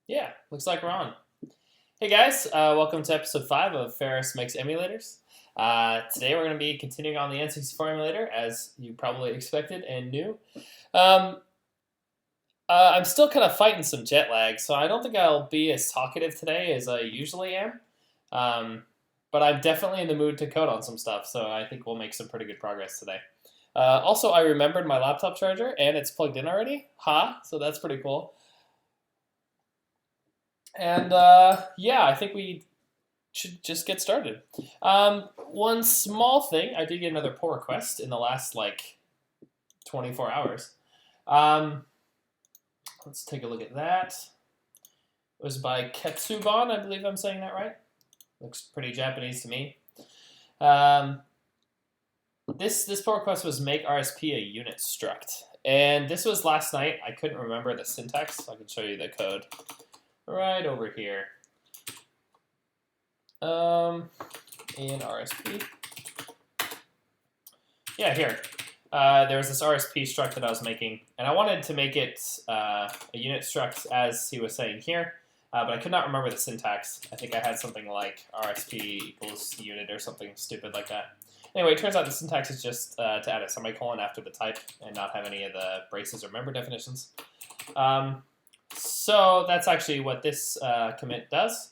Yeah, looks like we're on. Hey guys, welcome to episode 5 of Ferris Makes Emulators. Today we're going to be continuing on the N64 emulator, as you probably expected and knew. Um, I'm still kind of fighting some jet lag, so I don't think I'll be as talkative today as I usually am. Um, but I'm definitely in the mood to code on some stuff, so I think we'll make some pretty good progress today. Also, I remembered my laptop charger, and it's plugged in already. So that's pretty cool. And yeah, I think we should just get started. One small thing, I did get another pull request in the last 24 hours. Let's take a look at that. It was by Ketsuban, I believe I'm saying that right. Looks pretty Japanese to me. This pull request was make RSP a unit struct. And this was last night. I couldn't remember the syntax, so I can show you the code right over here. In RSP. Yeah, here. There was this RSP struct that I was making, and I wanted to make it a unit struct as he was saying here, but I could not remember the syntax. I think I had something like RSP equals unit or something stupid like that. Anyway, it turns out the syntax is just to add a semicolon after the type and not have any of the braces or member definitions. So that's actually what this commit does,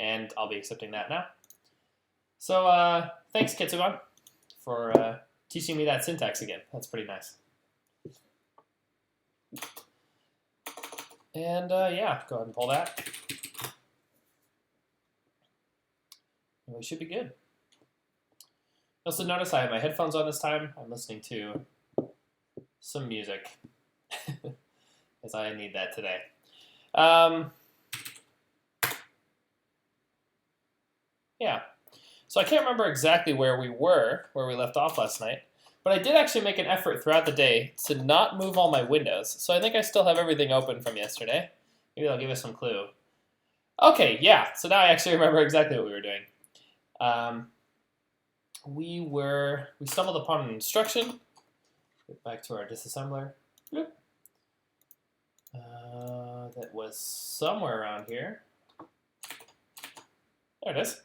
and I'll be accepting that now. So thanks, Ketsuban, for teaching me that syntax again. That's pretty nice. And yeah, go ahead and pull that. And we should be good. Also notice I have my headphones on this time. I'm listening to some music, as I need that today. Yeah. So I can't remember exactly where we left off last night, but I did actually make an effort throughout the day to not move all my windows. So I think I still have everything open from yesterday. Maybe that'll give us some clue. Okay, yeah, so now I actually remember exactly what we were doing. We stumbled upon an instruction. Get back to our disassembler. That was somewhere around here. There it is.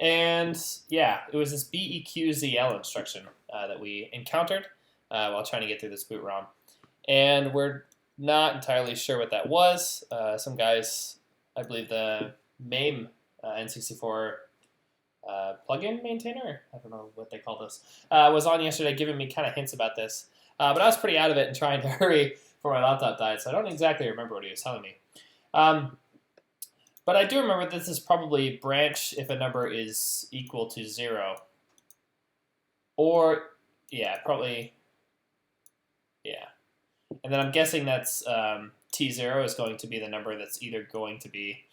And yeah, it was this BEQZL instruction that we encountered while trying to get through this boot ROM. And we're not entirely sure what that was. Some guys, I believe the MAME N64 plugin maintainer, I don't know what they call this, was on yesterday giving me kind of hints about this. But I was pretty out of it and trying to hurry before my laptop died, so I don't exactly remember what he was telling me. But I do remember this is probably branch if a number is equal to 0. Or, yeah, probably, yeah. And then I'm guessing that's T0 is going to be the number that's either going to be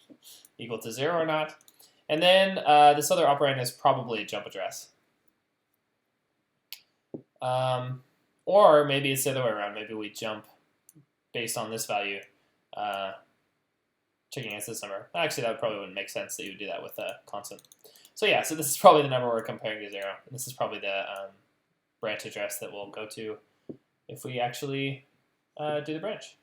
equal to 0 or not. And then this other operand is probably a jump address. Or maybe it's the other way around. Maybe we jump based on this value. Checking against this number. Actually, that probably wouldn't make sense that you would do that with a constant. So yeah, so this is probably the number we're comparing to 0. And this is probably the branch address that we'll go to if we actually do the branch.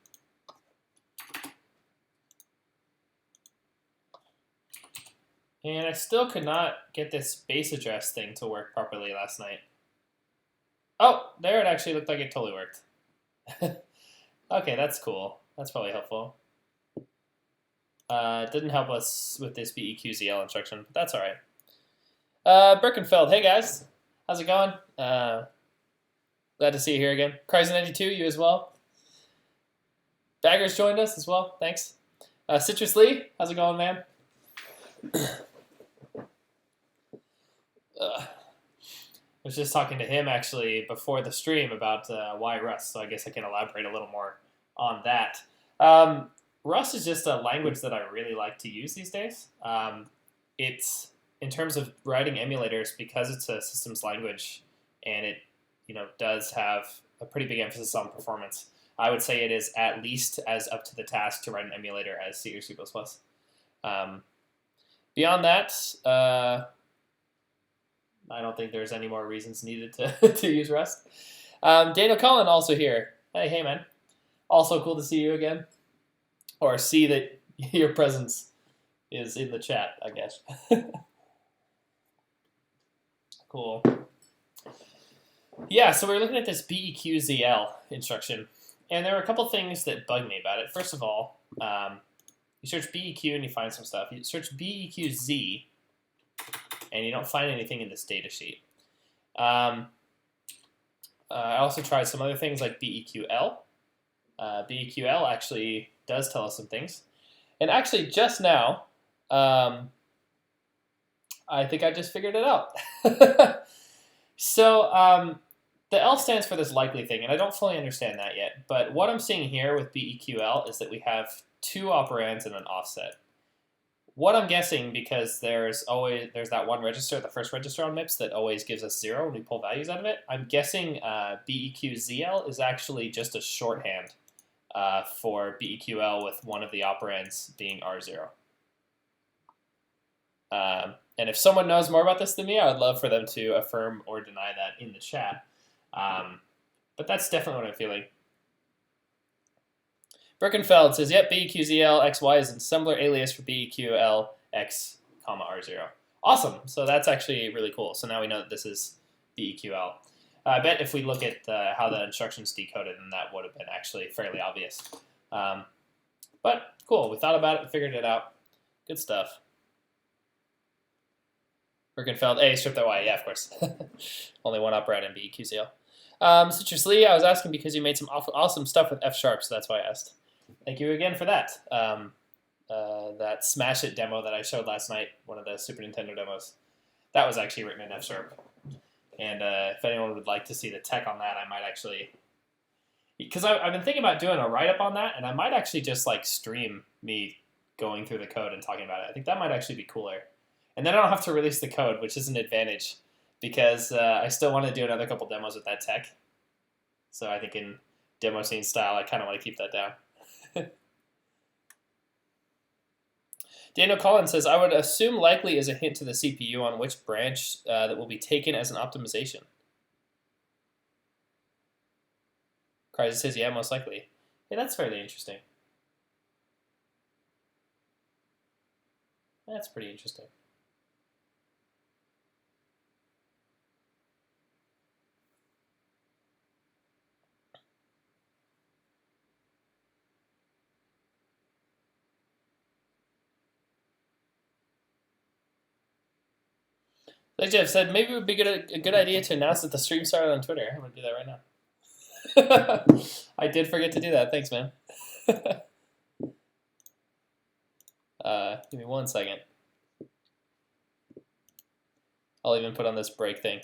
And I still could not get this base address thing to work properly last night. Oh, there it actually looked like it totally worked. Okay, that's cool. That's probably helpful. It didn't help us with this BEQZL instruction, but that's all right. Birkenfeld, hey guys. How's it going? Glad to see you here again. Cryzen92, you as well. Baggers joined us as well, thanks. Citrus Lee, how's it going, man? I was just talking to him actually before the stream about why Rust, so I guess I can elaborate a little more on that. Rust is just a language that I really like to use these days. It's, in terms of writing emulators, because it's a systems language and it does have a pretty big emphasis on performance, I would say it is at least as up to the task to write an emulator as C or C++. Beyond that, I don't think there's any more reasons needed to use Rust. Daniel Cullen also here. Hey man. Also cool to see you again. Or see that your presence is in the chat, I guess. Cool. Yeah, so we're looking at this BEQZL instruction, and there are a couple things that bug me about it. First of all, you search BEQ and you find some stuff. You search BEQZ, and you don't find anything in this data sheet. I also tried some other things like BEQL. BEQL actually does tell us some things. And actually, just now, I think I just figured it out. So the L stands for this likely thing, and I don't fully understand that yet. But what I'm seeing here with BEQL is that we have two operands and an offset. What I'm guessing, because there's that one register, the first register on MIPS, that always gives us 0 when we pull values out of it, I'm guessing BEQZL is actually just a shorthand for BEQL with one of the operands being R0. And if someone knows more about this than me, I would love for them to affirm or deny that in the chat. But that's definitely what I'm feeling. Birkenfeld says, yep, BEQZL XY is an assembler alias for BEQL X, R0. Awesome. So that's actually really cool. So now we know that this is BEQL. I bet if we look at how the instruction's decoded, then that would have been actually fairly obvious. But cool. We thought about it and figured it out. Good stuff. Birkenfeld, A, stripped that Y. Yeah, of course. Only one operand in BEQZL. Citrus Lee, I was asking because you made some awesome stuff with F#, so that's why I asked. Thank you again for that. That Smash It demo that I showed last night, one of the Super Nintendo demos, that was actually written in F#. And if anyone would like to see the tech on that, I might actually... Because I've been thinking about doing a write-up on that, and I might actually just like stream me going through the code and talking about it. I think that might actually be cooler. And then I don't have to release the code, which is an advantage, because I still want to do another couple demos with that tech. So I think in demo scene style, I kind of want to keep that down. Daniel Collins says, I would assume likely is a hint to the CPU on which branch that will be taken as an optimization. Crysis says, yeah, most likely. Hey, that's fairly interesting. That's pretty interesting. Like Jeff said, maybe it would be a good idea to announce that the stream started on Twitter. I'm going to do that right now. I did forget to do that. Thanks, man. Give me 1 second. I'll even put on this break thing.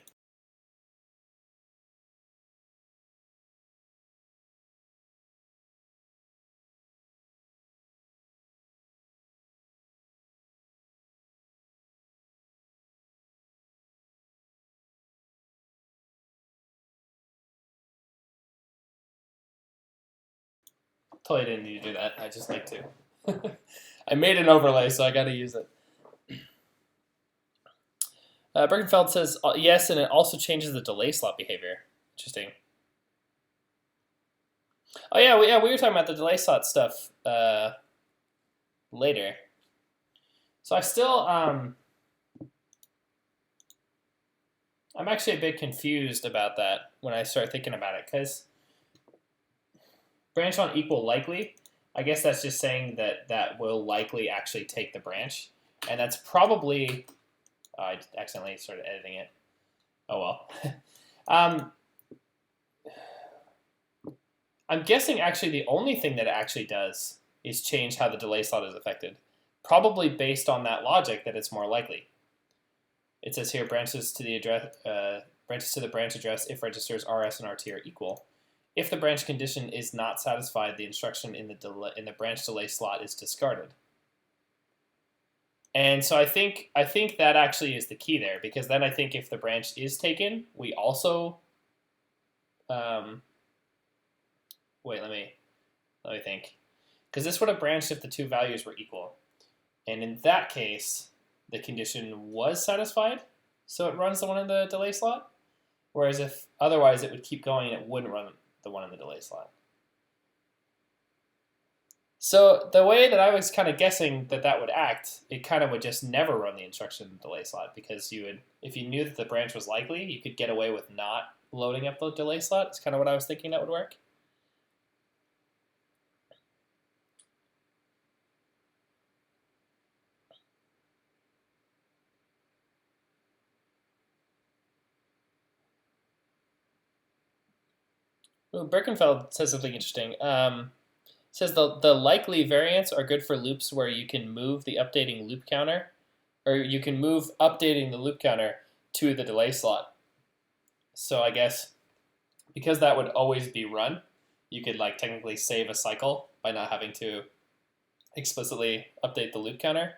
Totally didn't need to do that. I just like to. I made an overlay, so I got to use it. Birkenfeld says, yes, and it also changes the delay slot behavior. Interesting. Oh, yeah, we were talking about the delay slot stuff later. So I still, I'm actually a bit confused about that when I start thinking about it, because branch on equal likely, I guess that's just saying that that will likely actually take the branch. And that's probably, I accidentally started editing it. Oh well. I'm guessing actually the only thing that it actually does is change how the delay slot is affected. Probably based on that logic that it's more likely. It says here branches to the branch address if registers RS and RT are equal. If the branch condition is not satisfied, the instruction in the branch delay slot is discarded. And so I think that actually is the key there, because then I think if the branch is taken, we also wait, let me think, because this would have branched if the two values were equal, and in that case, the condition was satisfied, so it runs the one in the delay slot. Whereas if otherwise, it would keep going and it wouldn't run the one in the delay slot. So the way that I was kind of guessing that that would act, it kind of would just never run the instruction delay slot, because you would, if you knew that the branch was likely, you could get away with not loading up the delay slot. It's kind of what I was thinking that would work. Ooh, Birkenfeld says something interesting. Says the likely variants are good for loops where you can move the updating loop counter, or you can move updating the loop counter to the delay slot. So I guess because that would always be run, you could like technically save a cycle by not having to explicitly update the loop counter,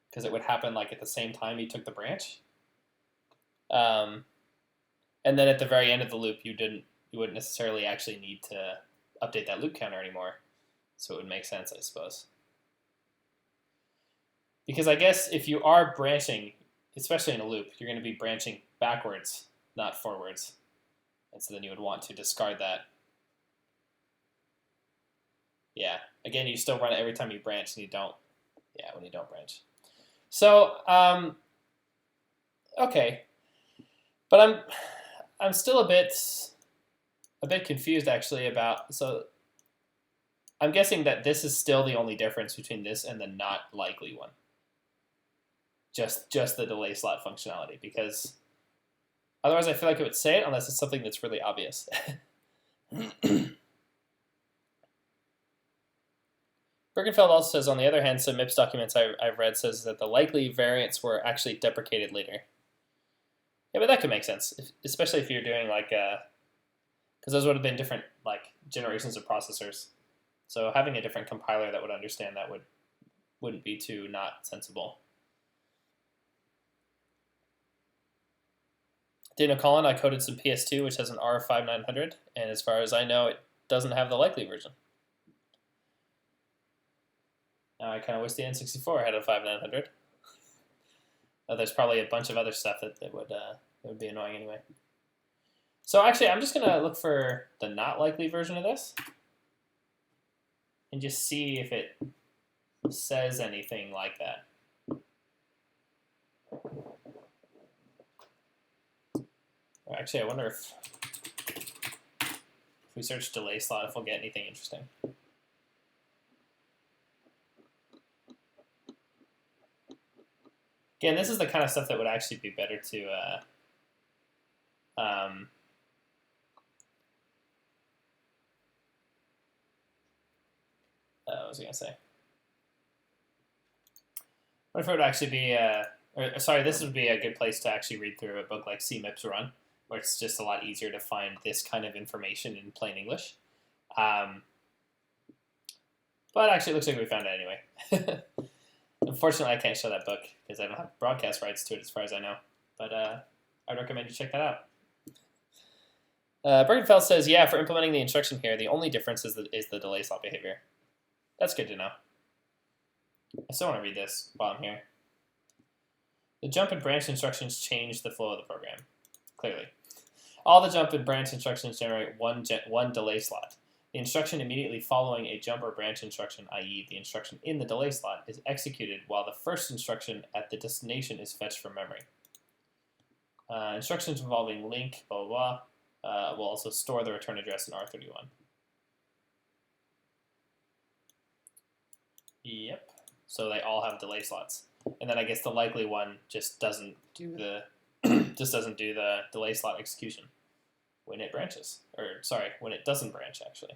because it would happen like at the same time you took the branch. And then at the very end of the loop, you wouldn't necessarily actually need to update that loop counter anymore. So it would make sense, I suppose. Because I guess if you are branching, especially in a loop, you're going to be branching backwards, not forwards. And so then you would want to discard that. Yeah, again, you still run it every time you branch, and you don't. Yeah, when you don't branch. So, okay. But I'm still a bit confused actually about, so I'm guessing that this is still the only difference between this and the not likely one. Just the delay slot functionality, because otherwise I feel like it would say it unless it's something that's really obvious. Birkenfeld also says, on the other hand, some MIPS documents I've read says that the likely variants were actually deprecated later. Yeah, but that could make sense, especially if you're doing like, because those would have been different like generations of processors. So having a different compiler that would understand that wouldn't be too not sensible. Dana Collin, I coded some PS2, which has an R5900, and as far as I know, it doesn't have the likely version. Now I kind of wish the N64 had a 5900. There's probably a bunch of other stuff that would be annoying anyway. So actually, I'm just going to look for the not likely version of this and just see if it says anything like that. Actually, I wonder if we search delay slot, if we'll get anything interesting. Again, this is the kind of stuff that would actually be better to what was I going to say? What if it would actually be, sorry, this would be a good place to actually read through a book like CMIPS Run, where it's just a lot easier to find this kind of information in plain English. But actually, it looks like we found it anyway. Unfortunately, I can't show that book because I don't have broadcast rights to it as far as I know. But I'd recommend you check that out. Bergenfeld says, yeah, for implementing the instruction here, the only difference is the delay slot behavior. That's good to know. I still want to read this while I'm here. The jump and branch instructions change the flow of the program, clearly. All the jump and branch instructions generate one delay slot. The instruction immediately following a jump or branch instruction, i.e. the instruction in the delay slot, is executed while the first instruction at the destination is fetched from memory. Instructions involving link, blah, blah, blah, will also store the return address in R31. Yep. So they all have delay slots. And then I guess the likely one just doesn't do the delay slot execution when it branches. Or sorry, when it doesn't branch actually.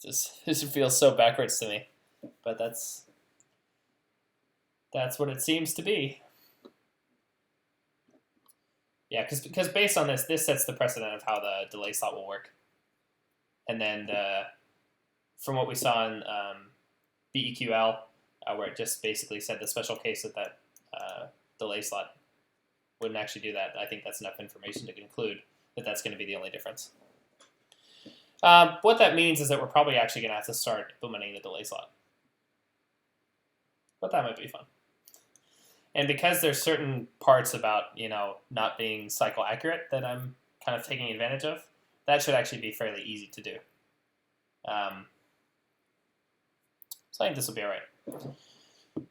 This feels so backwards to me. But that's what it seems to be. Yeah, because based on this sets the precedent of how the delay slot will work. And then from what we saw in BEQL, where it just basically said the special case that delay slot wouldn't actually do that, I think that's enough information to conclude that that's going to be the only difference. What that means is that we're probably actually going to have to start implementing the delay slot. But that might be fun. And because there's certain parts about, not being cycle accurate that I'm kind of taking advantage of, that should actually be fairly easy to do. So I think this will be all right.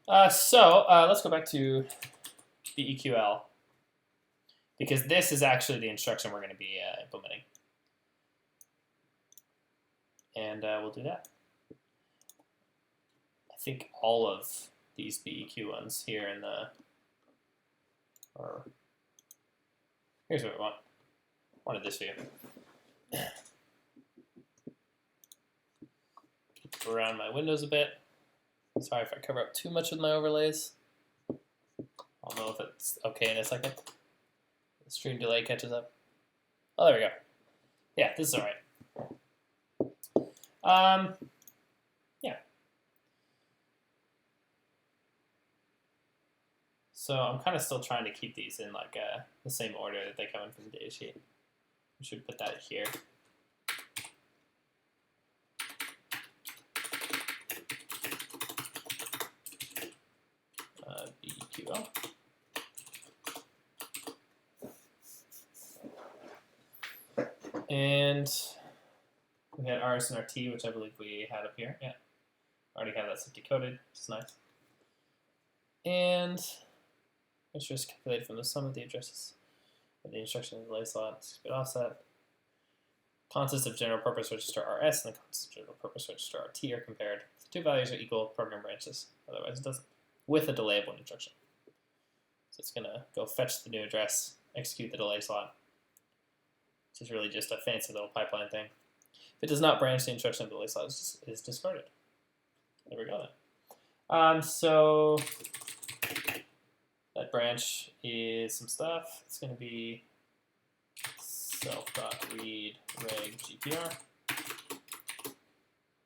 Let's go back to the EQL, because this is actually the instruction we're going to be implementing. And we'll do that. I think all of these BEQ ones here in the, or here's what we want. Wanted this view. Keep around my windows a bit. Sorry if I cover up too much with my overlays. I'll know if it's okay in a second. The stream delay catches up. Oh, there we go. Yeah, this is all right. Yeah. So I'm kind of still trying to keep these in like the same order that they come in from the data sheet. We should put that here. BQL. And we had RS and RT, which I believe we had up here. Yeah, already have that stuff decoded, which is nice. And it's just calculated from the sum of the addresses of the instruction of the delay slot, 6-bit offset. Constants of general purpose register RS and the constants of general purpose register RT are compared. If the two values are equal, program branches. Otherwise, it doesn't. With a delay of one instruction. So it's going to go fetch the new address, execute the delay slot, which is really just a fancy little pipeline thing. If it does not branch, the instruction of the delay slot is discarded. There we go then. So that branch is some stuff. It's going to be self.read reg GPR.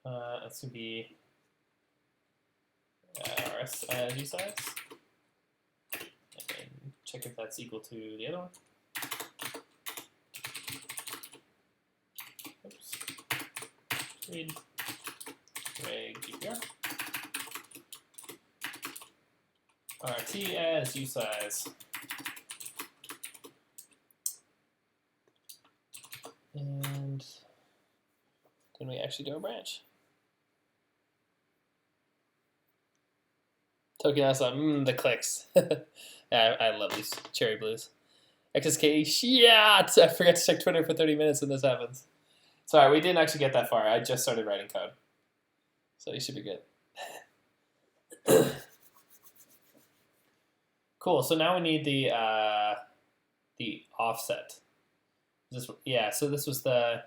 That's going to be RS as usize. And check if that's equal to the other one. Oops. Read reg GPR. RT as usize. And then we actually do a branch. Token awesome. The clicks. I love these cherry blues. XSK, yeah! I forgot to check Twitter for 30 minutes when this happens. Sorry, we didn't actually get that far. I just started writing code. So you should be good. Cool, so now we need the offset. Yeah, so this was the...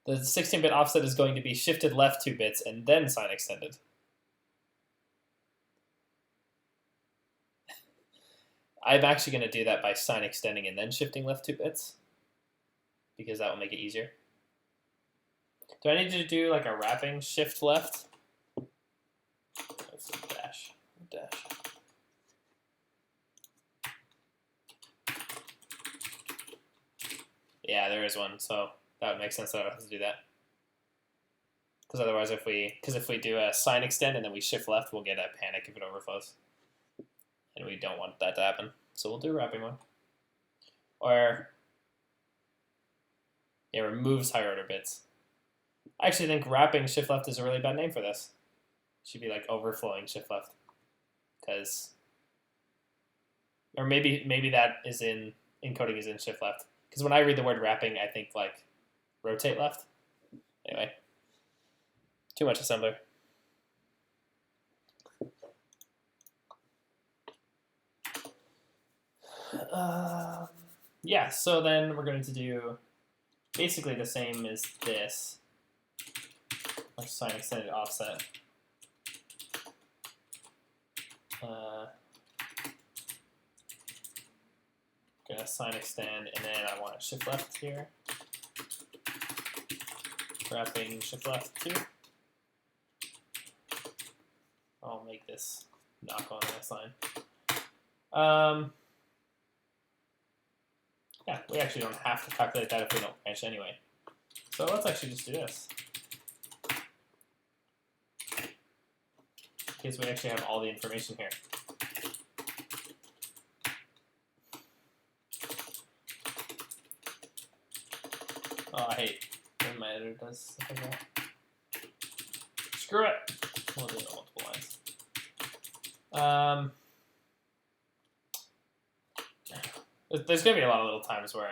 The 16-bit offset is going to be shifted left 2 bits and then sign extended. I'm actually going to do that by sign extending and then shifting left 2 bits, because that will make it easier. Do I need to do like a wrapping shift left? That's a dash. Yeah, there is one, so that would make sense that I have to do that. Because otherwise, if we do a sign extend and then we shift left, we'll get a panic if it overflows. And we don't want that to happen. So we'll do a wrapping one. Or, yeah, removes higher order bits. I actually think wrapping shift left is a really bad name for this. It should be like overflowing shift left. Because, or maybe that is in, encoding is in shift left. Because when I read the word wrapping, I think like rotate left. Anyway, too much assembler. Yeah, so then we're going to do basically the same as this. Let's sign extended offset. Gonna sign extend, and then I want to shift left here. Wrapping shift left 2. I'll make this knock on the next line. Yeah, we actually don't have to calculate that if we don't branch anyway. So let's actually just do this. Because we actually have all the information here. Oh, I hate when my editor does stuff like that. Screw it. We'll do it multiple lines. There's gonna be a lot of little times where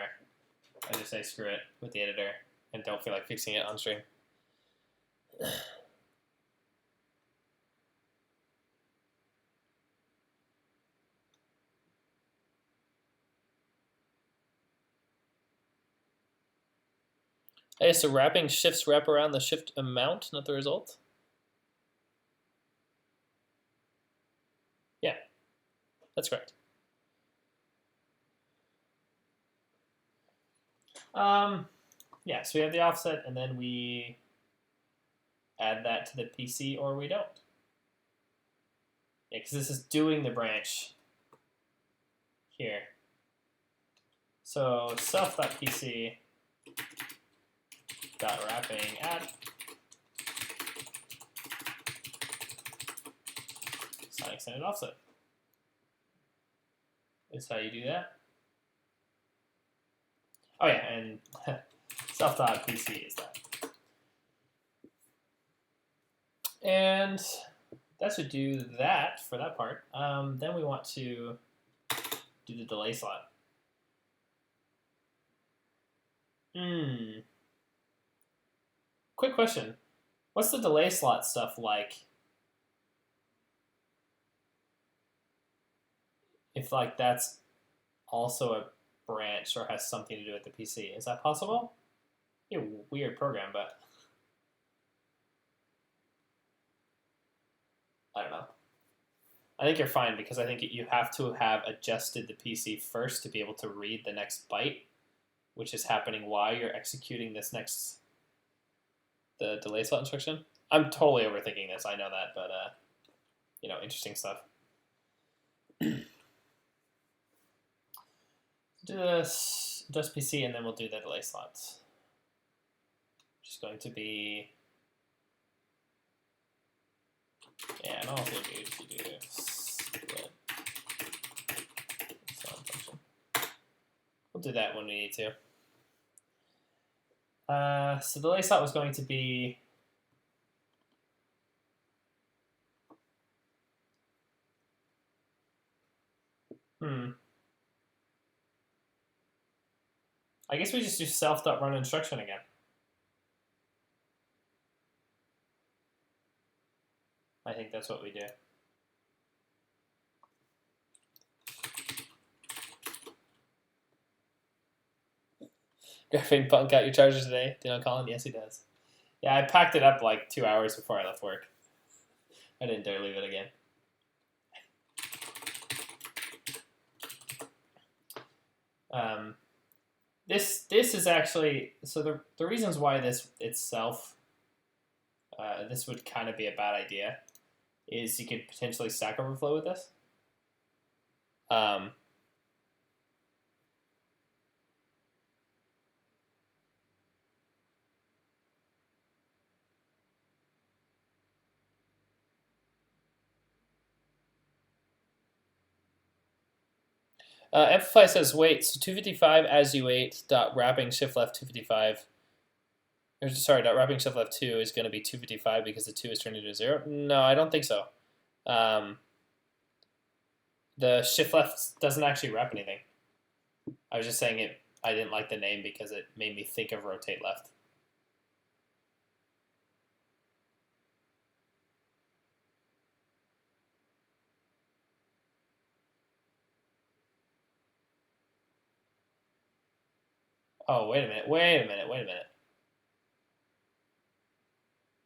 I just say screw it with the editor and don't feel like fixing it on stream. Okay, so wrapping shifts wrap around the shift amount, not the result. Yeah, that's correct. Yeah, so we have the offset, and then we add that to the PC, or we don't. Yeah, because this is doing the branch here. So self.pc dot wrapping add sign extended offset is how you do that. Oh yeah, and self.pc is that. And that should do that for that part. Then we want to do the delay slot. Quick question. What's the delay slot stuff like? If like that's also a branch or has something to do with the PC. Is that possible? Be a weird program, but I don't know. I think you're fine because I think you have to have adjusted the PC first to be able to read the next byte, which is happening while you're executing this next, the delay slot instruction. I'm totally overthinking this, I know that, but you know, interesting stuff. Do this, adjust PC, and then we'll do the delay slots. Which is going to be, yeah, and also do split. We'll do that when we need to. So the delay slot was going to be I guess we just do self.run instruction again. I think that's what we do. Graphene Punk got your charger today. Did I call him? Yes, he does. Yeah, I packed it up like 2 hours before I left work. I didn't dare leave it again. This is actually, so the reasons why this itself, this would kind of be a bad idea, is you could potentially Stack Overflow with this. Ep.005 says wait, so 255 as you wait, dot wrapping shift left 255. Or, sorry, dot wrapping shift left 2 is going to be 255 because the 2 is turned into a 0. No, I don't think so. The shift left doesn't actually wrap anything. I was just saying it. I didn't like the name because it made me think of rotate left. Oh, wait a minute.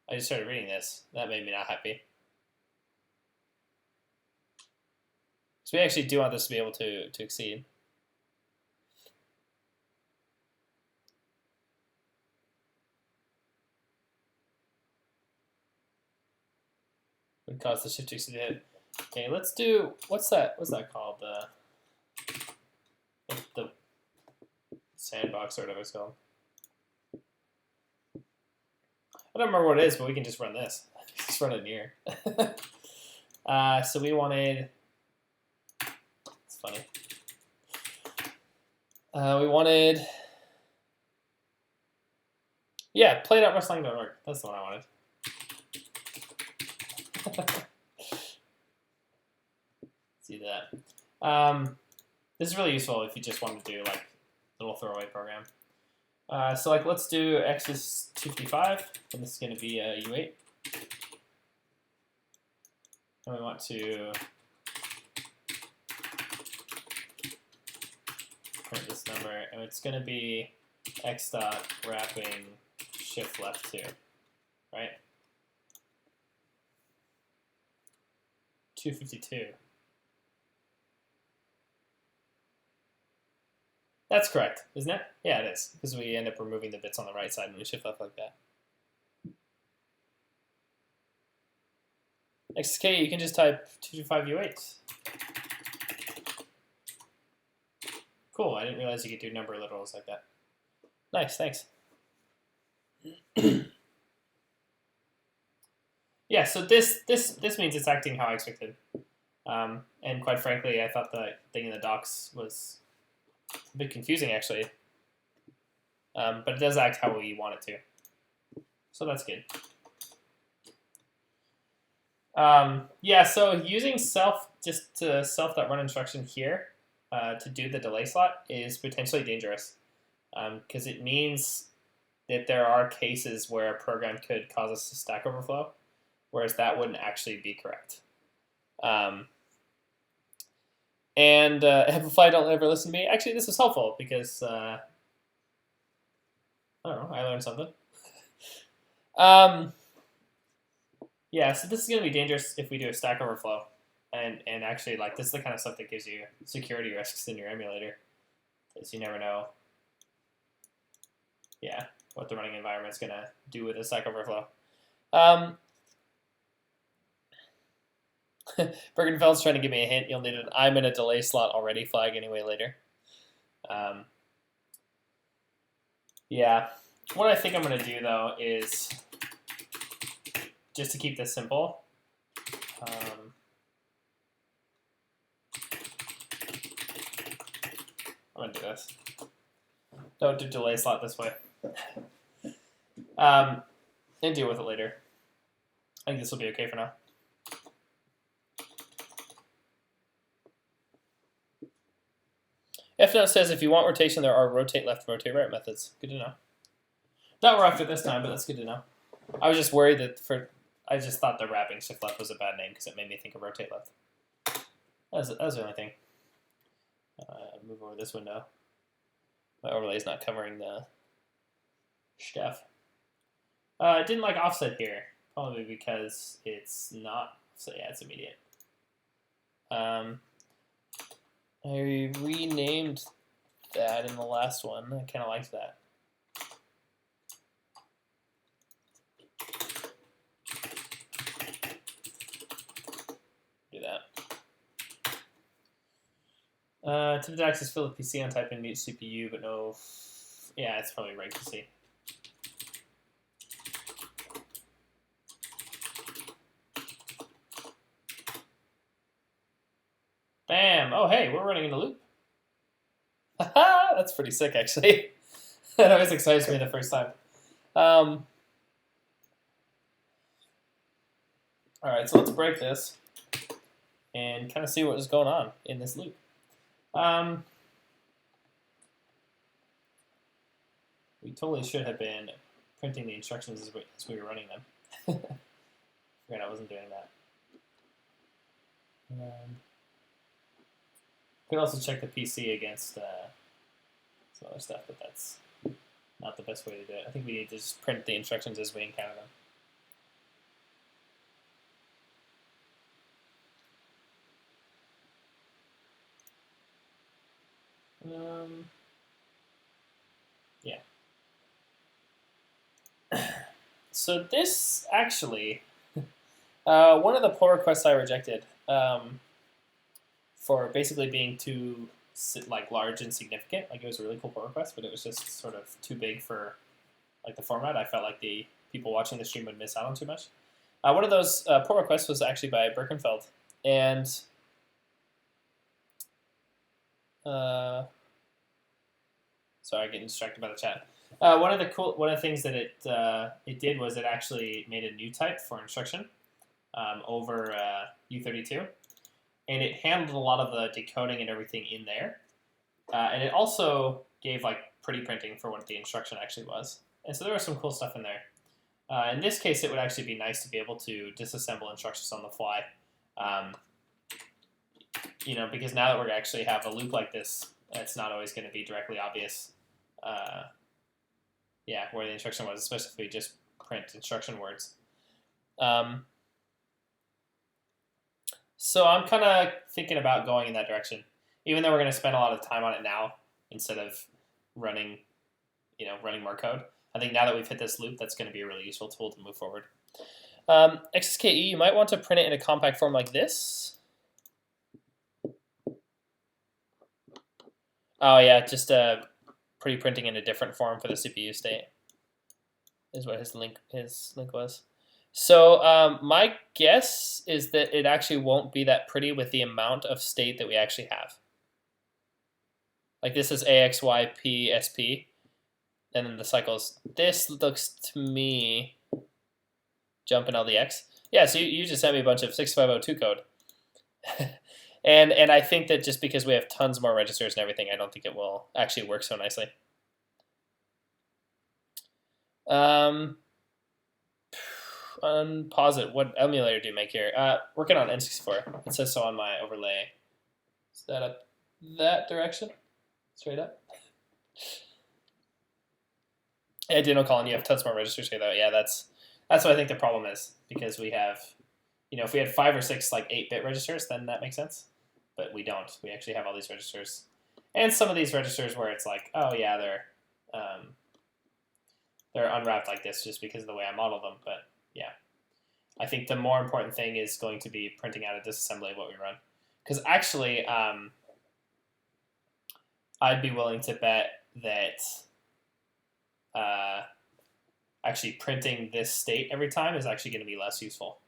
I just started reading this. That made me not happy. So we actually do want this to be able to exceed. Would cause the shift to exceed it. Okay, let's do, what's that called? The sandbox or whatever it's called. I don't remember what it is, but we can just run this. Just run it in here. So we wanted, it's funny. We wanted Yeah, play.rustling.org. That's the one I wanted. See that. This is really useful if you just want to do like a little throwaway program. So like let's do x is 255, and this is going to be a U8. And we want to print this number, and it's going to be x dot wrapping shift left 2, right? 252. That's correct, isn't it? Yeah, it is, because we end up removing the bits on the right side when we shift left like that. Next K, you can just type 225 U8. Cool, I didn't realize you could do number literals like that. Nice, thanks. Yeah, so this means it's acting how I expected. And quite frankly, I thought the thing in the docs was a bit confusing, actually. But it does act how we want it to. So that's good. Yeah, so using self.run instruction here to do the delay slot is potentially dangerous because it means that there are cases where a program could cause us to stack overflow, whereas that wouldn't actually be correct. And Ep.005 don't ever listen to me. Actually, this was helpful because I don't know, I learned something. Yeah, so this is going to be dangerous if we do a stack overflow. And actually, like, this is the kind of stuff that gives you security risks in your emulator. Because you never know, yeah, what the running environment's going to do with a stack overflow. Bergenfeld's trying to give me a hint. You'll need an I'm in a delay slot already flag anyway later. Yeah. What I think I'm going to do, though, is just to keep this simple. I'm going to do this. Don't do delay slot this way. And deal with it later. I think this will be okay for now. F-note says if you want rotation, there are rotate left, rotate right methods. Good to know. Not we're after this time, but that's good to know. I was just worried that I just thought the wrapping shift left was a bad name because it made me think of rotate left. That was the only thing. Move over this window. My overlay is not covering the stuff. I didn't like offset here, probably because it's not. So yeah, it's immediate. I renamed that in the last one. I kind of liked that. Do that. Typical access fill the PC on type and mute CPU, but no. Yeah, it's probably right to see. Bam! Oh, hey, we're running in a loop. Haha, that's pretty sick, actually. That always excites me the first time. All right, so let's break this and kind of see what is going on in this loop. We totally should have been printing the instructions as we were running them. Forgot I wasn't doing that. Could also check the PC against some other stuff, but that's not the best way to do it. I think we need to just print the instructions as we encounter them. Yeah. So this actually, one of the pull requests I rejected for basically being too large and significant. Like it was a really cool pull request, but it was just sort of too big for like the format. I felt like the people watching the stream would miss out on too much. One of those pull requests was actually by Birkenfeld, and sorry, I'm getting distracted by the chat. One of the things that it did was it actually made a new type for instruction over U32, and it handled a lot of the decoding and everything in there, and it also gave like pretty printing for what the instruction actually was, and so there was some cool stuff in there. In this case, it would actually be nice to be able to disassemble instructions on the fly, because now that we're actually have a loop like this, it's not always going to be directly obvious. Where the instruction was, especially if we just print instruction words. So I'm kind of thinking about going in that direction, even though we're going to spend a lot of time on it now instead of running more code. I think now that we've hit this loop, that's going to be a really useful tool to move forward. XSKE, you might want to print it in a compact form like this. Oh yeah, just pre-printing in a different form for the CPU state is what his link was. So my guess is that it actually won't be that pretty with the amount of state that we actually have. Like this is AXYP and then the cycles. This looks to me jump in LDX. Yeah, so you just sent me a bunch of 6502 code. and I think that just because we have tons more registers and everything, I don't think it will actually work so nicely. Unpause it. What emulator do you make here? Working on N64. It says so on my overlay. Is that up that direction? Straight up? Yeah, Dino Colin, you have tons more registers here though. Yeah, that's what I think the problem is, because we have, if we had 5 or 6 like 8-bit registers, then that makes sense. But we don't. We actually have all these registers, and some of these registers where it's like, oh yeah, they're unwrapped like this just because of the way I modeled them. But yeah, I think the more important thing is going to be printing out a disassembly of what we run, because actually, I'd be willing to bet that actually printing this state every time is actually going to be less useful.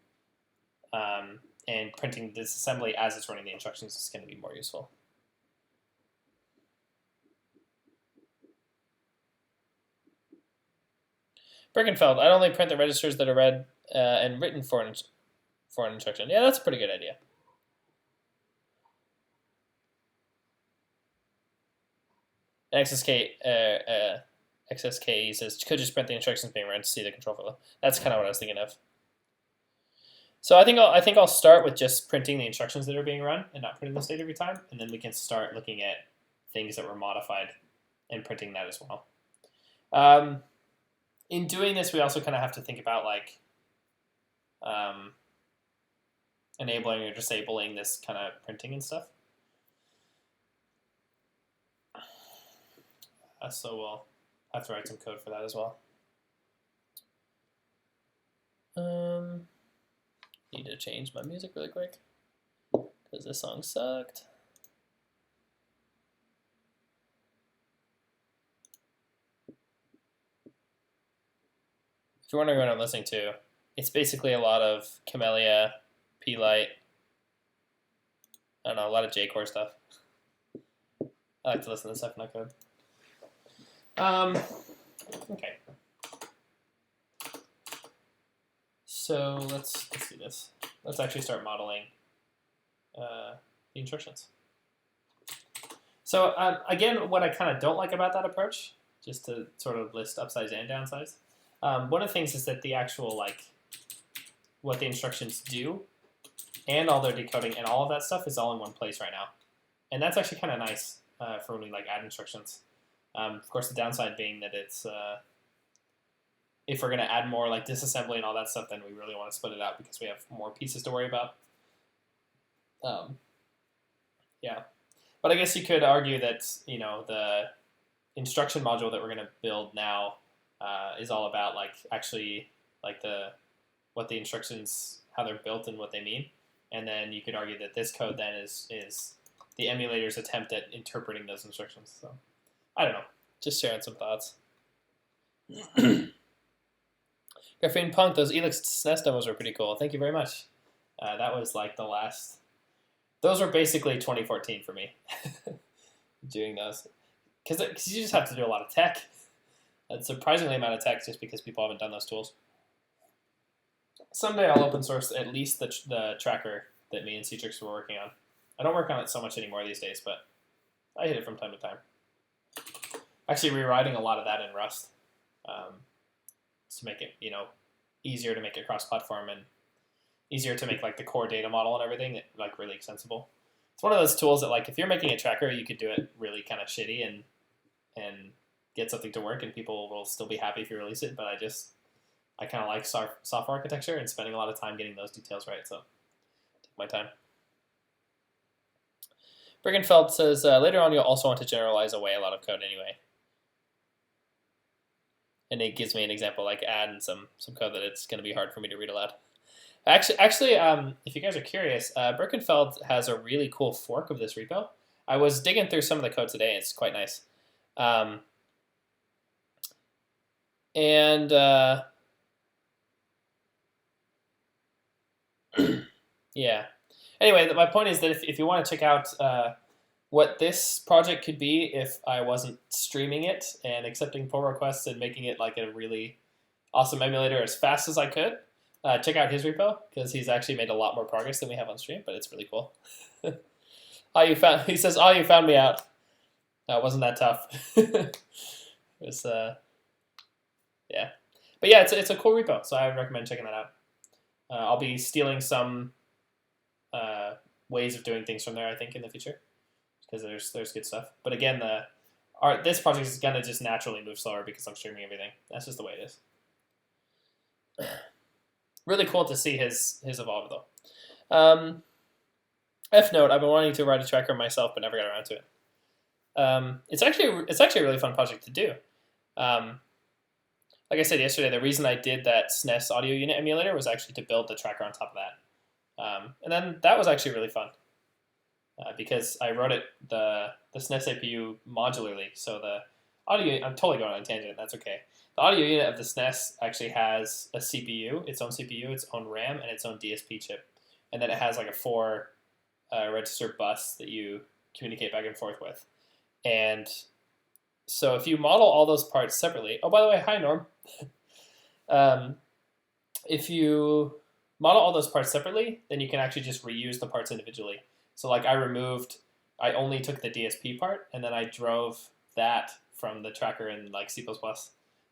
And printing disassembly as it's running the instructions is going to be more useful. Birkenfeld, I'd only print the registers that are read and written for an instruction. Yeah, that's a pretty good idea. XSK says, could just print the instructions being run to see the control flow. That's kind of what I was thinking of. So I think I'll start with just printing the instructions that are being run and not printing the state every time, and then we can start looking at things that were modified and printing that as well. In doing this, we also kind of have to think about like enabling or disabling this kind of printing and stuff. So we'll have to write some code for that as well. Need to change my music really quick because this song sucked. If you're wondering what I'm listening to, it's basically a lot of Camellia, P-Light, I don't know, a lot of J-Core stuff. I like to listen to stuff in my code. Okay. So let's do this. Let's actually start modeling the instructions. So again, what I kind of don't like about that approach, just to sort of list upsides and downsides, one of the things is that the actual what the instructions do and all their decoding and all of that stuff is all in one place right now, and that's actually kind of nice for when we add instructions. Of course, the downside being that it's if we're going to add more disassembly and all that stuff, then we really want to split it out because we have more pieces to worry about. Yeah, but I guess you could argue that the instruction module that we're going to build now is all about actually what the instructions, how they're built and what they mean, and then you could argue that this code then is the emulator's attempt at interpreting those instructions. So I don't know, just sharing some thoughts. Graphene Punk, those Elix SNES demos were pretty cool. Thank you very much. That was the last. Those were basically 2014 for me. Doing those, because you just have to do a lot of tech. a surprisingly amount of text just because people haven't done those tools. Someday I'll open source at least the tracker that me and Citrix were working on. I don't work on it so much anymore these days, but I hit it from time to time. Actually rewriting a lot of that in Rust to make it, easier to make it cross-platform and easier to make like the core data model and everything like really extensible. It's one of those tools that like if you're making a tracker, you could do it really kind of shitty and get something to work, and people will still be happy if you release it. But I kind of like software architecture and spending a lot of time getting those details right. So take my time. Briggenfeld says later on you'll also want to generalize away a lot of code anyway. And it gives me an example, like add in some code that it's going to be hard for me to read aloud. Actually, if you guys are curious, Birkenfeld has a really cool fork of this repo. I was digging through some of the code today. It's quite nice. Yeah. Anyway, my point is that if you want to check out what this project could be if I wasn't streaming it and accepting pull requests and making it like a really awesome emulator as fast as I could, check out his repo because he's actually made a lot more progress than we have on stream, but it's really cool. He says, "Oh, you found me out." That wasn't that tough. It was, yeah. But yeah, it's a cool repo, so I would recommend checking that out. I'll be stealing some ways of doing things from there, I think, in the future, because there's good stuff. But again, this project is gonna just naturally move slower because I'm streaming everything. That's just the way it is. Really cool to see his evolve though. F note: I've been wanting to write a tracker myself, but never got around to it. It's actually a really fun project to do. Like I said yesterday, the reason I did that SNES audio unit emulator was actually to build the tracker on top of that. And then that was actually really fun because I wrote the SNES APU modularly. So the audio, I'm totally going on a tangent, that's okay. The audio unit of the SNES actually has a CPU, its own RAM, and its own DSP chip. And then it has like a 4 register bus that you communicate back and forth with. And so if you model all those parts separately, oh, by the way, hi, Norm. If you model all those parts separately, then you can actually just reuse the parts individually. So like I only took the DSP part, and then I drove that from the tracker in like C++.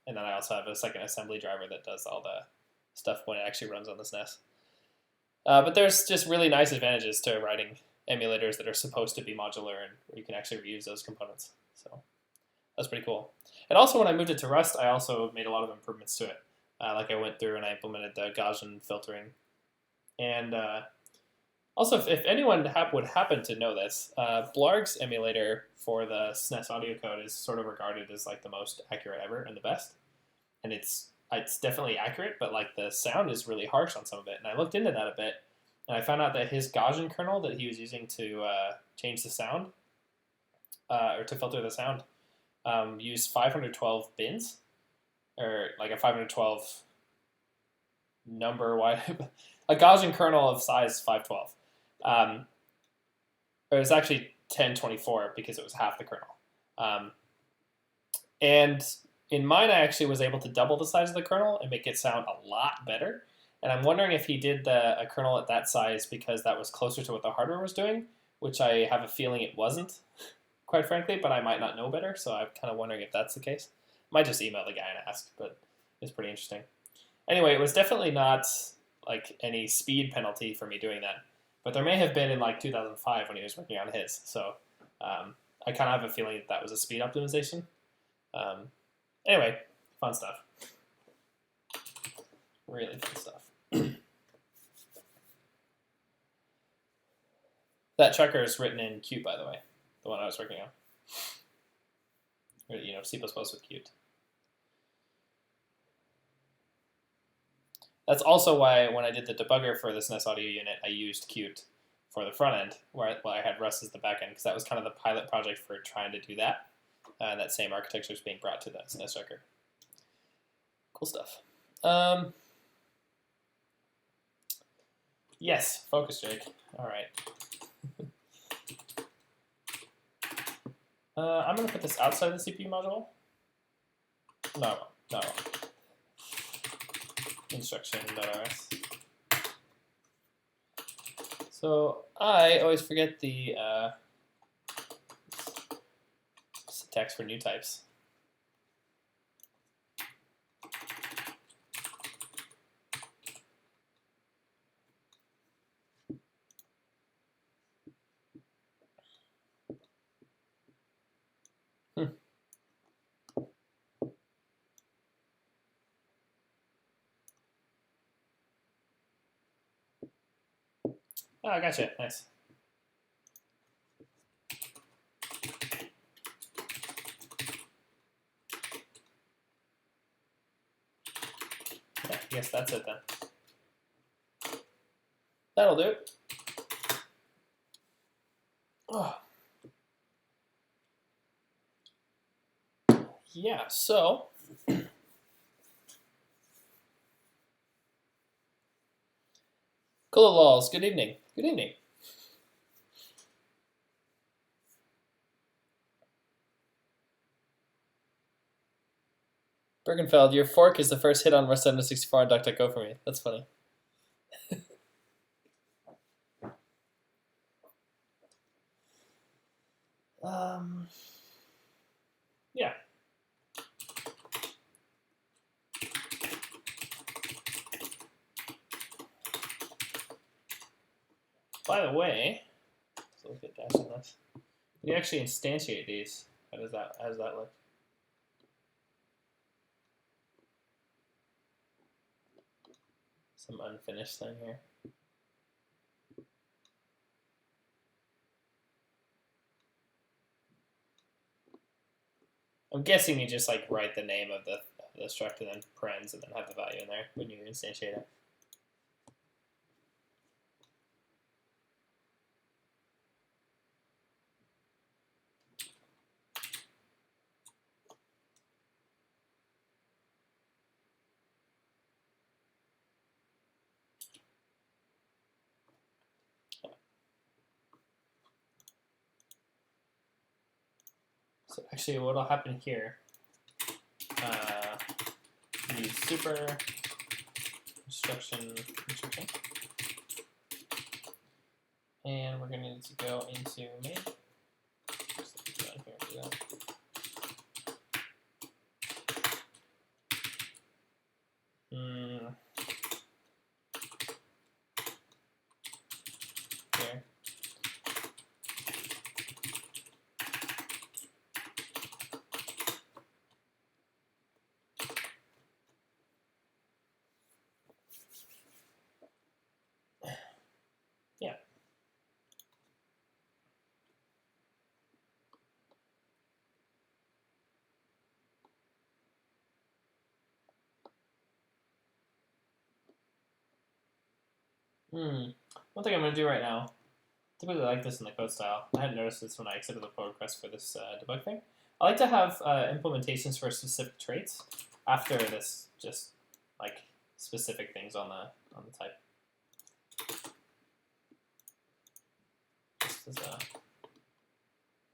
And then I also have a second assembly driver that does all the stuff when it actually runs on the SNES. But there's just really nice advantages to writing emulators that are supposed to be modular and where you can actually reuse those components. So that's pretty cool. And also when I moved it to Rust, I also made a lot of improvements to it. Like I went through and I implemented the Gaussian filtering. And also, if anyone would happen to know this, Blarg's emulator for the SNES audio code is sort of regarded as like the most accurate ever and the best. And it's definitely accurate, but like the sound is really harsh on some of it. And I looked into that a bit, and I found out that his Gaussian kernel that he was using to change the sound, or to filter the sound, used 512 bins, or like a 512 number wide, a Gaussian kernel of size 512. It was actually 1024 because it was half the kernel. And in mine, I actually was able to double the size of the kernel and make it sound a lot better. And I'm wondering if he did a kernel at that size because that was closer to what the hardware was doing, which I have a feeling it wasn't, quite frankly, but I might not know better. So I'm kind of wondering if that's the case. Might just email the guy and ask, but it's pretty interesting. Anyway, it was definitely not like any speed penalty for me doing that, but there may have been in like 2005 when he was working on his. So I kind of have a feeling that was a speed optimization. Anyway, fun stuff. Really fun stuff. That tracker is written in Qt, by the way, the one I was working on. Or, C++ with Qt. That's also why when I did the debugger for the SNES audio unit, I used Qt for the front end, while I had Rust as the back end, because that was kind of the pilot project for trying to do that. That same architecture is being brought to the SNES tracker. Cool stuff. Yes, focus, Jake. All right. I'm going to put this outside the CPU module. not wrong. Instruction.rs. So I always forget the syntax for new types. Oh, I gotcha. Nice. Yeah, I guess that's it then. That'll do it. Oh. Yeah, so Cool Laws, good evening. Good evening. Bergenfeld, your fork is the first hit on Rust 764 on DuckDuckGo for me. That's funny. Yeah. By the way, let's look at dash on this. You actually instantiate these. How does that look? Some unfinished thing here. I'm guessing you just like write the name of the struct and then parens and then have the value in there when you instantiate it. So actually what'll happen here, use super instruction, and we're going to need to go into main. Here. Yeah. One thing I'm going to do right now, typically like this in the code style. I hadn't noticed this when I accepted the pull request for this debug thing. I like to have implementations for specific traits after this, just like specific things on the type. This is a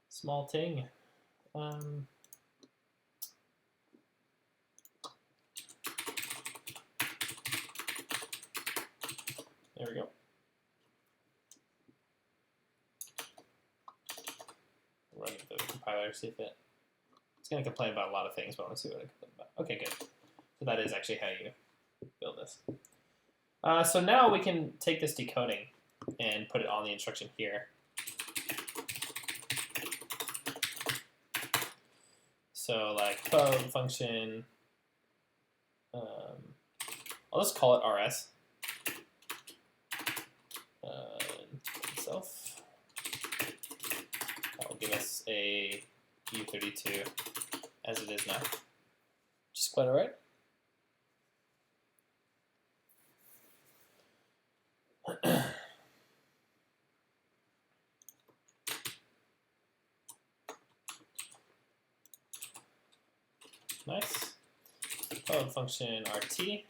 small thing. There we go. Run the compiler, see if it's going to complain about a lot of things, but I want to see what it complains about. Okay, good. So that is actually how you build this. So now we can take this decoding and put it on the instruction here. So like code function, I'll just call it rs. Itself. That will give us a U32 as it is now, which is quite alright. Nice. Code function RT.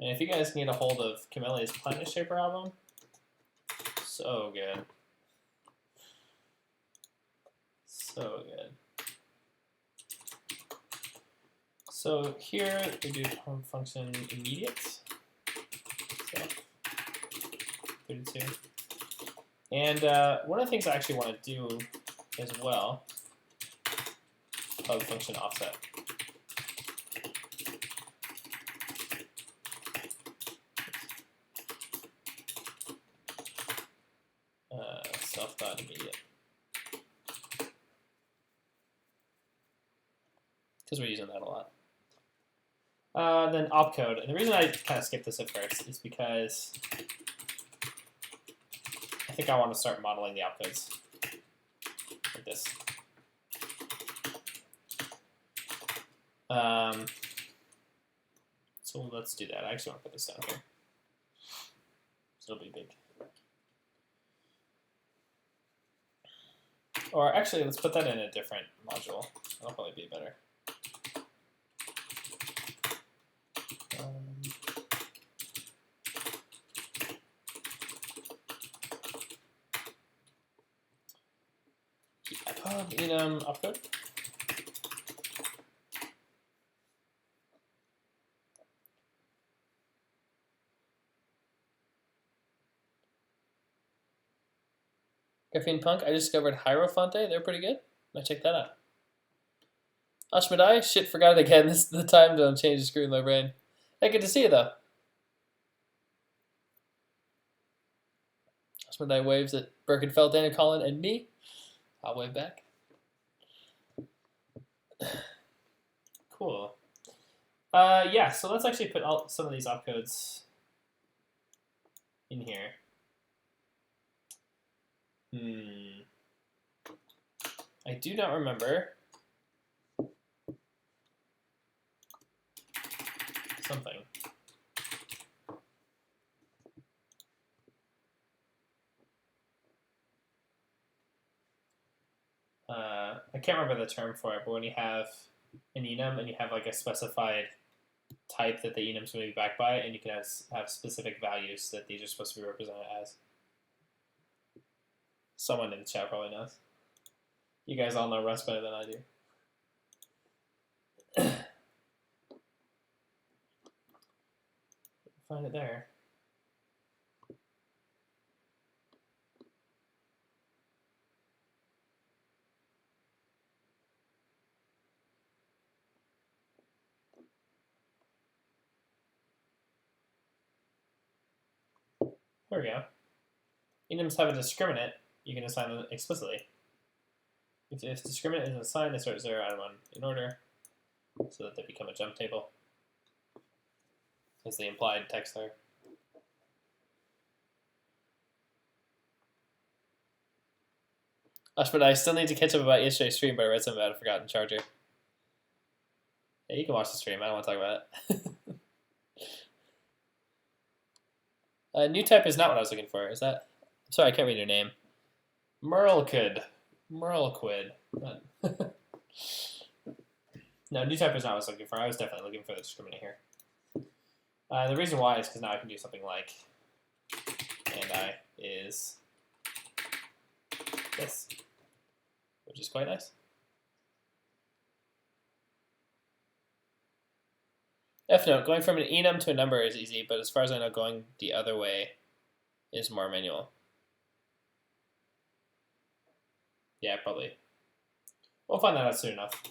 And if you guys can get a hold of Camille's Planet Shaper album, so good. So good. So here we do function immediate. So 32. And one of the things I actually want to do as well, function offset. Self.immediate. Because we're using that a lot. Then opcode. And the reason I kind of skipped this at first is because I think I want to start modeling the opcodes like this. So let's do that. I actually want to put this down here. So it'll be big. Or actually, let's put that in a different module. That'll probably be better. Enum opcode. Graphene Punk, I discovered Hierophante. They're pretty good. Might check that out. Ashmedai, shit, forgot it again. This is the time to change the screw in my brain. Hey, good to see you, though. Ashmedai waves at Birkenfeld, Dana, Colin, and me. I'll wave back. Cool. Yeah, so let's actually put some of these opcodes in here. I do not remember something. I can't remember the term for it, but when you have an enum and you have like a specified type that the enum's going to be backed by, and you can have specific values that these are supposed to be represented as. Someone in the chat probably knows. You guys all know Rust better than I do. Find it there. There we go. Enums have a discriminant. You can assign them explicitly. If discriminant is assigned, they start 0 out of 1 in order, so that they become a jump table. That's the implied text there. But I still need to catch up about yesterday's stream, but I read something about a forgotten charger. Yeah, you can watch the stream. I don't want to talk about it. New type is not what I was looking for. Is that? I'm sorry, I can't read your name. Merlquid. Merlquid. No, new type is not what I was looking for. I was definitely looking for the discriminant here. The reason why is because now I can do something like and is this, which is quite nice. F note, going from an enum to a number is easy, but as far as I know, going the other way is more manual. Yeah, probably. We'll find that out soon enough.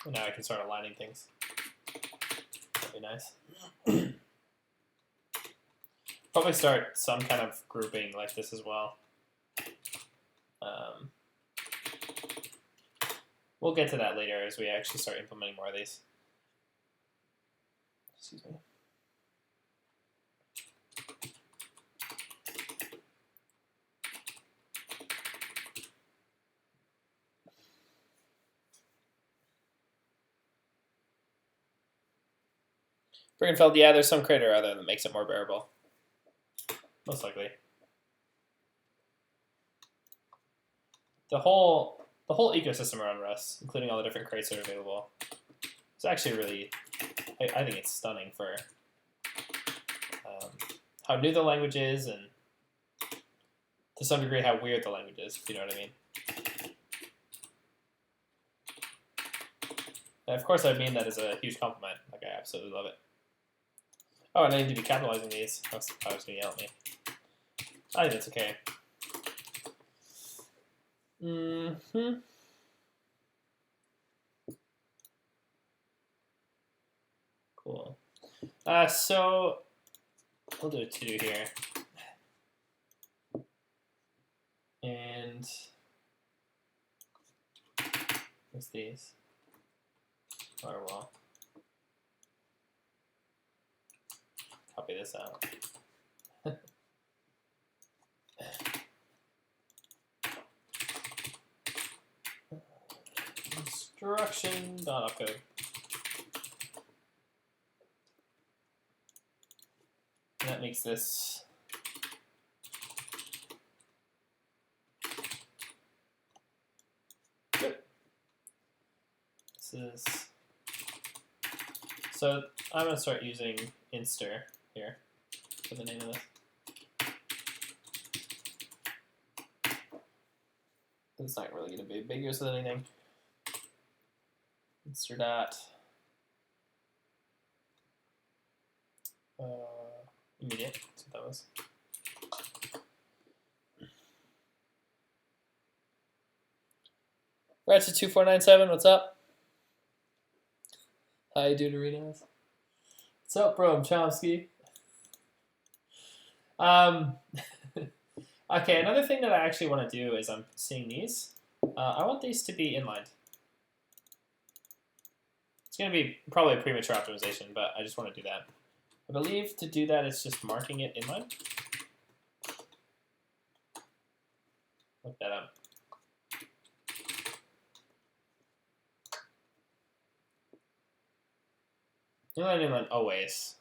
And now I can start aligning things. That'd be nice. Probably start some kind of grouping like this as well. We'll get to that later as we actually start implementing more of these. Excuse me. Birkenfeld, yeah, there's some crit or other that makes it more bearable. Most likely. The whole ecosystem around Rust, including all the different crates that are available, is It's actually really, I think it's stunning for how new the language is, and to some degree how weird the language is, if you know what I mean. And of course I mean that as a huge compliment. Like, I absolutely love it. Oh, and I need to be capitalizing these. I was going to yell at me. I think that's okay. Cool. So we'll do a to-do here. And what's these? Or well, copy this out. Instruction.opcode. And that makes this good. This is, so I'm going to start using inster here for the name of this. It's not really going to be ambiguous with anything. Inster dot immediate. That's what that was. Ratchet 2497, what's up? How you doing, Doritos? What's up, bro? I'm Chomsky. Okay, another thing that I actually want to do is I'm seeing these. I want these to be inlined. It's going to be probably a premature optimization, but I just want to do that. I believe to do that, it's just marking it inline. Look that up. Inline always.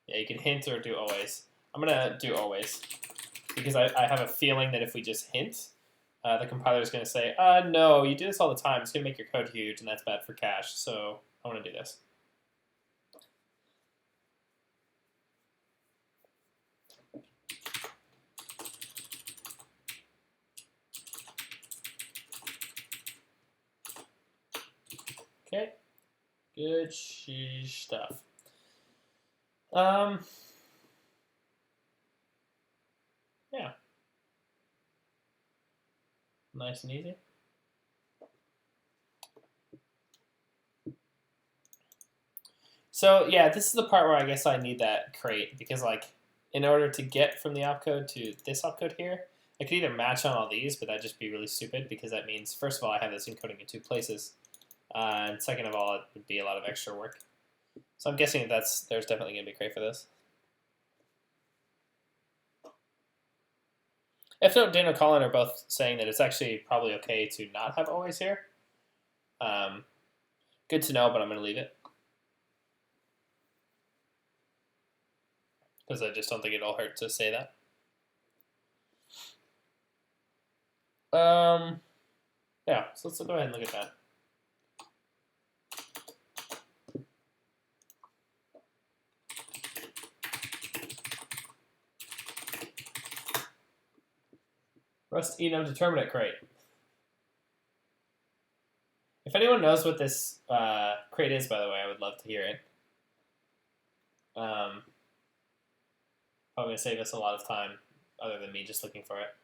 Yeah, you can hint or do always. I'm going to do always, because I have a feeling that if we just hint, the compiler is going to say, no, you do this all the time. It's going to make your code huge, and that's bad for cache. So I want to do this. Okay, good stuff. Yeah. Nice and easy. So yeah, this is the part where I guess I need that crate, because like in order to get from the opcode to this opcode here, I could either match on all these, but that'd just be really stupid, because that means first of all I have this encoding in 2 places, and second of all it would be a lot of extra work. So I'm guessing that there's definitely going to be a crate for this. Ep.005 and Colin are both saying that it's actually probably okay to not have always here. Good to know, but I'm going to leave it, because I just don't think it'll hurt to say that. Yeah, so let's go ahead and look at that. Rust enum determinate crate. If anyone knows what this crate is, by the way, I would love to hear it. Probably going to save us a lot of time, other than me just looking for it.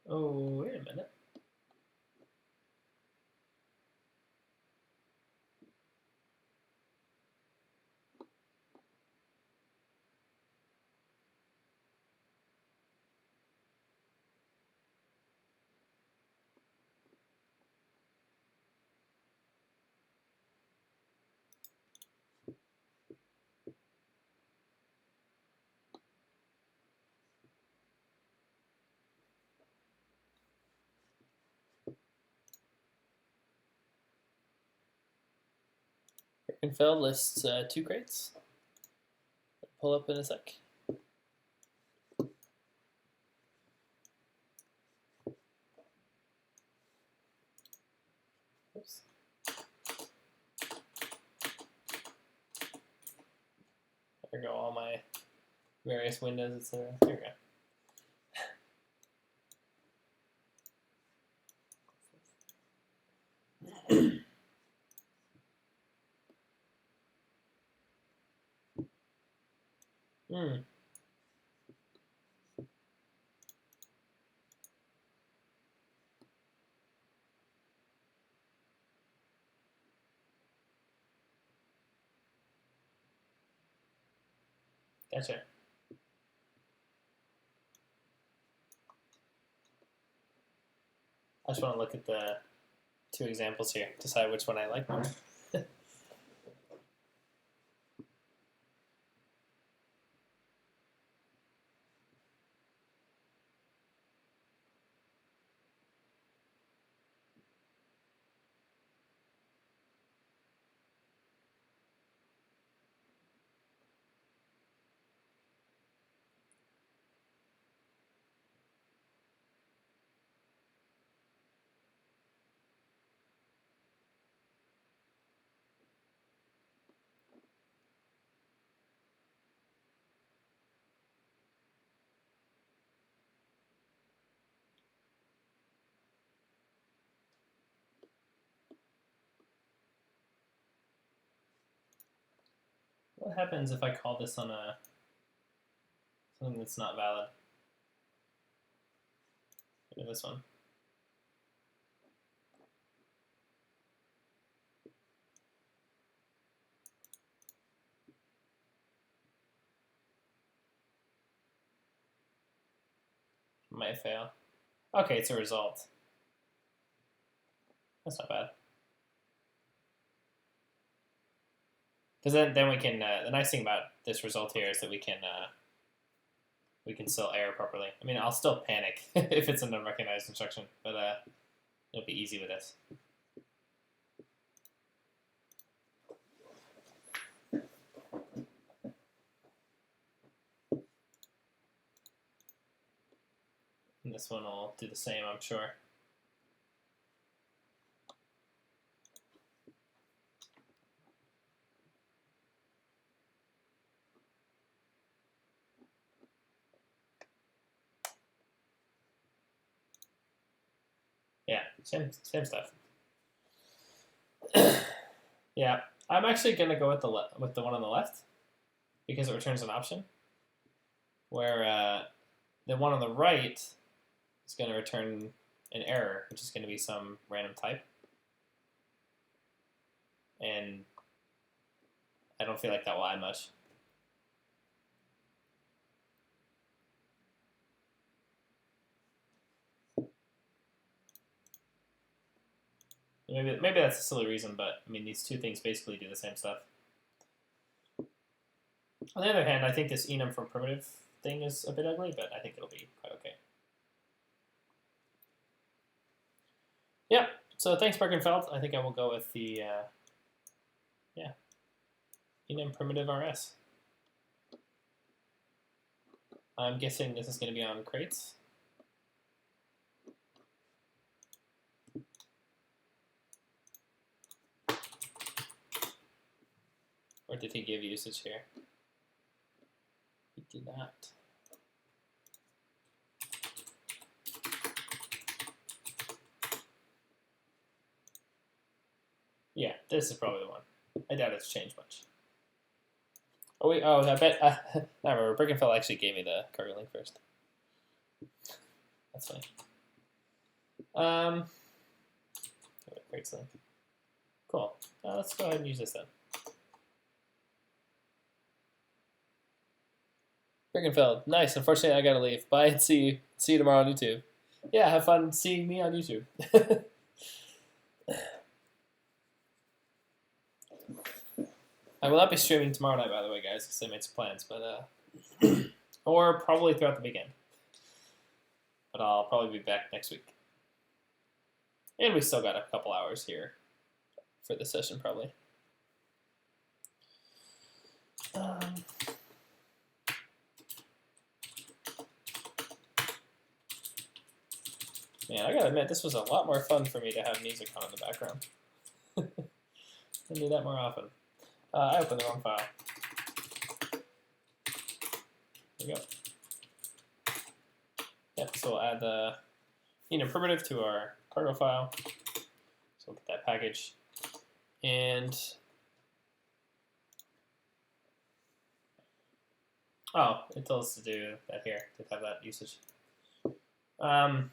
Oh, wait a minute. Birkenfeld lists 2 crates. Pull up in a sec. Oops. There go all my various windows, etc. There we go. Gotcha. I just want to look at the 2 examples here, decide which one I like more. What happens if I call this on something that's not valid? Maybe this one. Might fail. Okay, it's a result. That's not bad. Because then we can. The nice thing about this result here is that we can still error properly. I mean, I'll still panic if it's an unrecognized instruction, but it'll be easy with this. And this one will do the same, I'm sure. Yeah, same stuff. Yeah, I'm actually gonna go with the one on the left because it returns an option, where the one on the right is going to return an error, which is going to be some random type, and I don't feel like that will add much. Maybe that's a silly reason, but I mean, these 2 things basically do the same stuff. On the other hand, I think this enum from primitive thing is a bit ugly, but I think it'll be quite okay. Yeah, so thanks, Birkenfeld. I think I will go with the enum primitive RS. I'm guessing this is going to be on crates. Or did he give usage here? He did not. Yeah, this is probably the one. I doubt it's changed much. Oh wait, I bet. I remember, Birkenfeld actually gave me the cargo link first. That's fine. Great link. Cool. Let's go ahead and use this then. Birkenfeld, nice. Unfortunately, I gotta leave. Bye and see you tomorrow on YouTube. Yeah, have fun seeing me on YouTube. I will not be streaming tomorrow night, by the way, guys, because I made some plans, but or probably throughout the weekend. But I'll probably be back next week. And we still got a couple hours here for this session, probably. Man, I gotta admit, this was a lot more fun for me to have music on in the background. I do that more often. I opened the wrong file. There we go. Yep, so we'll add the primitive to our cargo file. So we'll get that package. And oh, it tells us to do that here, to have that usage. It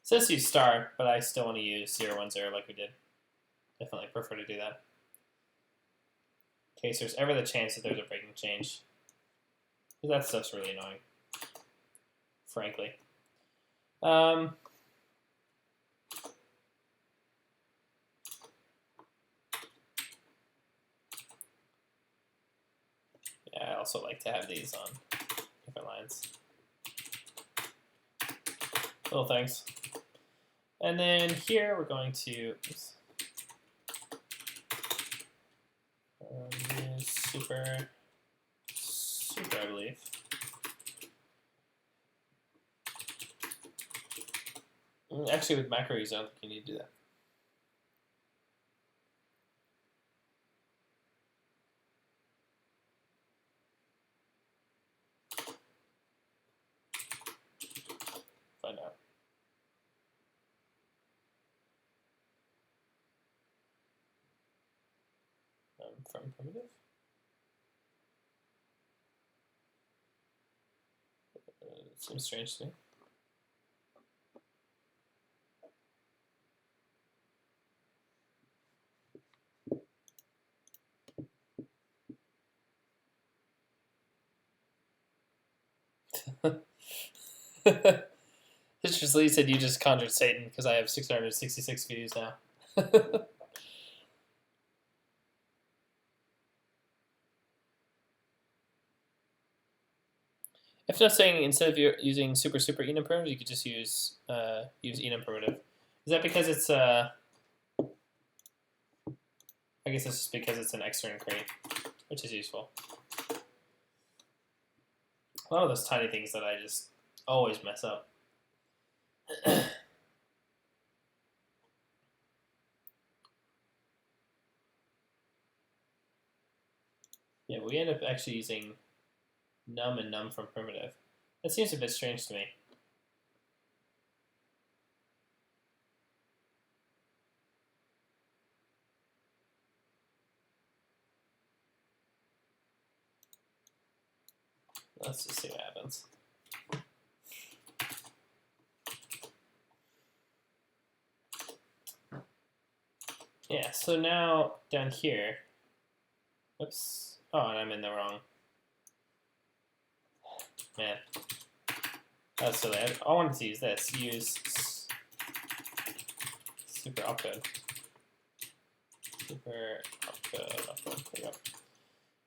says use star, but I still want to use 010 like we did. Definitely prefer to do that. In case there's ever the chance that there's a breaking change. Because that stuff's really annoying, frankly. Yeah, I also like to have these on different lines. Little things. And then here we're going to use super, I believe. Actually, with macros, I don't think you need to do that. Find out. From primitive. It seems strange to me. Interestingly, you said you just conjured Satan because I have 666 views now. If not saying instead of using super enum primitive, you could just use enum primitive. Is that because it's I guess it's just because it's an external crate, which is useful. A lot of those tiny things that I just always mess up. Yeah, we end up actually using num and num from primitive. That seems a bit strange to me. Let's just see what happens. Yeah, so now down here, oops, oh, and I'm in the wrong, man, that's silly. I wanted to use this, use super opcode. Super opcode, there you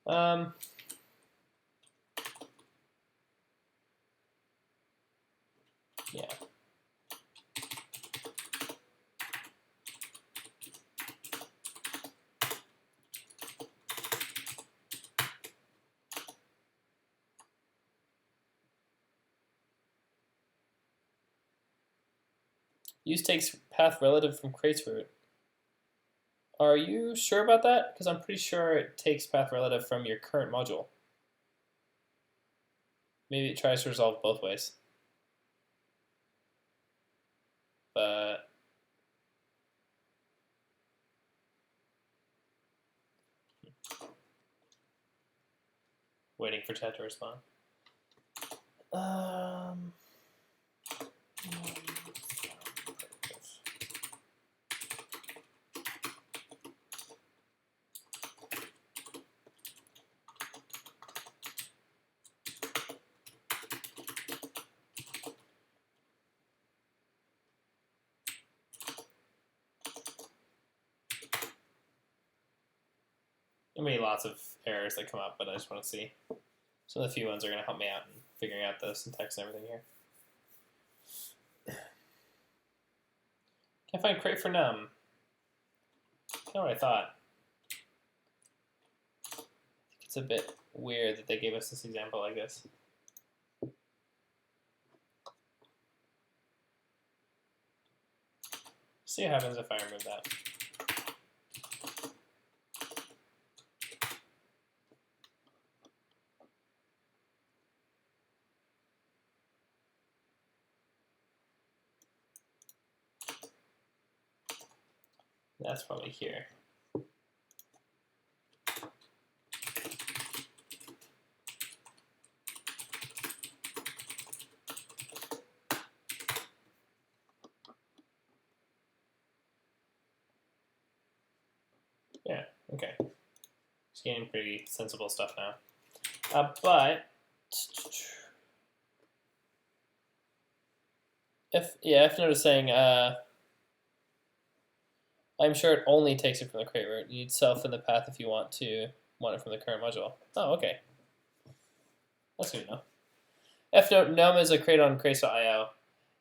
go. Yeah. Use takes path relative from crates root. Are you sure about that? Because I'm pretty sure it takes path relative from your current module. Maybe it tries to resolve both ways. But waiting for chat to respond. There may be lots of errors that come up, but I just want to see. So the few ones are going to help me out in figuring out the syntax and everything here. Can't find crate for num. Kind of what I thought. It's a bit weird that they gave us this example like this. See what happens if I remove that. That's probably here. Yeah, okay. Just getting pretty sensible stuff now. But if note is saying I'm sure it only takes it from the crate root. You need self in the path if you want it from the current module. Oh, okay. That's good to know. F note num is a crate on crates.io.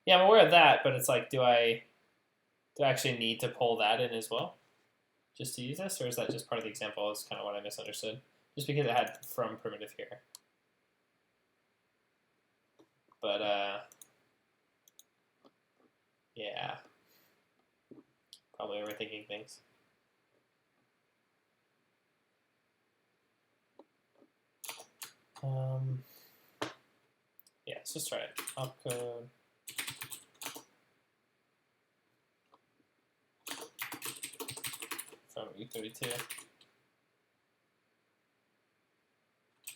Yeah, I'm aware of that, but it's like, do I actually need to pull that in as well, just to use this, or is that just part of the example? Is kind of what I misunderstood. Just because it had from primitive here. But yeah, probably overthinking things. Yeah, let's just try it. Opcode. From U32.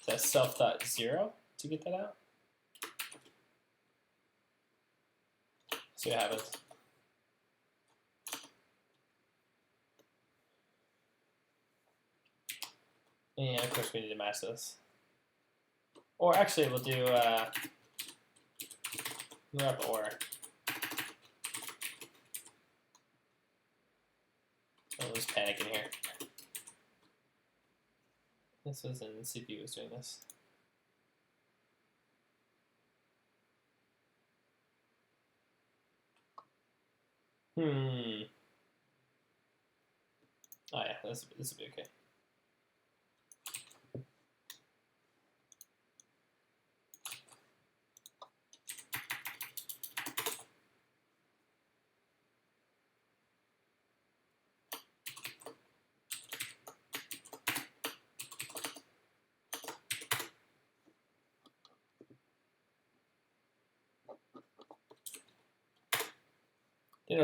That's self.0 to get that out. See what happens. And of course we need to match this. Or actually we'll do rep or. Oh, there's panic in here. This was in the CPU was doing this. Oh yeah, this will be okay.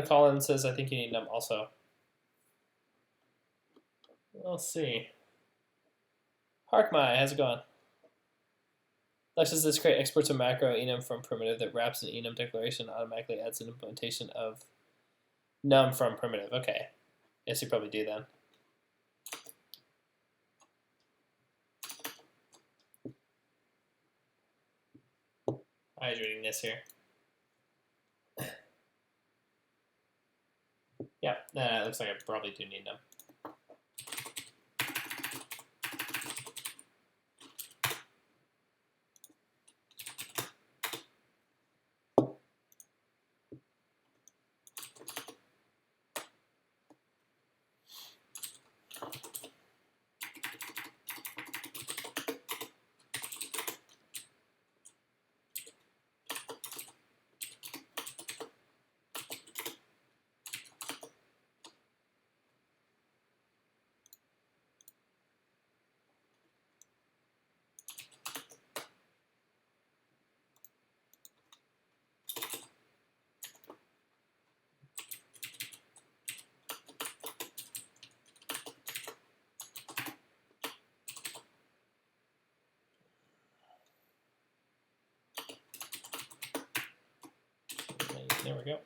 Colin says, I think you need num also. We'll see. Harkmai, how's it going? Lex says this crate exports a macro enum from primitive that wraps an enum declaration and automatically adds an implementation of num from primitive. Okay. Yes, you probably do then. I was reading this here. Yeah, it looks like I probably do need num. There we go.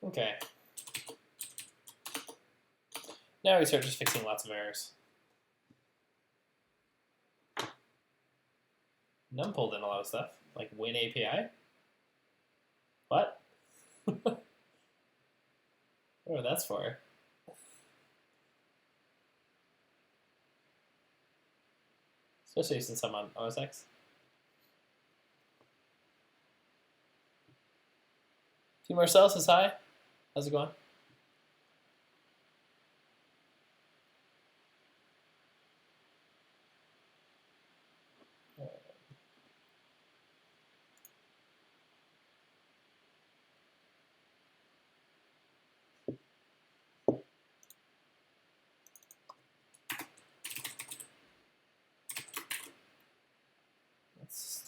Okay. Now we start just fixing lots of errors. Num pulled in a lot of stuff, like Win API. What? What that's for? Especially since I'm on OS X. T Marcel says hi. How's it going?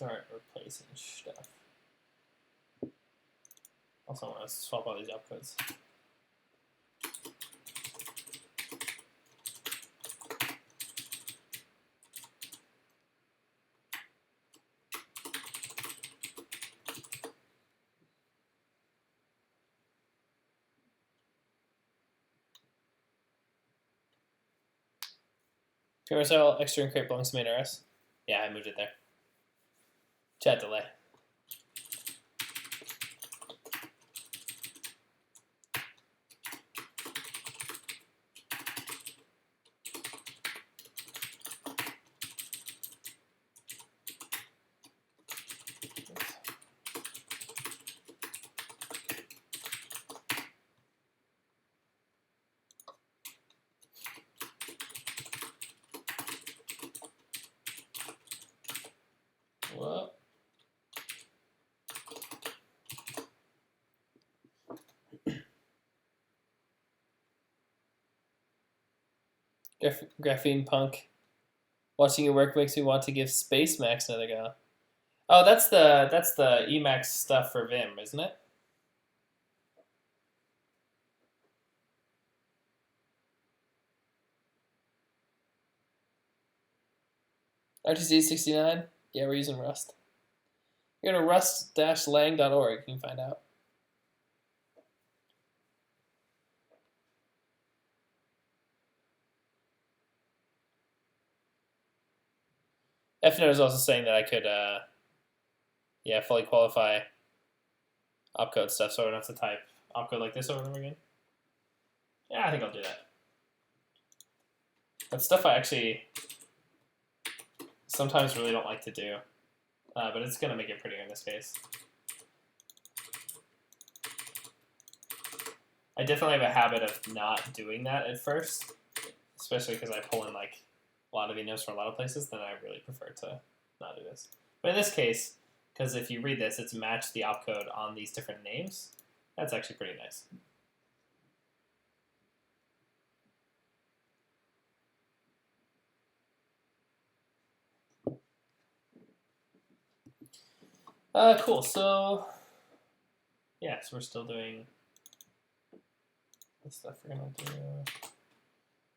start replacing stuff. Also, I want to swap all these opcodes. PRSL extra and crate belongs to main RS. Yeah, I moved it there. Chat delay. Whoa. Graphene Punk. Watching your work makes me want to give Space Max another go. Oh, that's the Emacs stuff for Vim, isn't it? RTC69? Yeah, we're using Rust. You're going to rust-lang.org, you can find out. FNet is also saying that I could, fully qualify opcode stuff, so I don't have to type opcode like this over and over again. Yeah, I think I'll do that. That's stuff I actually sometimes really don't like to do, but it's going to make it prettier in this case. I definitely have a habit of not doing that at first, especially because I pull in like a lot of enums from a lot of places, then I really prefer to not do this. But in this case, because if you read this, it's matched the opcode on these different names. That's actually pretty nice. Cool. So, yeah, so we're still doing the stuff we're going to do.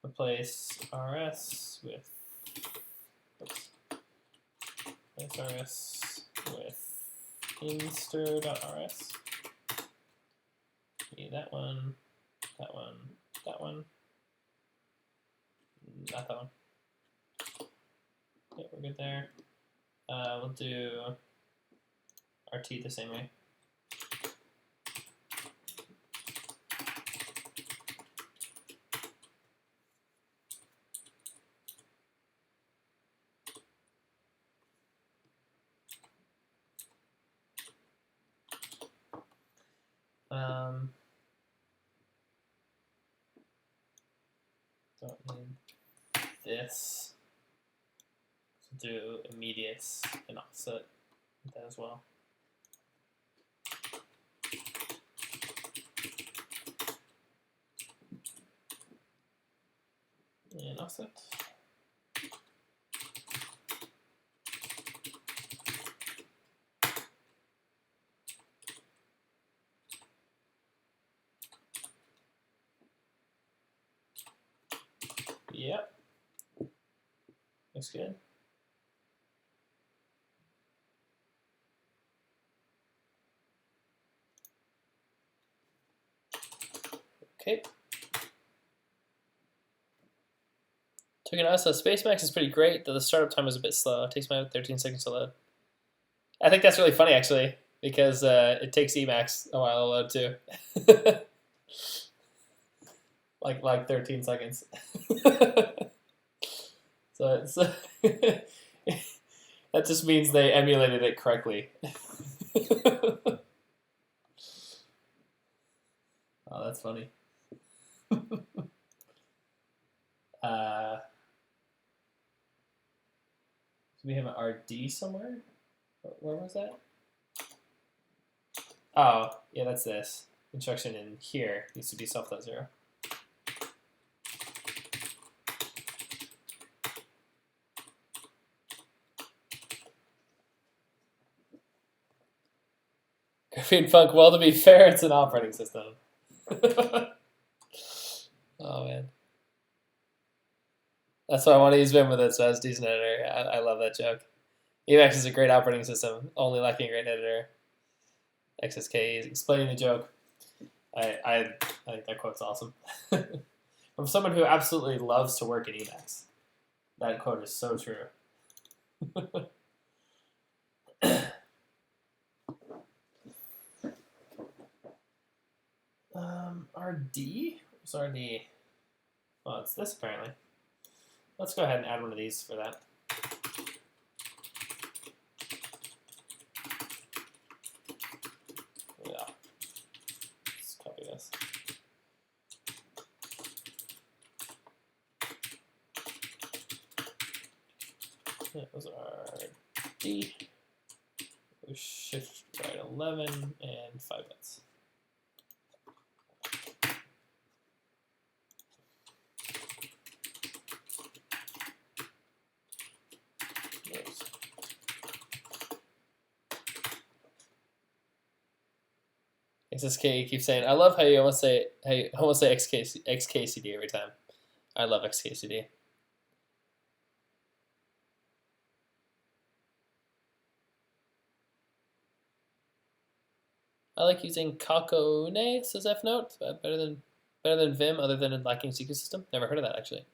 Replace RS with RS with inster.rs. Okay, that one, that one, that one. Not that one. Okay, we're good there. We'll do RT the same way. Don't need this. So do immediates and offset that as well. And offset. Yep. Looks good. Okay. Took an so SpaceMax is pretty great, though the startup time is a bit slow. It takes about 13 seconds to load. I think that's really funny, actually, because it takes Emacs a while to load, too. like 13 seconds. So it's that just means they emulated it correctly. Oh, that's funny. Do we have an RD somewhere? Where was that? Oh, yeah, that's this. Instruction in here needs to be self.0. Graphene Punk, well, to be fair, it's an operating system. Oh, man. That's why I want to use Vim with it, so I was decent editor. I love that joke. Emacs is a great operating system, only lacking a great editor. XSK is explaining the joke. I think that quote's awesome. From someone who absolutely loves to work in Emacs. That quote is so true. RD? What's RD? Well, it's this apparently. Let's go ahead and add one of these for that. Yeah. Let's copy this. That was RD. Shift right 11 and 5 bits. XSK keeps saying, I love how you almost say XKCD every time. I love XKCD. I like using Kakone, says F Note. Better than Vim, other than lacking secret system. Never heard of that actually.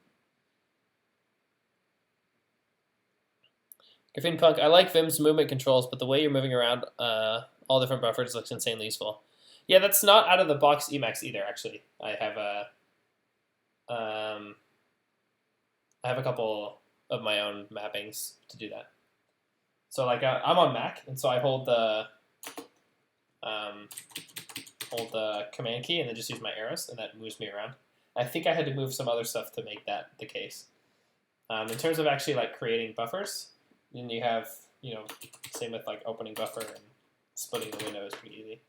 Graphene Punk, I like Vim's movement controls, but the way you're moving around all different buffers looks insanely useful. Yeah, that's not out of the box Emacs either. Actually, I have a couple of my own mappings to do that. So like I'm on Mac, and so I hold the command key and then just use my arrows, and that moves me around. I think I had to move some other stuff to make that the case. In terms of actually like creating buffers, then you have, same with like opening buffer and splitting the window is pretty easy.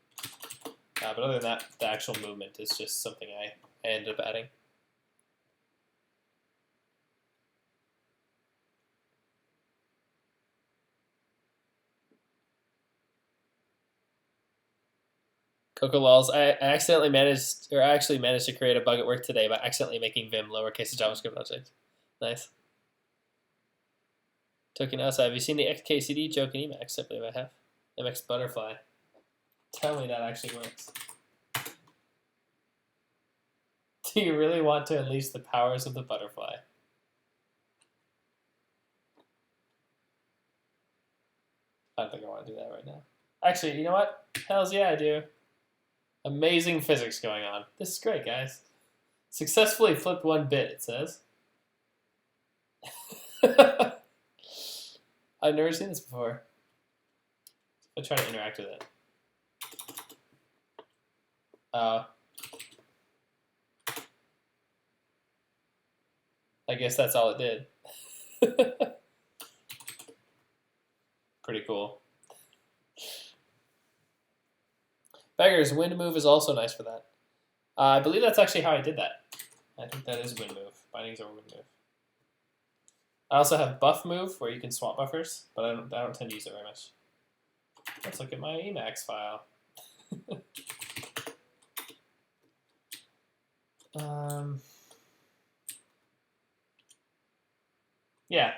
But other than that, the actual movement is just something I ended up adding. Coco Lols, I actually managed to create a bug at work today by accidentally making Vim lowercase JavaScript object. Nice. Token also, have you seen the XKCD joke in Emacs? I believe I have. Emacs butterfly. Tell me that actually works. Do you really want to unleash the powers of the butterfly? I don't think I want to do that right now. Actually, you know what? Hells yeah, I do. Amazing physics going on. This is great, guys. Successfully flipped 1 bit, it says. I've never seen this before. I'll try to interact with it. I guess that's all it did. Pretty cool. Beggars, wind move is also nice for that. I believe that's actually how I did that. I think that is wind move. Bindings are wind move. I also have buff move, where you can swap buffers, but I don't tend to use it very much. Let's look at my Emacs file. Yeah.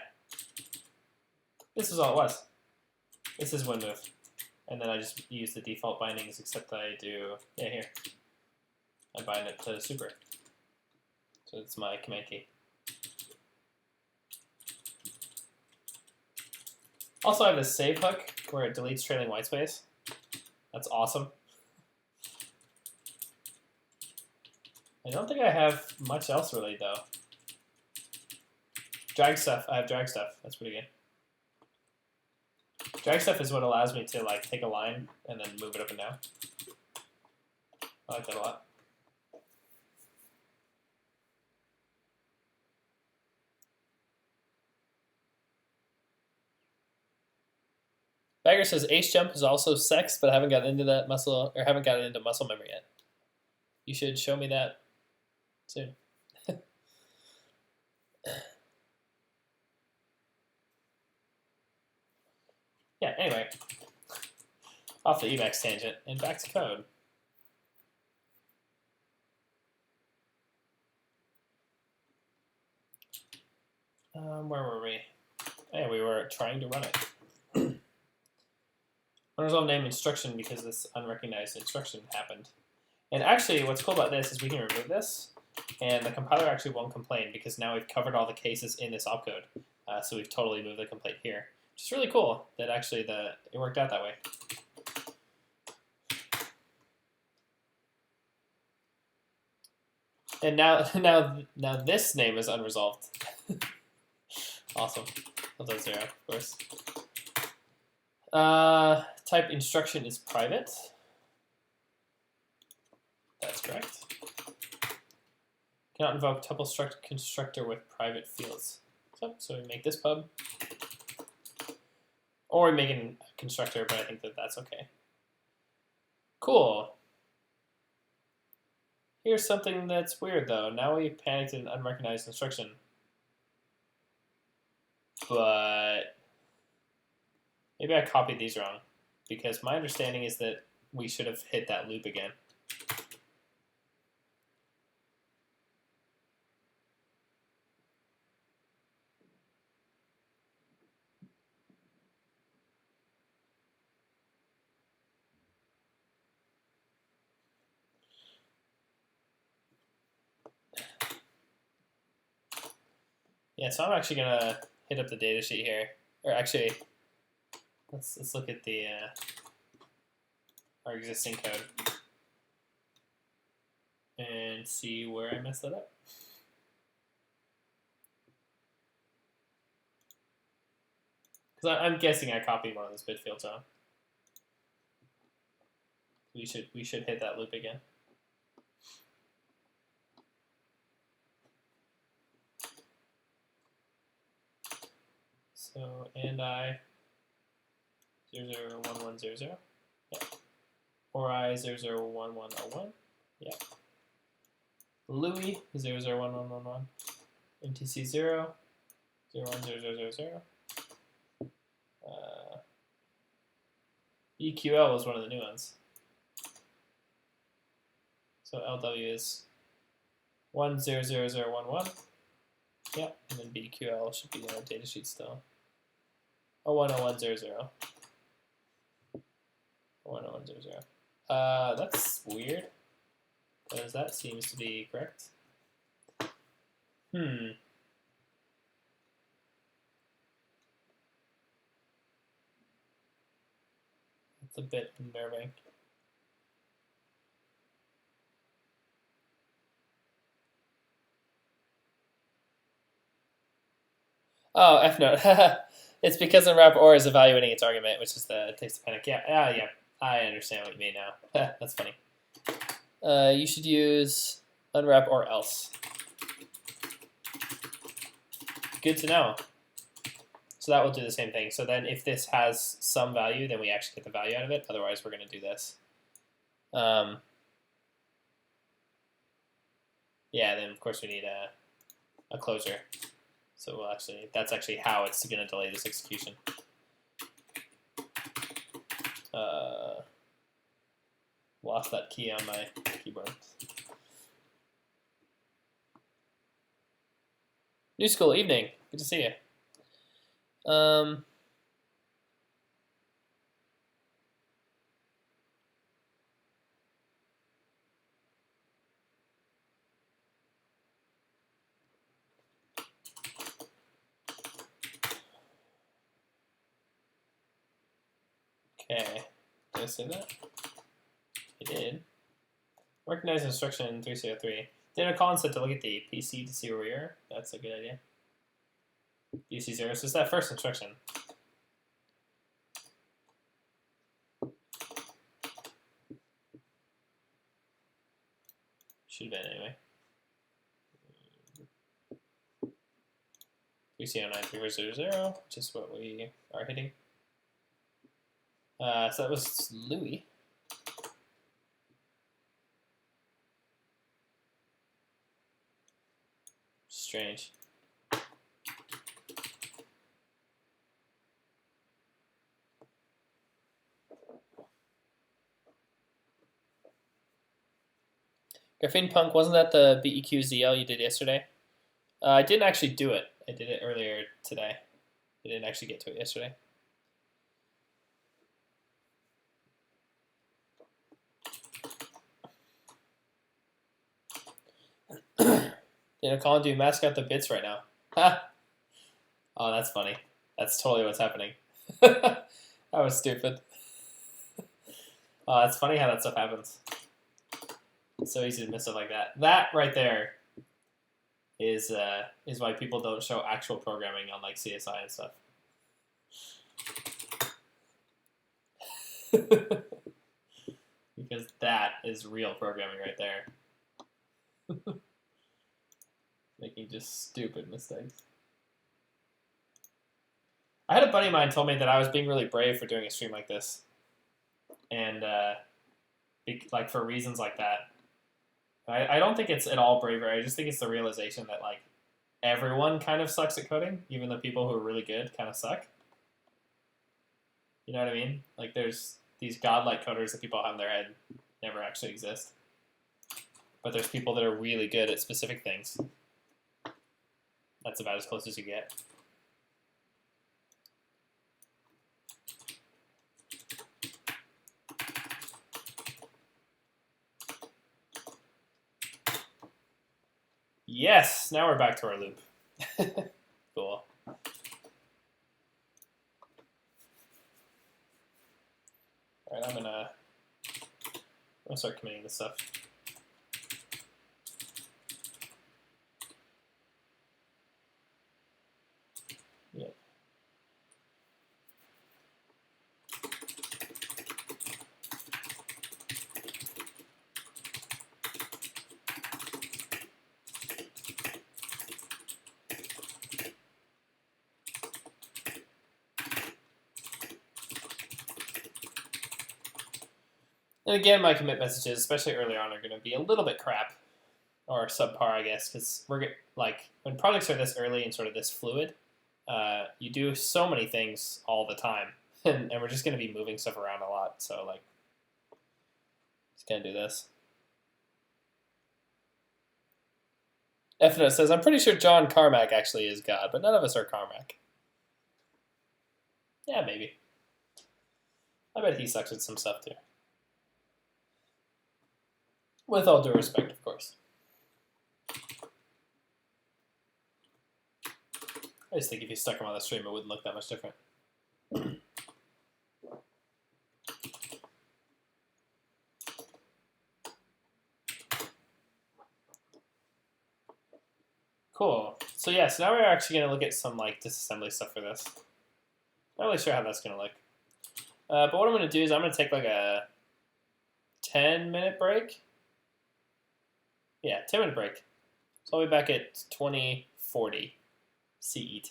This is all it was. This is wind move. And then I just use the default bindings, except I do, here. I bind it to super. So it's my command key. Also, I have this save hook where it deletes trailing white space. That's awesome. I don't think I have much else really, though. Drag stuff. I have drag stuff. That's pretty good. Drag stuff is what allows me to like take a line and then move it up and down. I like that a lot. Bagger says ace jump is also sex, but I haven't gotten into that muscle, or haven't gotten into muscle memory yet. You should show me that soon. Yeah, anyway. Off the Emacs tangent and back to code. Where were we? Yeah, we were trying to run it. Unresolved name instruction because this unrecognized instruction happened. And actually, what's cool about this is we can remove this, and the compiler actually won't complain because now we've covered all the cases in this opcode. So we've totally moved the complaint here, which is really cool that actually it worked out that way. And now this name is unresolved. Awesome. Love that 0, of course. Type instruction is private. That's correct. Cannot invoke tuple constructor with private fields. So we make this pub. Or we make a constructor, but I think that's okay. Cool. Here's something that's weird, though. Now we panicked an unrecognized instruction. But maybe I copied these wrong, because my understanding is that we should have hit that loop again. Yeah, so I'm actually gonna hit up the datasheet here, or actually, let's look at the our existing code and see where I messed that up. Because I'm guessing I copied one of those bit fields wrong. We should hit that loop again. So and I 001100, yeah. Or I 001101, yeah. Louis 001111, MTC 0, 010000. EQL is one of the new ones. So LW is 100011. Yeah, and then BQL should be in our datasheet still. 010100. 010100. That's weird, because that seems to be correct. It's a bit unnerving. Oh, F note. It's because unwrap or is evaluating its argument, which is the takes the panic. Yeah, yeah. I understand what you mean now. That's funny. You should use unwrap or else. Good to know. So that will do the same thing. So then if this has some value, then we actually get the value out of it. Otherwise, we're going to do this. Yeah, then of course we need a closure. So we'll that's actually how it's going to delay this execution. Lost that key on my keyboard. New school evening. Good to see you. Okay, did I say that? I did. Recognize instruction 303. Data Colin said to look at the PC to see where we are. That's a good idea. PC 0, so it's that first instruction. Should have been anyway. 3C093400, which is what we are hitting. So that was Louis. Strange. Graphene Punk, wasn't that the BEQZL you did yesterday? I didn't actually do it. I did it earlier today. I didn't actually get to it yesterday. Colin, do you mask out the bits right now? Ha! Oh, that's funny. That's totally what's happening. That was stupid. Oh, it's funny how that stuff happens. It's so easy to miss stuff like that. That right there is why people don't show actual programming on like CSI and stuff. Because that is real programming right there. Making just stupid mistakes. I had a buddy of mine told me that I was being really brave for doing a stream like this. And like for reasons like that. I don't think it's at all bravery. I just think it's the realization that like everyone kind of sucks at coding, even the people who are really good kind of suck. You know what I mean? Like there's these godlike coders that people have in their head never actually exist. But there's people that are really good at specific things. That's about as close as you get. Yes, now we're back to our loop. Cool. All right, I'm gonna start committing this stuff. Yep. And again, my commit messages, especially early on, are going to be a little bit crap, or subpar, I guess, because we're like when projects are this early and sort of this fluid, you do so many things all the time, and we're just going to be moving stuff around a lot. So like, just gonna do this. F-Note says, I'm pretty sure John Carmack actually is God, but none of us are Carmack. Yeah, maybe. I bet he sucks at some stuff too. With all due respect, of course. I just think if you stuck him on the stream, it wouldn't look that much different. Cool. So yeah, so now we're actually going to look at some like disassembly stuff for this. Not really sure how that's going to look. But what I'm going to do is I'm going to take like a 10-minute break. Yeah, 10-minute break. So I'll be back at 2040 CET.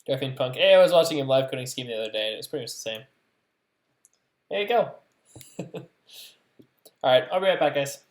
Graphene Punk. Hey, I was watching him live coding scheme the other day, and it was pretty much the same. There you go. All right, I'll be right back, guys.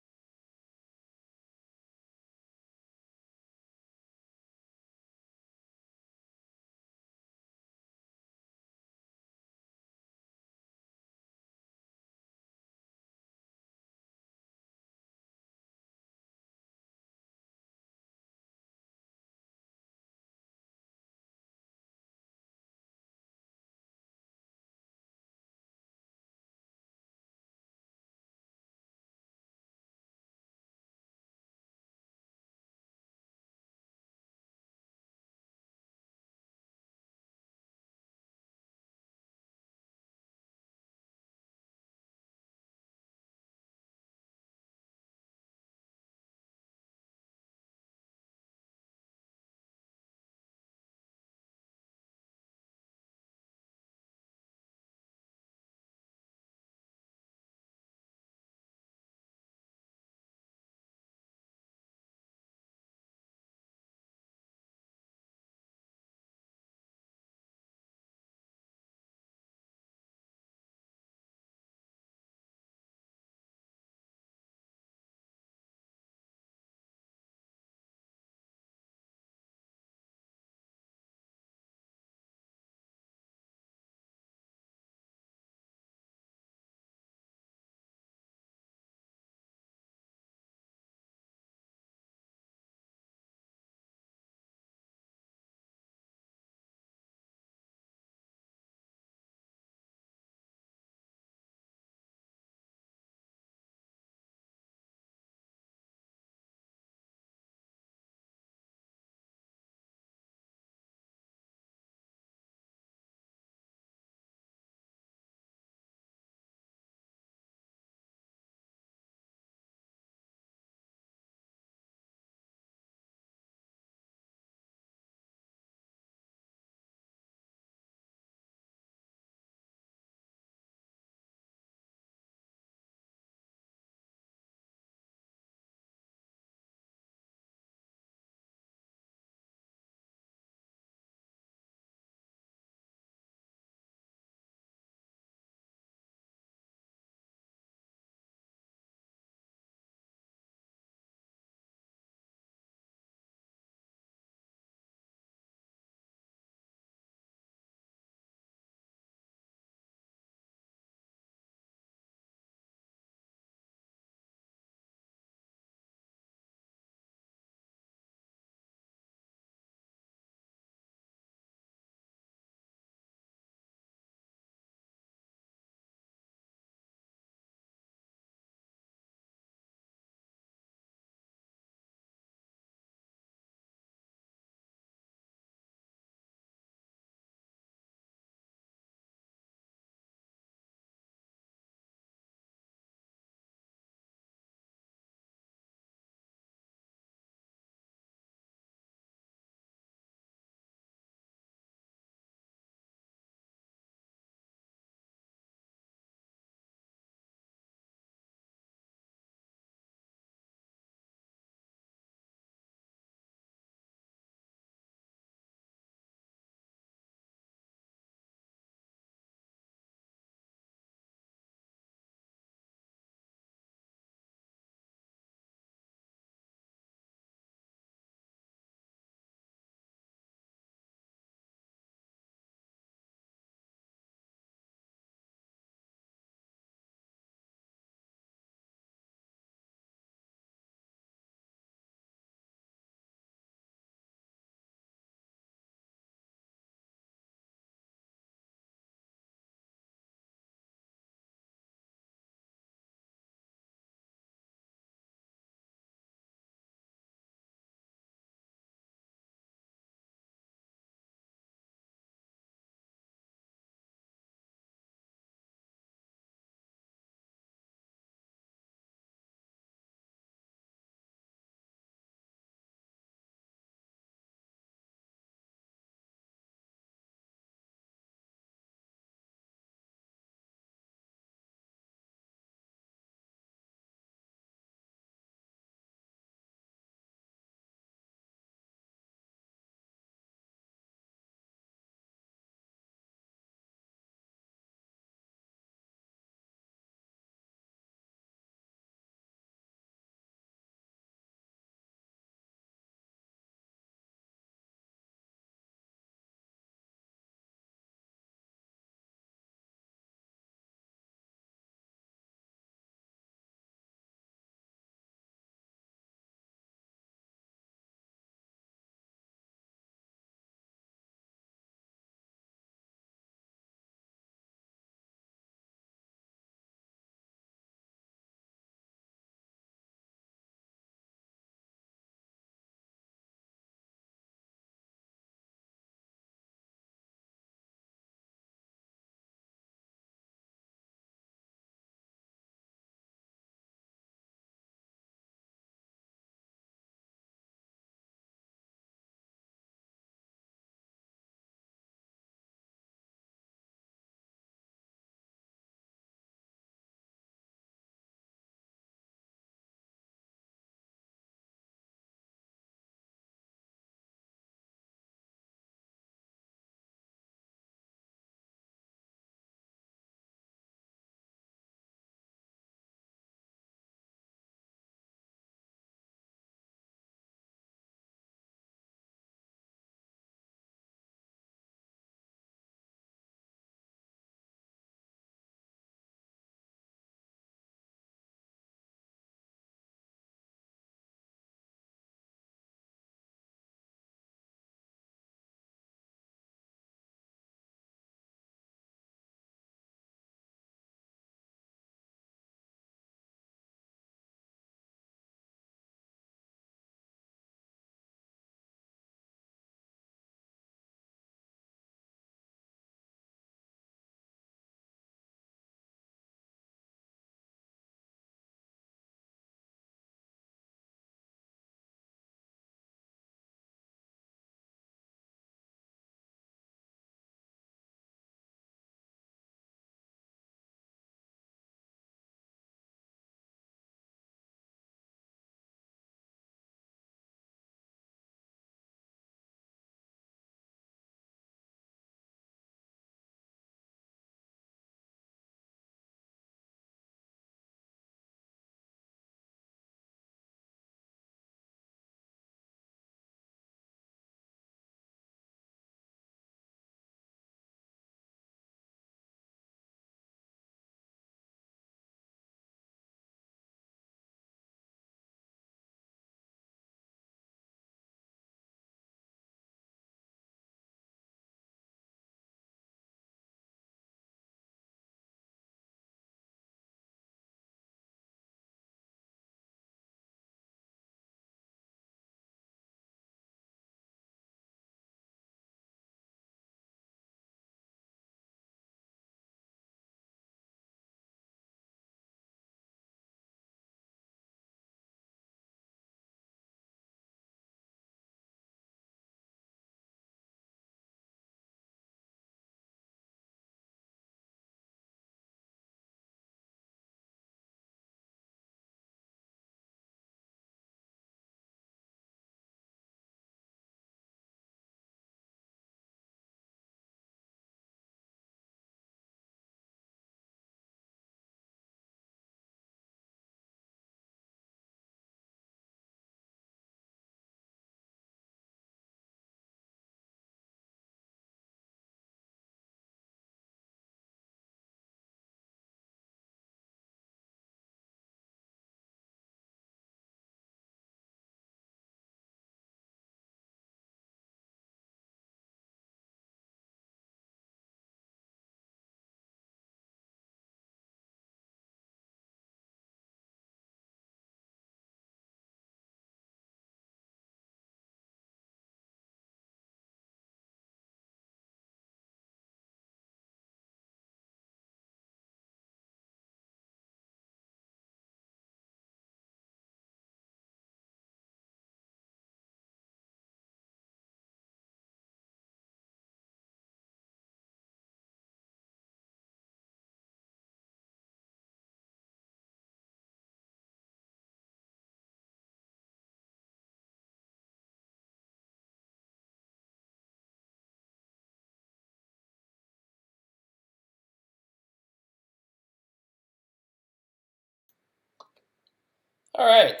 All right,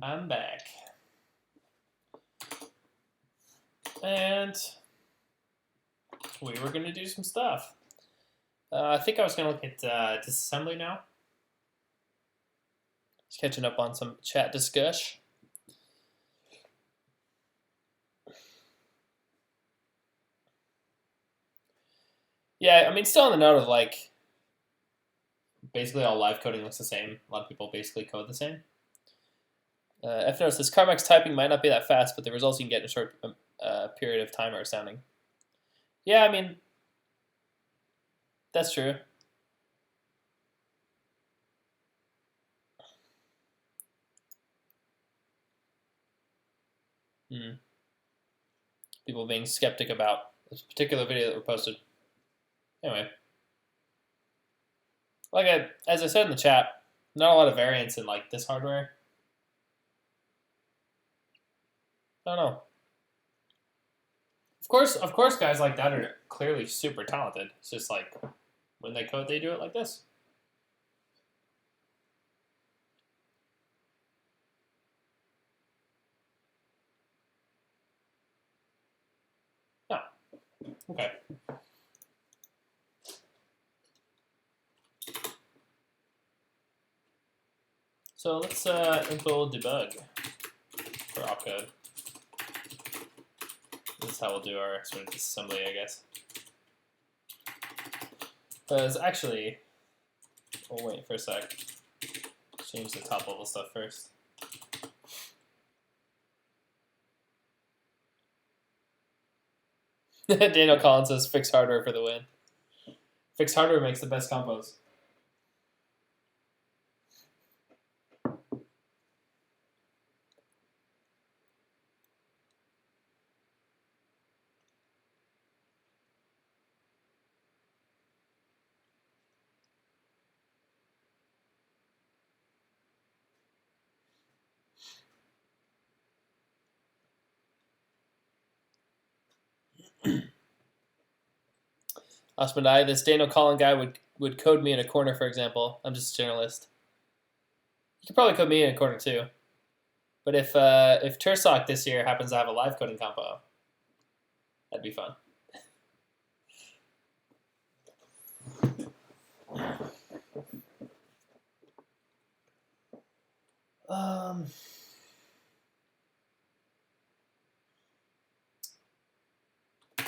I'm back, and we were gonna do some stuff. I think I was gonna look at Disassembly now. Just catching up on some chat discussion. Yeah, I mean, still on the note of like, basically all live coding looks the same. A lot of people basically code the same. F notes says Carmack's typing might not be that fast, but the results you can get in a short period of time are astounding. Yeah, I mean, that's true. People being skeptic about this particular video that were posted. Anyway, like as I said in the chat, not a lot of variance in like this hardware. I don't know. Of course, guys like that are clearly super talented. It's just like when they code, they do it like this. No. Okay. So let's info debug for opcode. This is how we'll do our sort of disassembly, I guess. Because actually, we'll wait for a sec. Change the top level stuff first. Daniel Collins says, fix hardware for the win. Fix hardware makes the best compos. Osmondai, this Daniel Collin guy would code me in a corner, for example. I'm just a generalist. You could probably code me in a corner too. But if Tursock this year happens to have a live coding compo, that'd be fun.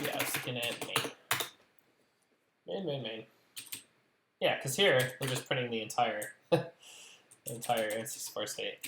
Yeah, I was looking at main. Yeah, because here we're just printing the entire entire N64 state.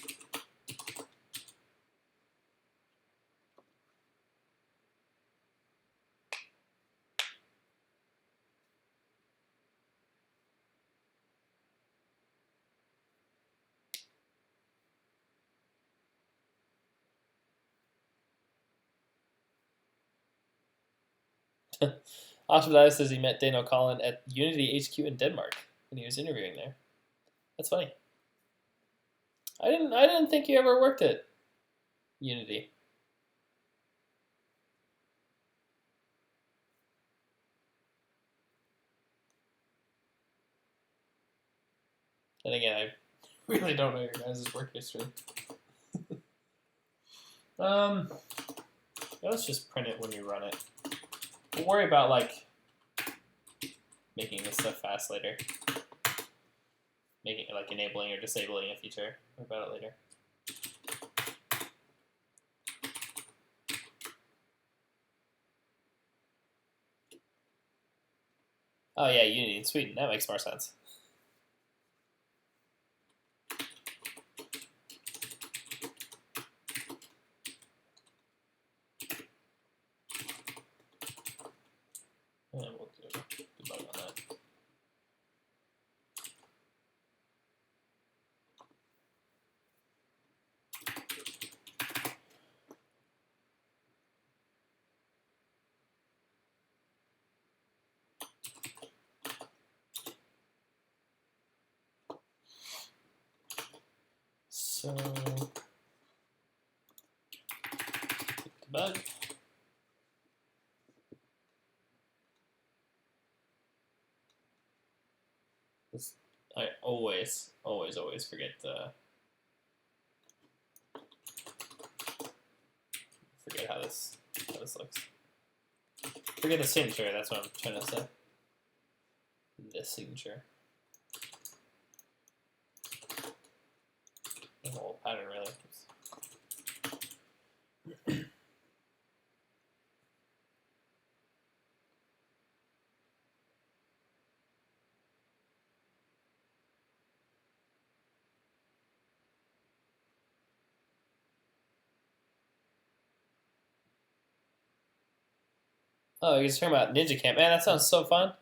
Osmondai says he met Daniel Collin at Unity HQ in Denmark when he was interviewing there. That's funny. I didn't think you ever worked at Unity. And again, I really don't know your guys' work history. Yeah, let's just print it when you run it. We'll worry about like making this stuff fast later. Making it like enabling or disabling a feature. Worry about it later. Oh yeah, Unity in Sweden. That makes more sense. And we'll do debug on that. So debug. I always forget how this looks. Forget the signature. That's what I'm trying to say. The signature. The whole pattern really. Oh, you're talking about Ninja Camp. Man, that sounds so fun.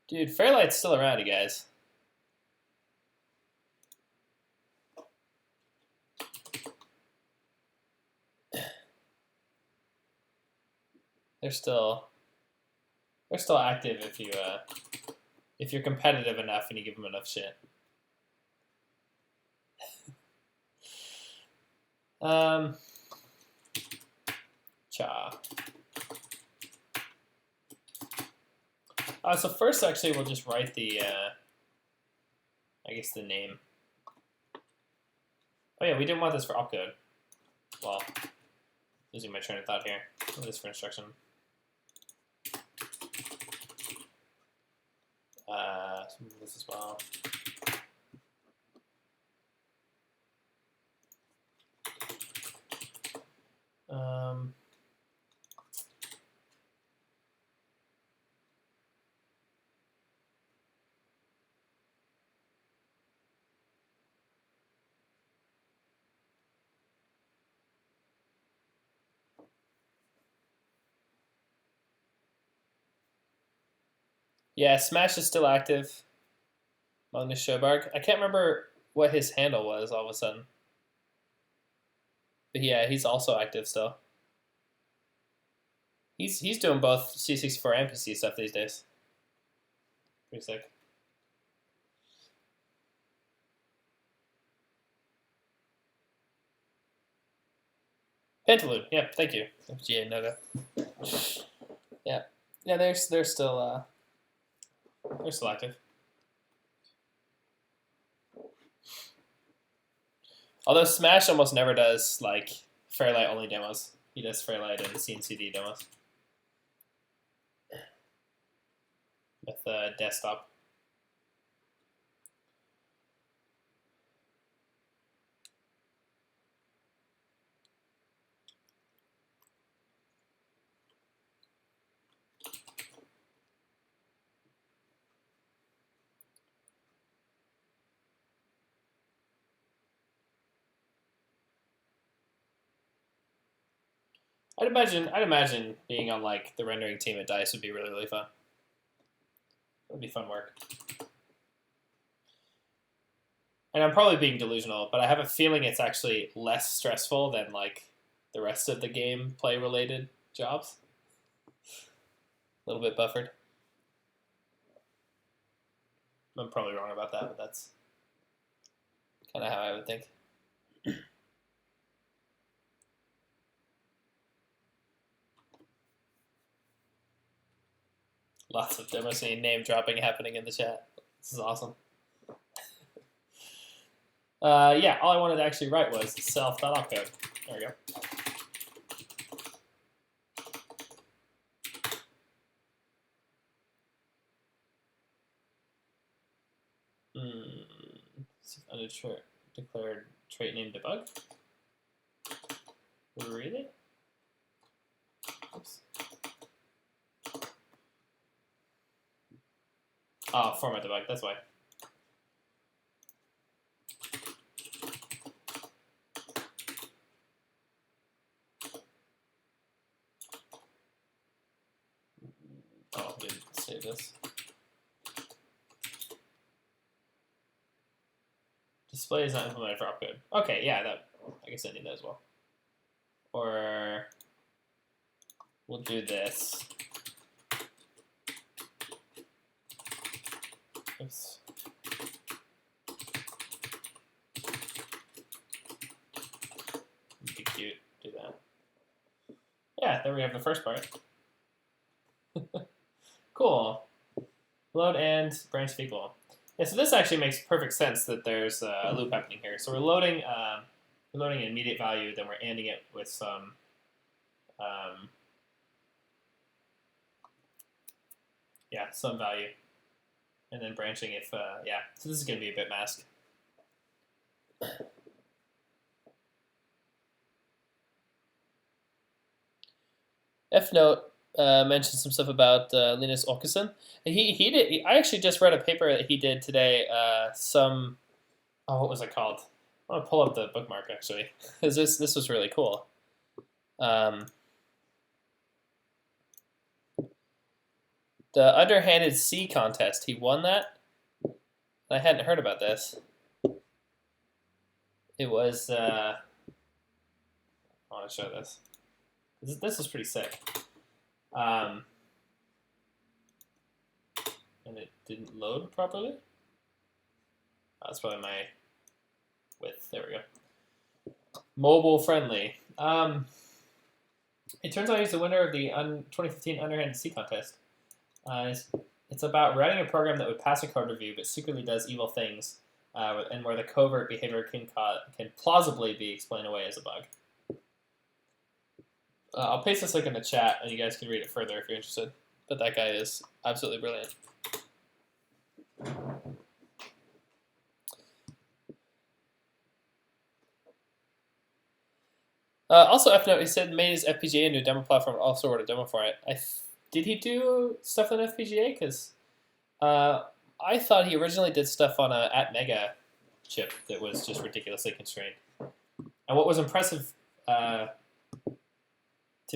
Dude, Fairlight's still around, you guys. They're still active if you're competitive enough and you give them enough shit. So first, actually, we'll just write the, I guess, the name. Oh yeah, we didn't want this for opcode. Well, losing my train of thought here. This for instruction. This as well. Yeah, Smash is still active. Magnus Sjoberg. I can't remember what his handle was all of a sudden. But yeah, he's also active still. He's doing both C64 and PC stuff these days. Pretty sick. Pantaloon, yeah, thank you. GA Noga. Yeah. Yeah, they're still active. Although Smash almost never does like Fairlight only demos. He does Fairlight and CNCD demos. With desktop. I'd imagine being on like the rendering team at DICE would be really, really fun. It would be fun work. And I'm probably being delusional, but I have a feeling it's actually less stressful than like the rest of the gameplay related jobs. A little bit buffered. I'm probably wrong about that, but that's kind of how I would think. Lots of demo scene name dropping happening in the chat. This is awesome. Yeah, all I wanted to actually write was self.opcode. There we go. Undeclared trait name debug. Really? Oops. Oh, format debug, that's why. Oh, I didn't save this. Display is not implemented for opcode. Okay, yeah, I guess I need that as well. Or we'll do this. Oops. Be cute. Do that. Yeah, there we have the first part. Cool. Load and branch of equal. Yeah, so this actually makes perfect sense that there's a loop happening here. So we're loading an immediate value, then we're ANDing it with some some value, and then branching if So this is going to be a bit mask. F note mentioned some stuff about Linus Åkesson. I actually just read a paper that he did today. What was it called? I want to pull up the bookmark actually, because this was really cool. The underhanded C contest, he won that. I hadn't heard about this. It was. I want to show this. This is pretty sick. And it didn't load properly. That's probably my width. There we go. Mobile friendly. It turns out he's the winner of the 2015 Underhanded C contest. It's about writing a program that would pass a code review but secretly does evil things, and where the covert behavior can plausibly be explained away as a bug. I'll paste this link in the chat, and you guys can read it further if you're interested. But that guy is absolutely brilliant. Also, F note, he said made his FPGA into a demo platform, also wrote a demo for it. Did he do stuff on FPGA? Because I thought he originally did stuff on a Atmega chip that was just ridiculously constrained. And what was impressive to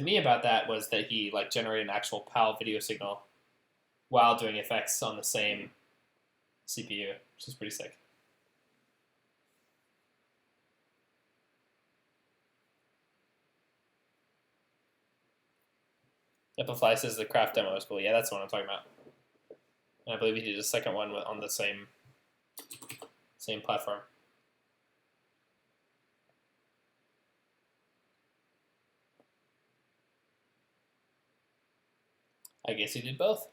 me about that was that he generated an actual PAL video signal while doing effects on the same CPU, which is pretty sick. Ep.005 says the craft demo is cool. Yeah, that's the one I'm talking about. And I believe he did a second one on the same platform. I guess he did both.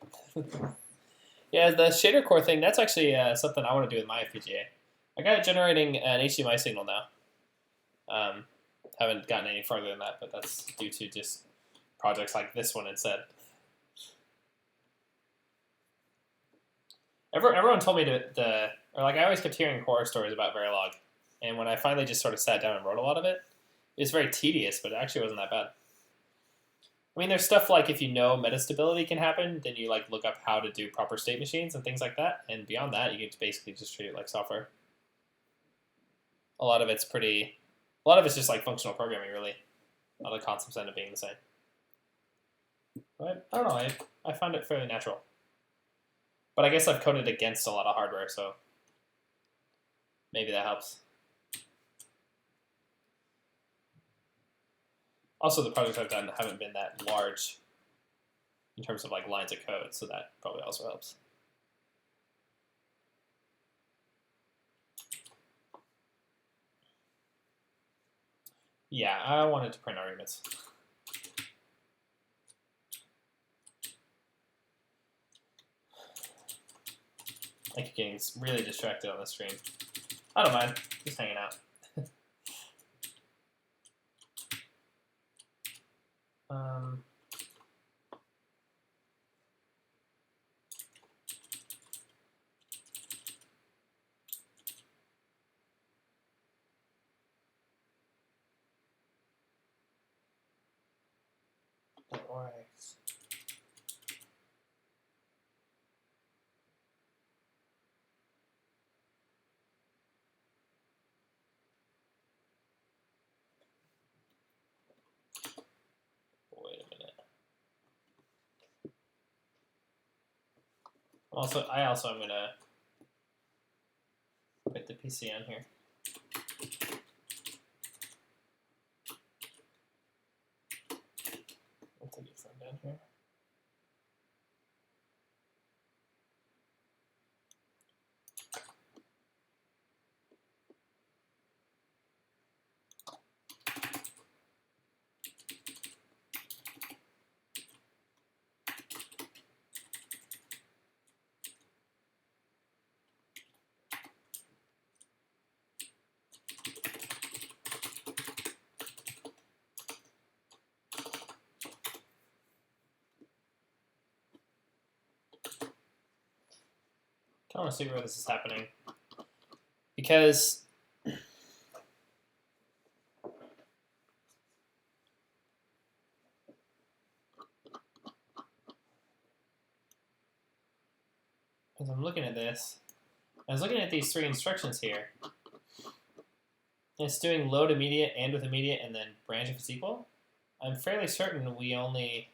Yeah, the shader core thing, that's actually something I want to do with my FPGA. I got it generating an HDMI signal now. Haven't gotten any farther than that, but that's due to just projects like this one instead. Everyone told me I always kept hearing horror stories about Verilog, and when I finally just sort of sat down and wrote a lot of it, it was very tedious, but it actually wasn't that bad. I mean, there's stuff like if you know metastability can happen, then you look up how to do proper state machines and things like that, and beyond that, you can basically just treat it like software. A lot of it's just functional programming, really. All the concepts end up being the same. But I don't know, I found it fairly natural. But I guess I've coded against a lot of hardware, so maybe that helps. Also, the projects I've done haven't been that large in terms of lines of code, so that probably also helps. Yeah, I wanted to print arguments. I keep getting really distracted on the stream. I don't mind, just hanging out. All right. Wait a minute. I also am gonna put the PC on here. I'll take it from down here. I want to see where this is happening. Because as I'm looking at this, I was looking at these three instructions here. It's doing load immediate and with immediate and then branch if it's equal. I'm fairly certain we only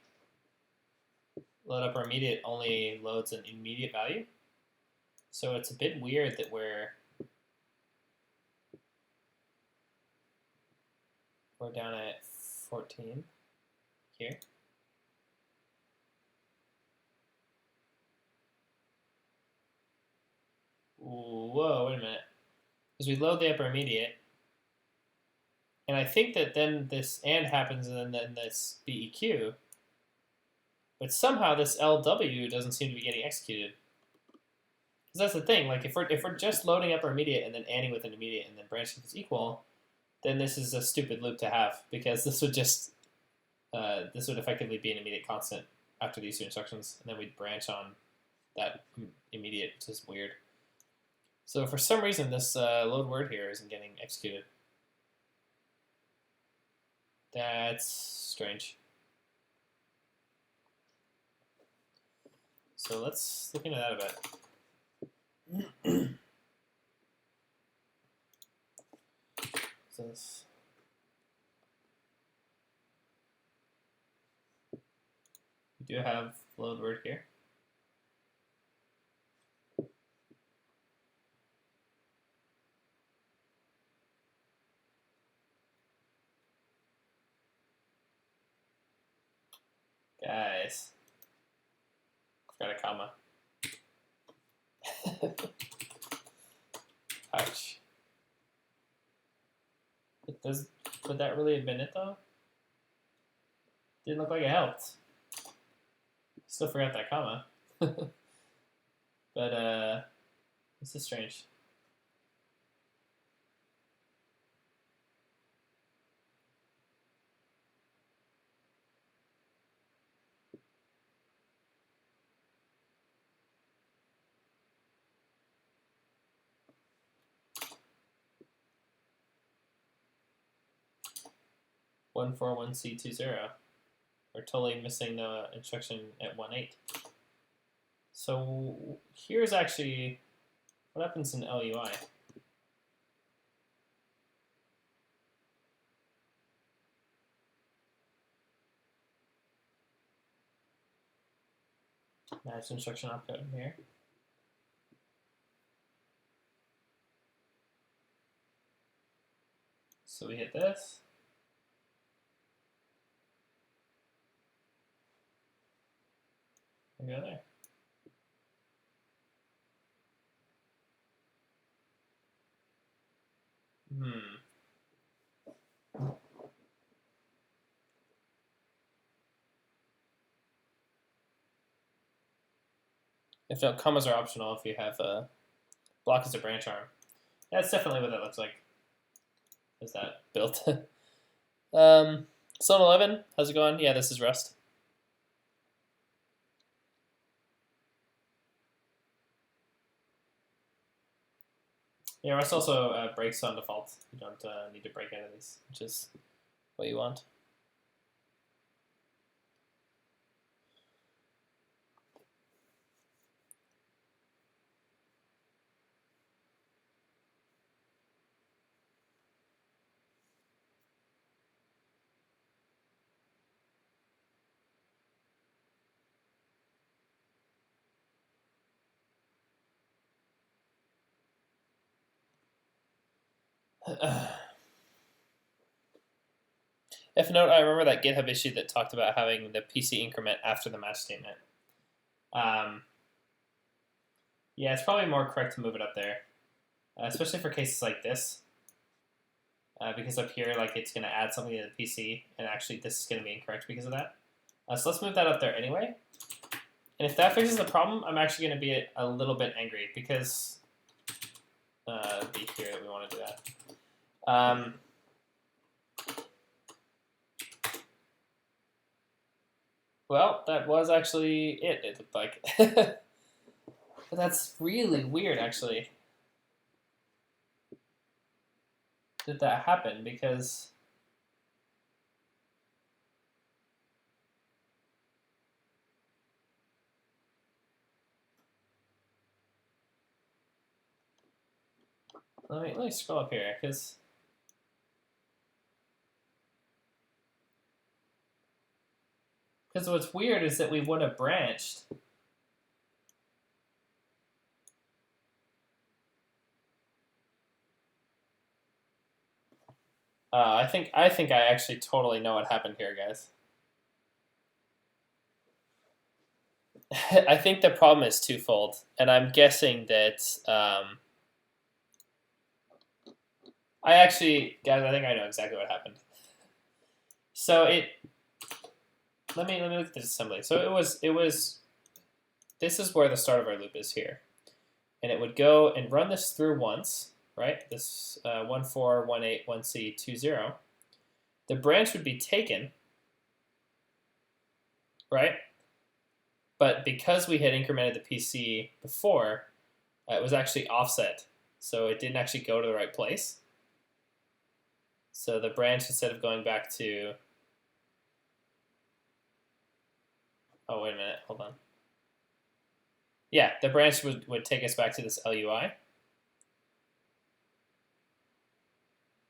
load up our immediate only loads an immediate value. So it's a bit weird that we're down at 14 here. Whoa, wait a minute. Because we load the upper immediate, and I think that then this AND happens and then this BEQ, but somehow this LW doesn't seem to be getting executed. Because that's the thing, like if we're just loading up our immediate and then ANDing with an immediate and then branching if it's equal, then this is a stupid loop to have, because this would just this would effectively be an immediate constant after these two instructions, and then we'd branch on that immediate, which is weird. So for some reason, this load word here isn't getting executed. That's strange. So let's look into that a bit. So we do have load word here. Guys, forgot a comma. Ouch. Would that really have been it though? Didn't look like it helped. Still forgot that comma. But this is strange. (141C20). We're totally missing the instruction at 1.8. So here's actually what happens in LUI. Match instruction opcode in here. So we hit this. And go there. If no, commas are optional if you have a block as a branch arm. That's definitely what that looks like. Is that built? Slone 11, how's it going? Yeah, this is Rust. Yeah, Rust also breaks on default. You don't need to break any of these, which is what you want. If note, I remember that GitHub issue that talked about having the PC increment after the match statement. Yeah, it's probably more correct to move it up there, especially for cases like this, because up here, like, it's going to add something to the PC, and actually this is going to be incorrect because of that. So let's move that up there anyway. And if that fixes the problem, I'm actually going to be a little bit angry, because it'd be here that we want to do that. Well, that was actually it looked like. But that's really weird, actually, that happened, because let me scroll up here, because what's weird is that we would have branched. I think I actually totally know what happened here, guys. I think the problem is twofold, and I'm guessing that I actually, guys, I think I know exactly what happened. So let me look at the disassembly. So it was this is where the start of our loop is here, and it would go and run this through once, right? This 1418 1C 20. The branch would be taken, right? But because we had incremented the PC before, it was actually offset, so it didn't actually go to the right place. So the branch, instead of going back to, oh, wait a minute, hold on. Yeah, the branch would take us back to this LUI.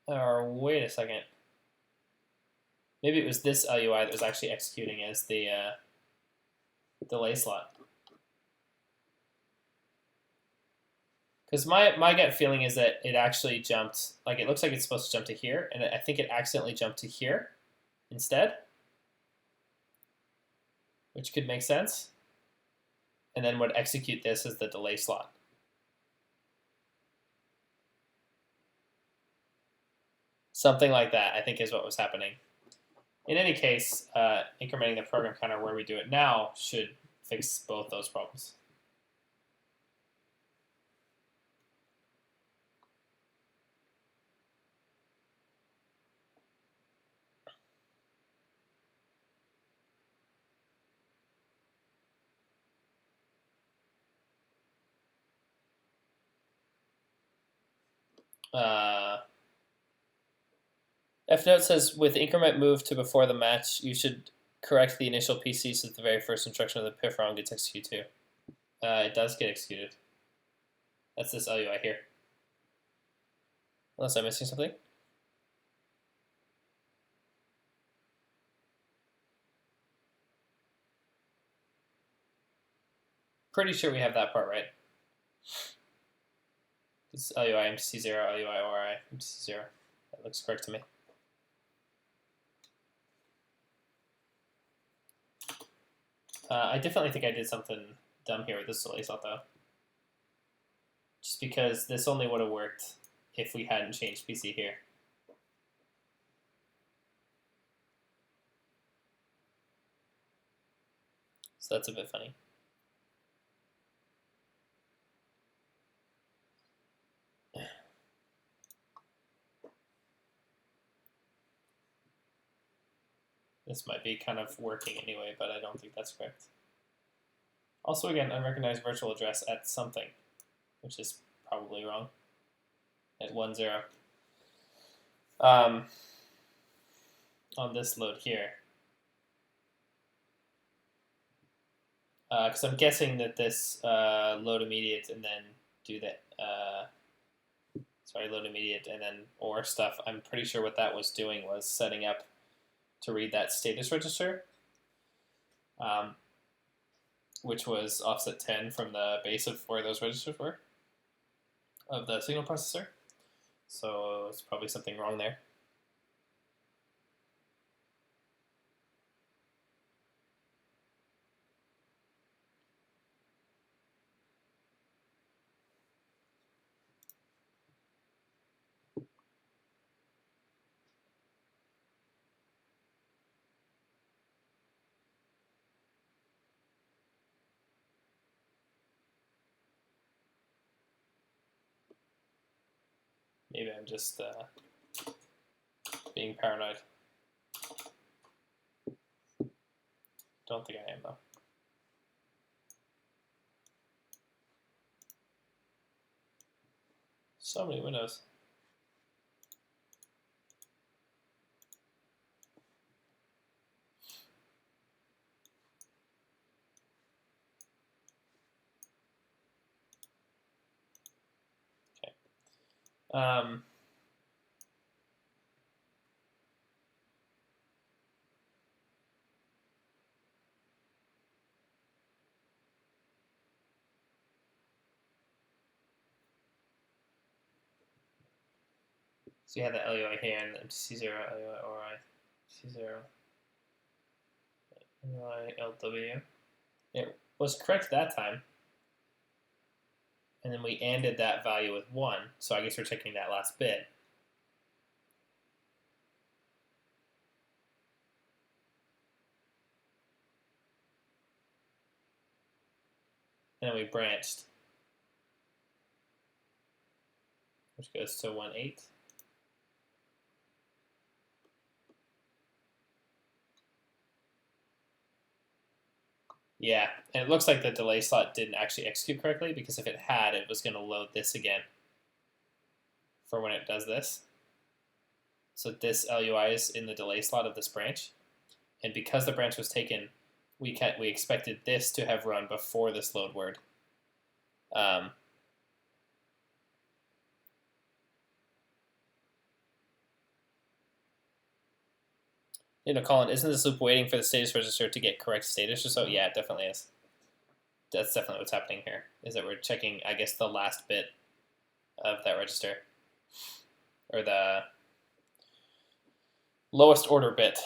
Or wait a second. Maybe it was this LUI that was actually executing as the delay slot. Because my gut feeling is that it actually jumped, like it looks like it's supposed to jump to here, and I think it accidentally jumped to here instead, which could make sense, and then would execute this as the delay slot. Something like that, I think, is what was happening. In any case, incrementing the program counter where we do it now should fix both those problems. F-Note says, with increment move to before the match, you should correct the initial PC so that the very first instruction of the PIF ROM gets executed too. It does get executed. That's this LUI here. Unless I'm missing something. Pretty sure we have that part right. It's LUI MTC0, LUI ORI MTC0. That looks correct to me. I definitely think I did something dumb here with this delay slot, though. Just because this only would have worked if we hadn't changed PC here. So that's a bit funny. This might be kind of working anyway, but I don't think that's correct. Also, again, unrecognized virtual address at something, which is probably wrong, at 10. On this load here. Because I'm guessing that this load immediate and then do that, load immediate and then OR stuff, I'm pretty sure what that was doing was setting up to read that status register, which was offset 10 from the base of where those registers were, of the signal processor. So it's probably something wrong there. Maybe I'm just being paranoid. Don't think I am, though. So many windows. Okay. So you have the LUI here and the C0, LUI, ORI, C0, LUI, LW. It was correct that time. And then we ANDed that value with 1. So I guess we're checking that last bit. And then we branched, which goes to 1.8. Yeah, and it looks like the delay slot didn't actually execute correctly, because if it had, it was going to load this again for when it does this. So this LUI is in the delay slot of this branch. And because the branch was taken, we expected this to have run before this load word. Colin, isn't this loop waiting for the status register to get correct status or so? Yeah, it definitely is. That's definitely what's happening here, is that we're checking, I guess, the last bit of that register. Or the lowest order bit.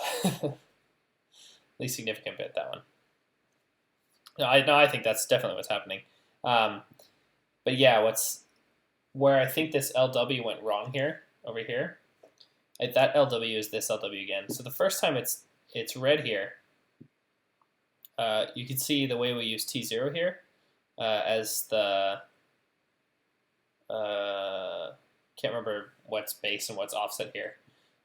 Least significant bit, that one. No, I think that's definitely what's happening. But yeah, where I think this LW went wrong here, over here, that LW is this LW again. So the first time it's read here, you can see the way we use T0 here as the, can't remember what's base and what's offset here,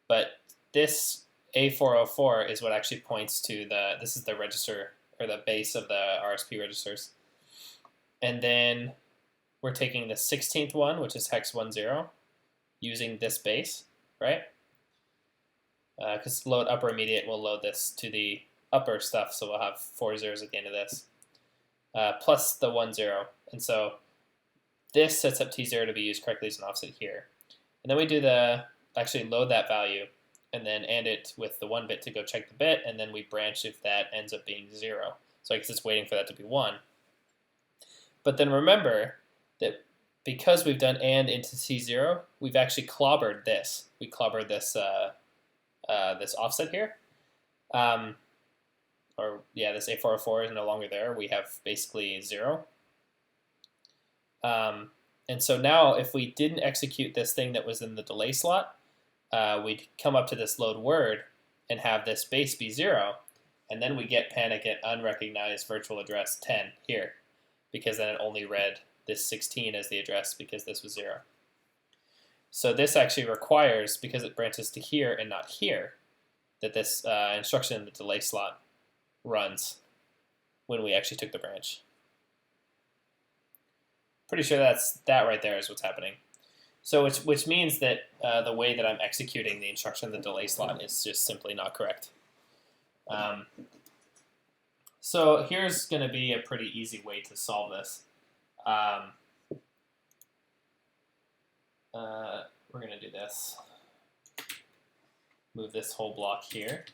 but this A.005 is what actually points to this is the register, or the base of the RSP registers. And then we're taking the 16th one, which is hex 10, using this base, right? Because load upper immediate will load this to the upper stuff, so we'll have 4 zeros at the end of this, plus the 10. And so this sets up T0 to be used correctly as an offset here. And then we do actually load that value, and then AND it with the 1 bit to go check the bit, and then we branch if that ends up being 0. So I guess it's waiting for that to be 1. But then remember that because we've done AND into C0, we've actually clobbered this. We clobbered this this offset here. This A.004 is no longer there. We have basically 0. And so now if we didn't execute this thing that was in the delay slot, we'd come up to this load word and have this base be 0, and then we get panic at unrecognized virtual address 10 here, because then it only read this 16 as the address because this was 0. So this actually requires, because it branches to here and not here, that this instruction in the delay slot runs when we actually took the branch. Pretty sure that right there is what's happening. So which means that the way that I'm executing the instruction in the delay slot is just simply not correct. So here's going to be a pretty easy way to solve this. We're going to do this. Move this whole block here.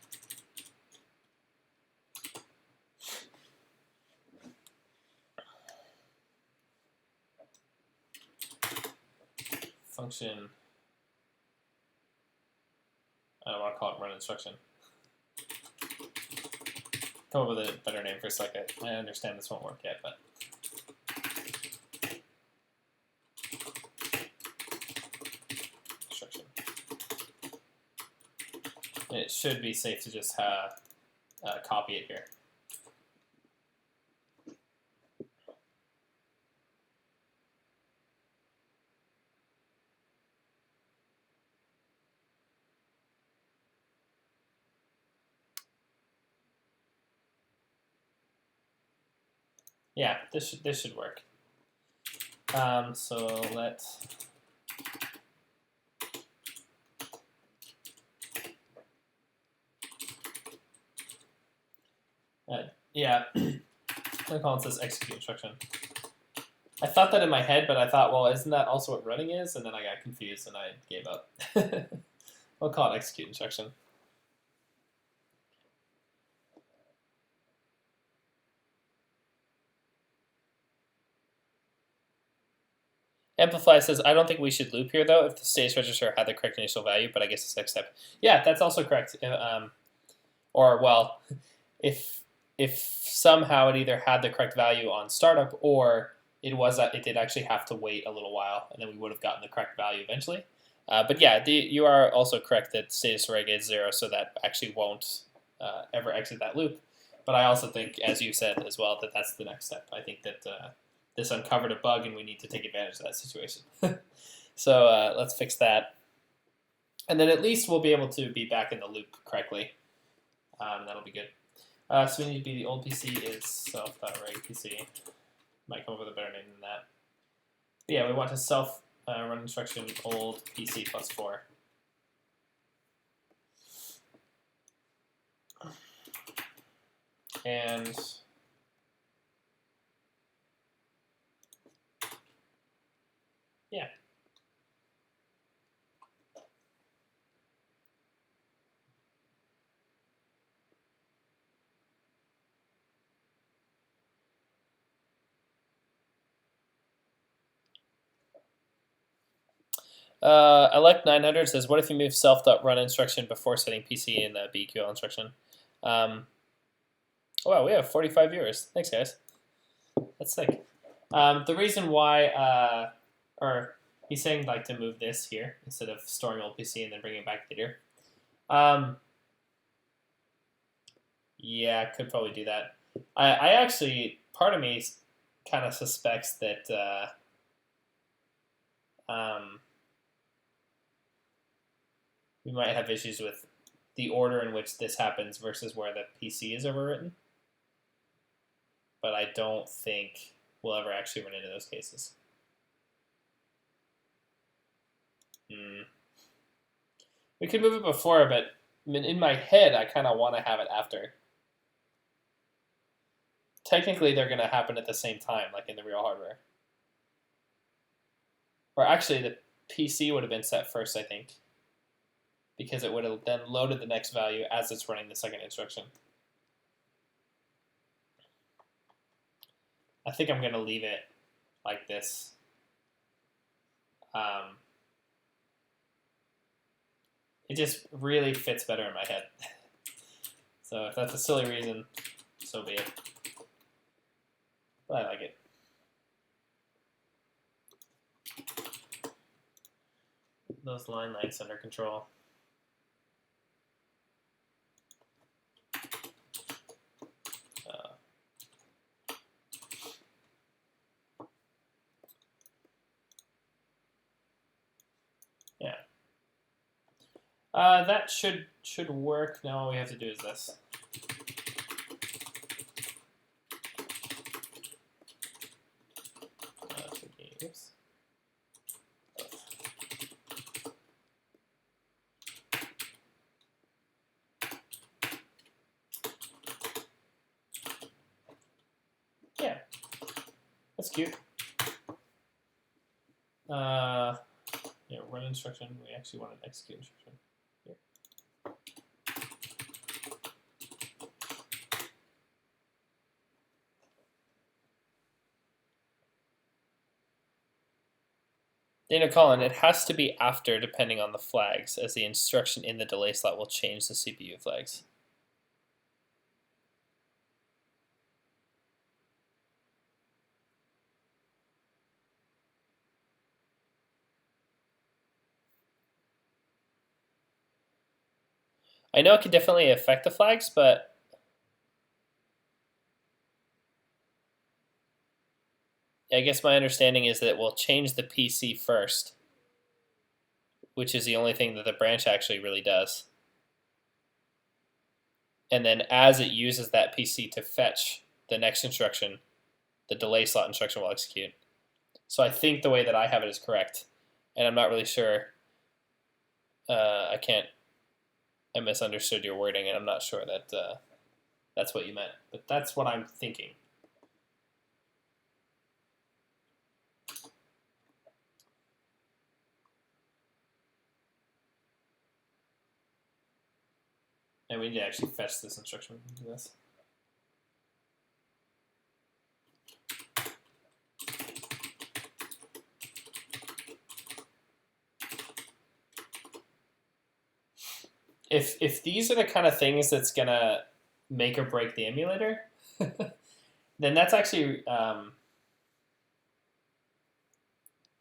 Function, I don't want to call it run instruction. Come up with a better name for a second. I understand this won't work yet, but instruction. And it should be safe to just copy it here. Yeah, this should work. So let Yeah, the colon says execute instruction. I thought that in my head, but I thought, well, isn't that also what running is? And then I got confused and I gave up. We'll call it execute instruction. Amplify says, I don't think we should loop here, though, if the status register had the correct initial value, but I guess it's next step. Yeah, that's also correct. Or, well, if somehow it either had the correct value on startup or it did actually have to wait a little while, and then we would have gotten the correct value eventually. But yeah, you are also correct that status reg is 0, so that actually won't ever exit that loop. But I also think, as you said as well, that that's the next step. I think that this uncovered a bug, and we need to take advantage of that situation. So let's fix that. And then at least we'll be able to be back in the loop correctly. That'll be good. So we need to be the old PC is self.reg PC. Might come up with a better name than that. But yeah, we want to self run instruction old PC plus 4. And yeah. Elect 900 says, what if you move self.run instruction before setting PC in the BQL instruction? Oh, wow, we have 45 viewers. Thanks, guys. That's sick. The reason why, or he's saying like to move this here instead of storing old PC and then bringing it back later. Yeah, could probably do that. I actually, part of me kind of suspects that we might have issues with the order in which this happens versus where the PC is overwritten. But I don't think we'll ever actually run into those cases. We could move it before, but in my head, I kind of want to have it after. Technically, they're going to happen at the same time, like in the real hardware. Or actually, the PC would have been set first, I think, because it would have then loaded the next value as it's running the second instruction. I think I'm going to leave it like this. It just really fits better in my head. So if that's a silly reason, so be it. But I like it. Those line lights under control. Yeah. That should work. Now all we have to do is this. Oops. Yeah, that's cute. Yeah, run instruction. We actually want an execute instruction here. Dana Collin, it has to be after depending on the flags, as the instruction in the delay slot will change the CPU flags. I know it can definitely affect the flags, but I guess my understanding is that it will change the PC first, which is the only thing that the branch actually really does. And then as it uses that PC to fetch the next instruction, the delay slot instruction will execute. So I think the way that I have it is correct, and I'm not really sure. I misunderstood your wording, and I'm not sure that that's what you meant, but that's what I'm thinking. And we need to actually fetch this instruction from this. If these are the kind of things that's gonna make or break the emulator, then that's actually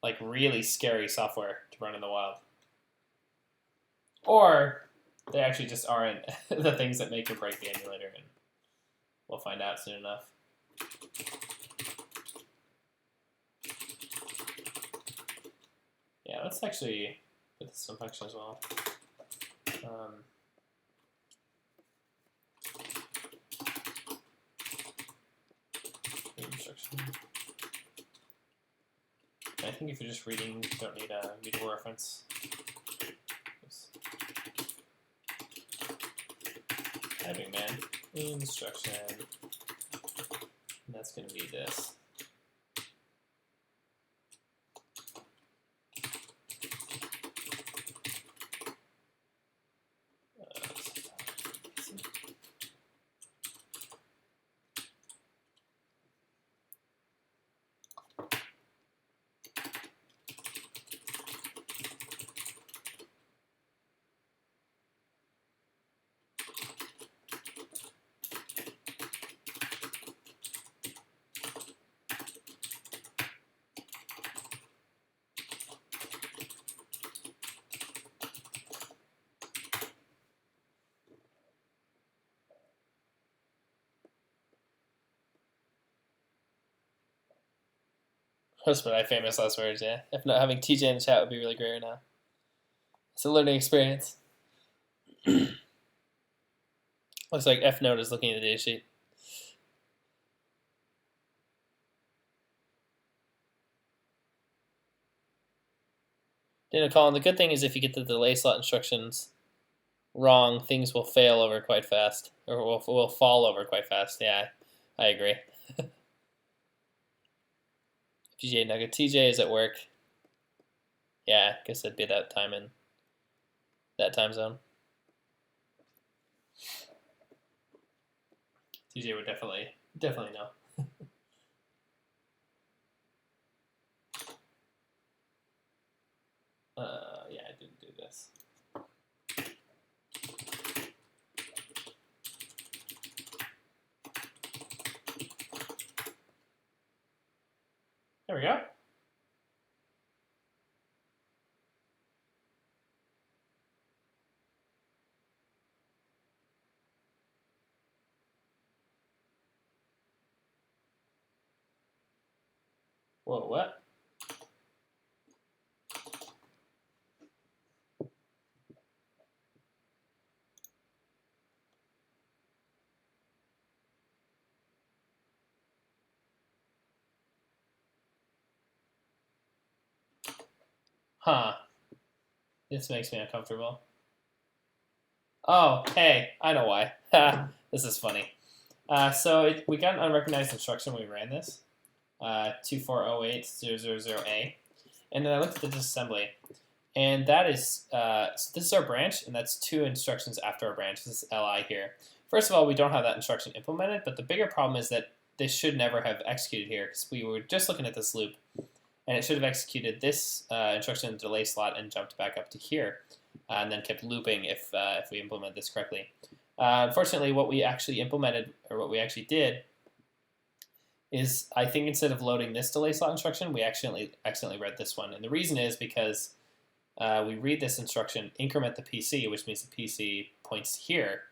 like really scary software to run in the wild. Or they actually just aren't the things that make or break the emulator, and we'll find out soon enough. Yeah, let's actually put this in function as well. Instruction. I think if you're just reading, you don't need a readable reference. Oops. Typing man, instruction, and that's going to be this. Those were my famous last words, yeah. If not, having TJ in the chat would be really great right now. It's a learning experience. Looks like F Note is looking at the data sheet. Daniel Colin, the good thing is if you get the delay slot instructions wrong, things will fail over quite fast, or will fall over quite fast. Yeah, I agree. GJ Nugget, TJ is at work. Yeah, I guess it'd be that time in that time zone. TJ would definitely know. Yeah, I didn't do this. There we go. Whoa, what? Huh. This makes me uncomfortable. Oh, hey, I know why. This is funny. We got an unrecognized instruction when we ran this. 2408000A. And then I looked at the disassembly. And that is, so this is our branch, and that's 2 instructions after our branch. This is LI here. First of all, we don't have that instruction implemented, but the bigger problem is that this should never have executed here, because we were just looking at this loop, and it should have executed this instruction in the delay slot and jumped back up to here, and then kept looping if we implement this correctly. Unfortunately, what we actually implemented, or what we actually did, is I think instead of loading this delay slot instruction, we accidentally read this one. And the reason is because we read this instruction, increment the PC, which means the PC points here,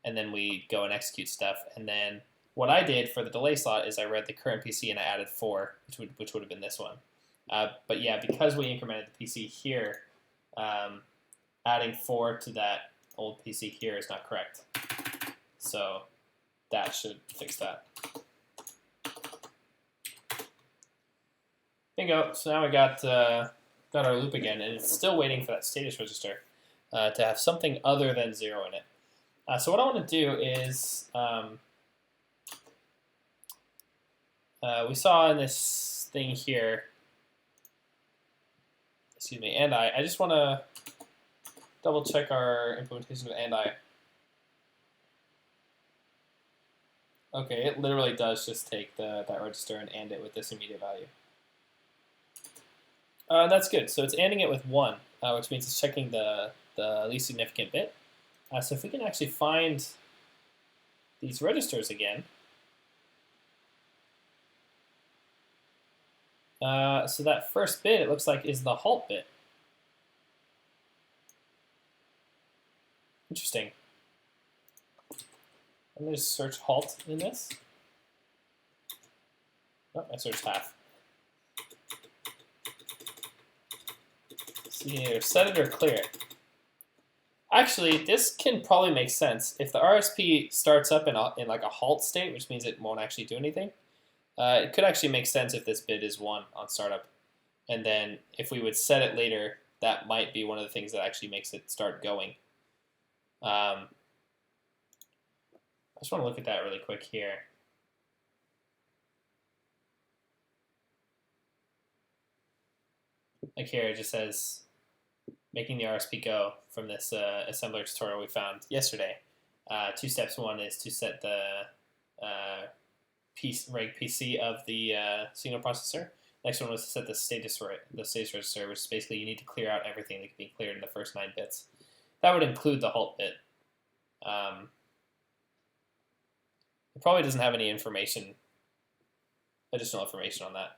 and then we go and execute stuff. And then what I did for the delay slot is I read the current PC and I added 4, which would have been this one. But yeah, because we incremented the PC here, adding 4 to that old PC here is not correct. So that should fix that. Bingo. So now we got our loop again, and it's still waiting for that status register to have something other than 0 in it. So what I want to do is we saw in this thing here, excuse me, and I just want to double check our implementation of and I. Okay, it literally does just take that register and AND it with this immediate value. That's good. So it's ANDing it with 1, which means it's checking the least significant bit. So if we can actually find these registers again. So that first bit, it looks like, is the halt bit. Interesting. I'm going to search halt in this. Oh, I searched half. So you can either set it or clear it. Actually, this can probably make sense. If the RSP starts up in like a halt state, which means it won't actually do anything, it could actually make sense if this bit is 1 on startup. And then if we would set it later, that might be one of the things that actually makes it start going. I just want to look at that really quick here. Like here, it just says making the RSP go from this assembler tutorial we found yesterday. 2 steps. 1 is to set the reg PC of the signal processor. Next one was to set the status register, which is basically you need to clear out everything that can be cleared in the first 9 bits. That would include the halt bit. It probably doesn't have any information, additional information on that.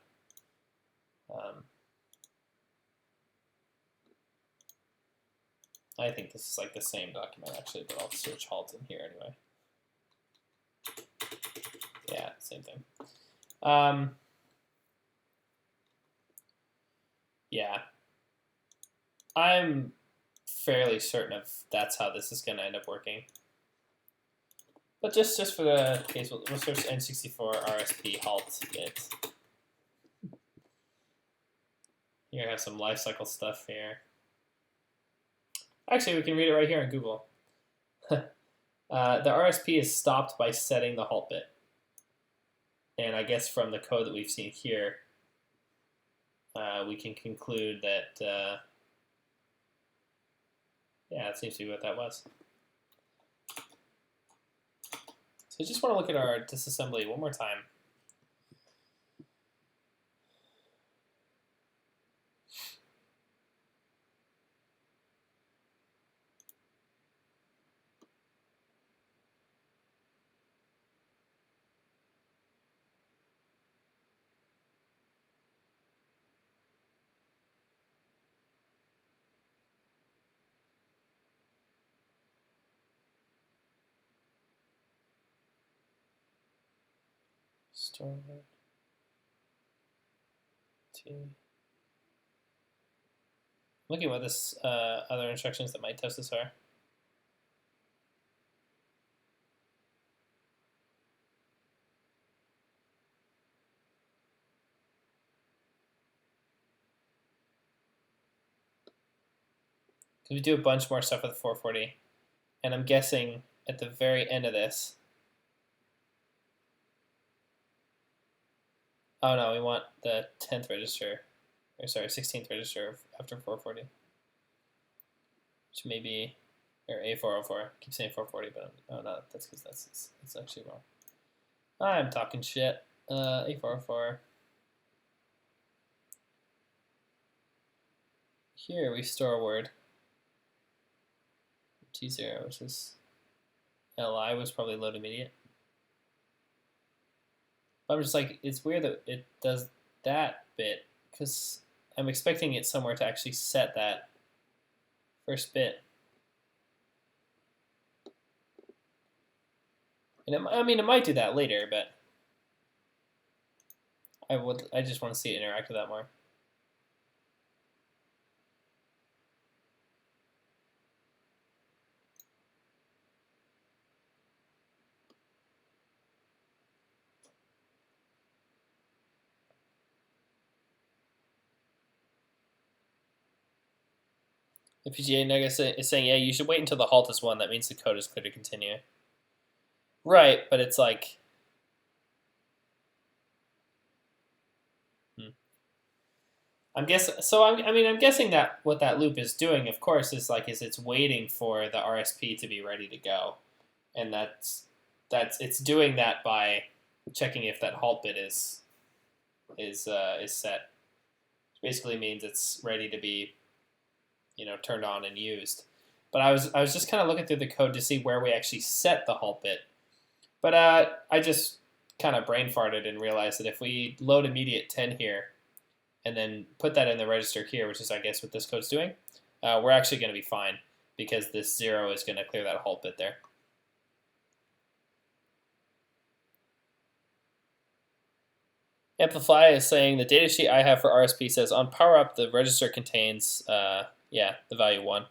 I think this is like the same document actually, but I'll search halt in here anyway. Yeah, same thing. Yeah, I'm fairly certain of that's how this is going to end up working. But just for the case, we'll search N64 RSP halt bit. Here I have some lifecycle stuff here. Actually, we can read it right here on Google. The RSP is stopped by setting the halt bit. And I guess from the code that we've seen here, we can conclude that, yeah, it seems to be what that was. So I just want to look at our disassembly one more time. Store to looking at what this other instructions that might test this are. Because we do a bunch more stuff with the 440, and I'm guessing at the very end of this. Oh no, we want the 10th register, or sorry, 16th register after 440. Which may be, or A404. I keep saying 440, but oh no, that's because that's actually wrong. I'm talking shit. A404. Here we store a word. T0, which is LI was probably load immediate. I'm just like, it's weird that it does that bit, because I'm expecting it somewhere to actually set that first bit. And I mean, it might do that later, but I just want to see it interact with that more. The PGA nugget is saying, yeah, you should wait until the halt is 1. That means the code is clear to continue. Right, but it's like, I'm guessing. So I mean, I'm guessing that what that loop is doing, of course, is it's waiting for the RSP to be ready to go, and it's doing that by checking if that halt bit is set. Which basically means it's ready to be, turned on and used. But I was just kind of looking through the code to see where we actually set the halt bit. But I just kind of brain farted and realized that if we load immediate 10 here, and then put that in the register here, which is, I guess, what this code's doing, we're actually going to be fine, because this 0 is going to clear that halt bit there. Amplify is saying the datasheet I have for RSP says on power up the register contains, the value 1.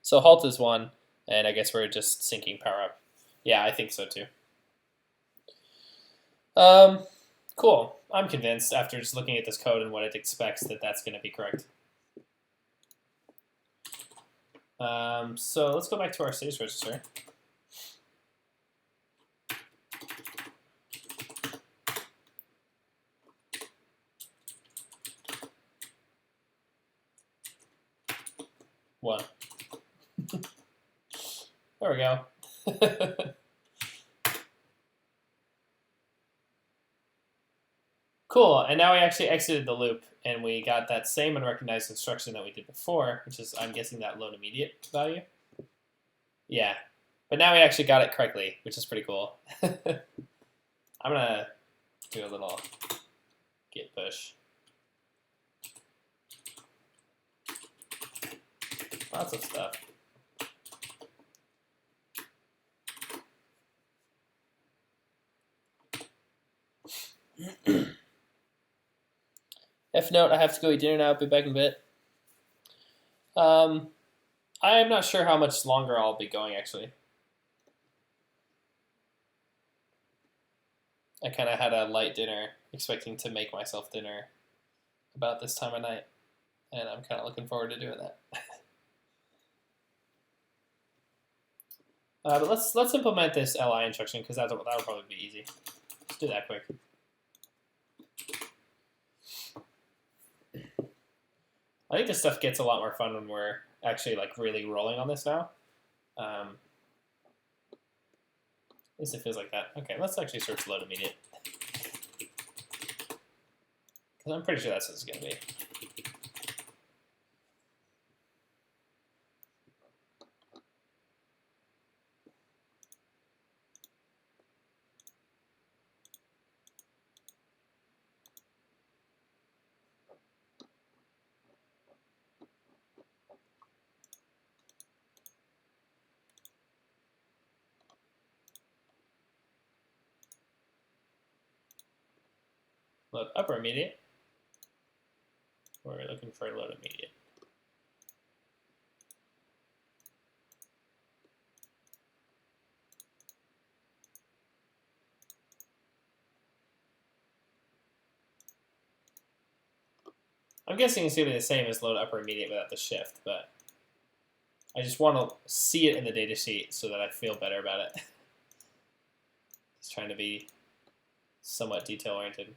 So halt is 1, and I guess we're just syncing power up. Yeah, I think so too. Cool. I'm convinced after just looking at this code and what it expects that that's going to be correct. So let's go back to our status register. One. There we go. Cool, and now we actually exited the loop, and we got that same unrecognized instruction that we did before, which is, I'm guessing, that load immediate value. Yeah, but now we actually got it correctly, which is pretty cool. I'm gonna do a little git push. Lots of stuff. F note, I have to go eat dinner now, be back in a bit. I am not sure how much longer I'll be going, actually. I kind of had a light dinner, expecting to make myself dinner about this time of night, and I'm kind of looking forward to doing that. But let's implement this li instruction, because that'll probably be easy. Let's do that quick. I think this stuff gets a lot more fun when we're actually really rolling on this now. At least it feels like that. Okay, let's actually search load immediate. Because I'm pretty sure that's what it's going to be. Load upper immediate. We're looking for load immediate. I'm guessing it's going to be the same as load upper immediate without the shift, but I just want to see it in the datasheet so that I feel better about it. Just trying to be somewhat detail-oriented.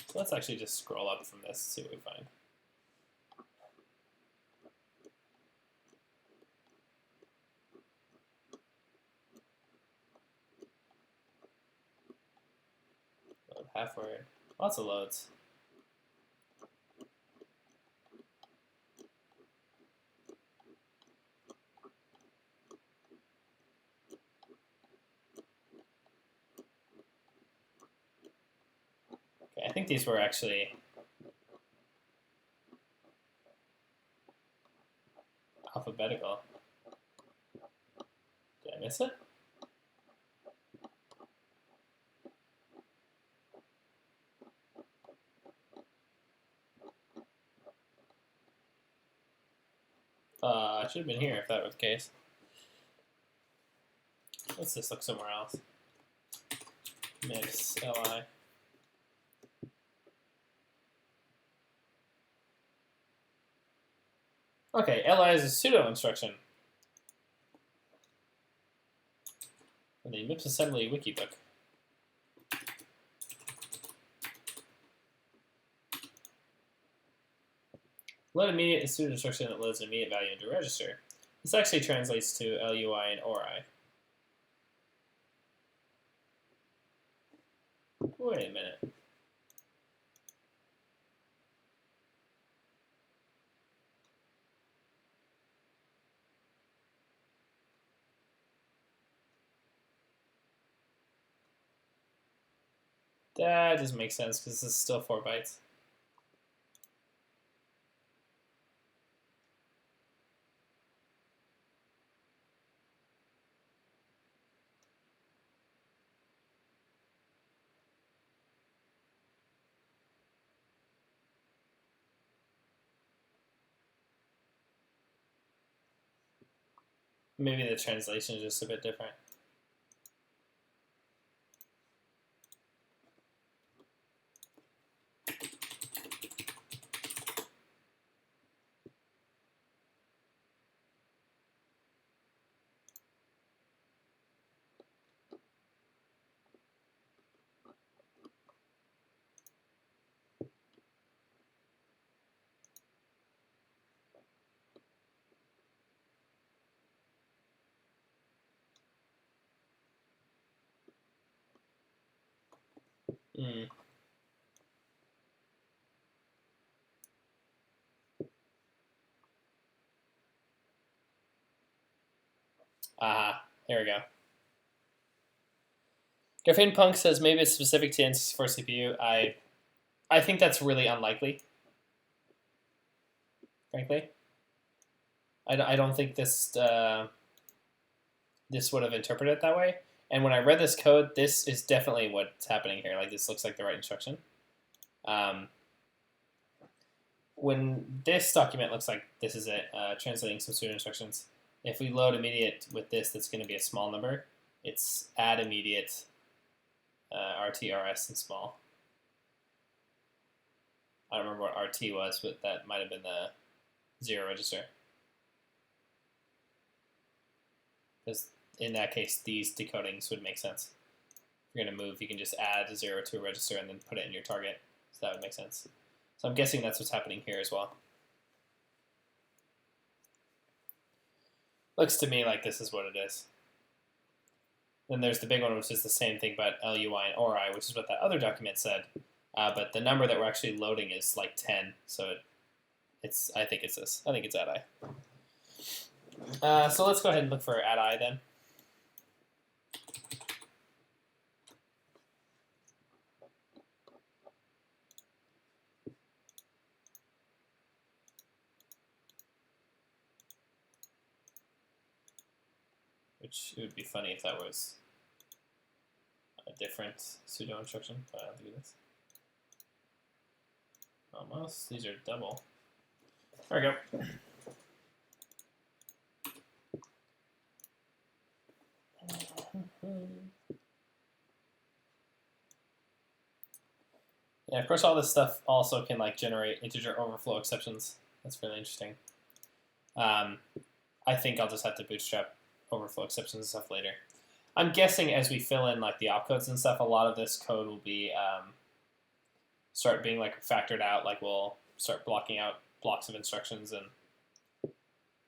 So let's actually just scroll up from this and see what we find. Load half word. Lots of loads. Okay, I think these were actually alphabetical. Did I miss it? I should have been here if that were the case. Let's just look somewhere else. Mix li. Okay, li is a pseudo instruction in the Disassembly wiki book. Load immediate is pseudo instruction that loads an immediate value into a register. This actually translates to LUI and ORI. Wait a minute. That doesn't make sense because this is still 4 bytes. Maybe the translation is just a bit different. Hmm. Here we go. Graphene Punk says maybe it's specific to N64 CPU. I think that's really unlikely. Frankly, I don't think this this would have interpreted it that way. And when I read this code, this is definitely what's happening here. Like, this looks like the right instruction. When this document looks like this is it, translating some pseudo instructions. If we load immediate with this, that's going to be a small number. It's add immediate, RT, RS, and small. I don't remember what RT was, but that might have been the 0 register. Because in that case, these decodings would make sense. If you're going to move, you can just add a 0 to a register and then put it in your target. So that would make sense. So I'm guessing that's what's happening here as well. Looks to me like this is what it is. Then there's the big one, which is the same thing, but LUI and ORI, which is what that other document said. But the number that we're actually loading is like 10, so I think it's this. I think it's add I. So let's go ahead and look for add I then. Which it would be funny if that was a different pseudo instruction, but I'll do this. Almost. These are double. There we go. Yeah, of course, all this stuff also can like generate integer overflow exceptions. That's really interesting. I think I'll just have to bootstrap overflow exceptions and stuff later. I'm guessing as we fill in like the opcodes and stuff, a lot of this code will be start being like factored out. Like we'll start blocking out blocks of instructions and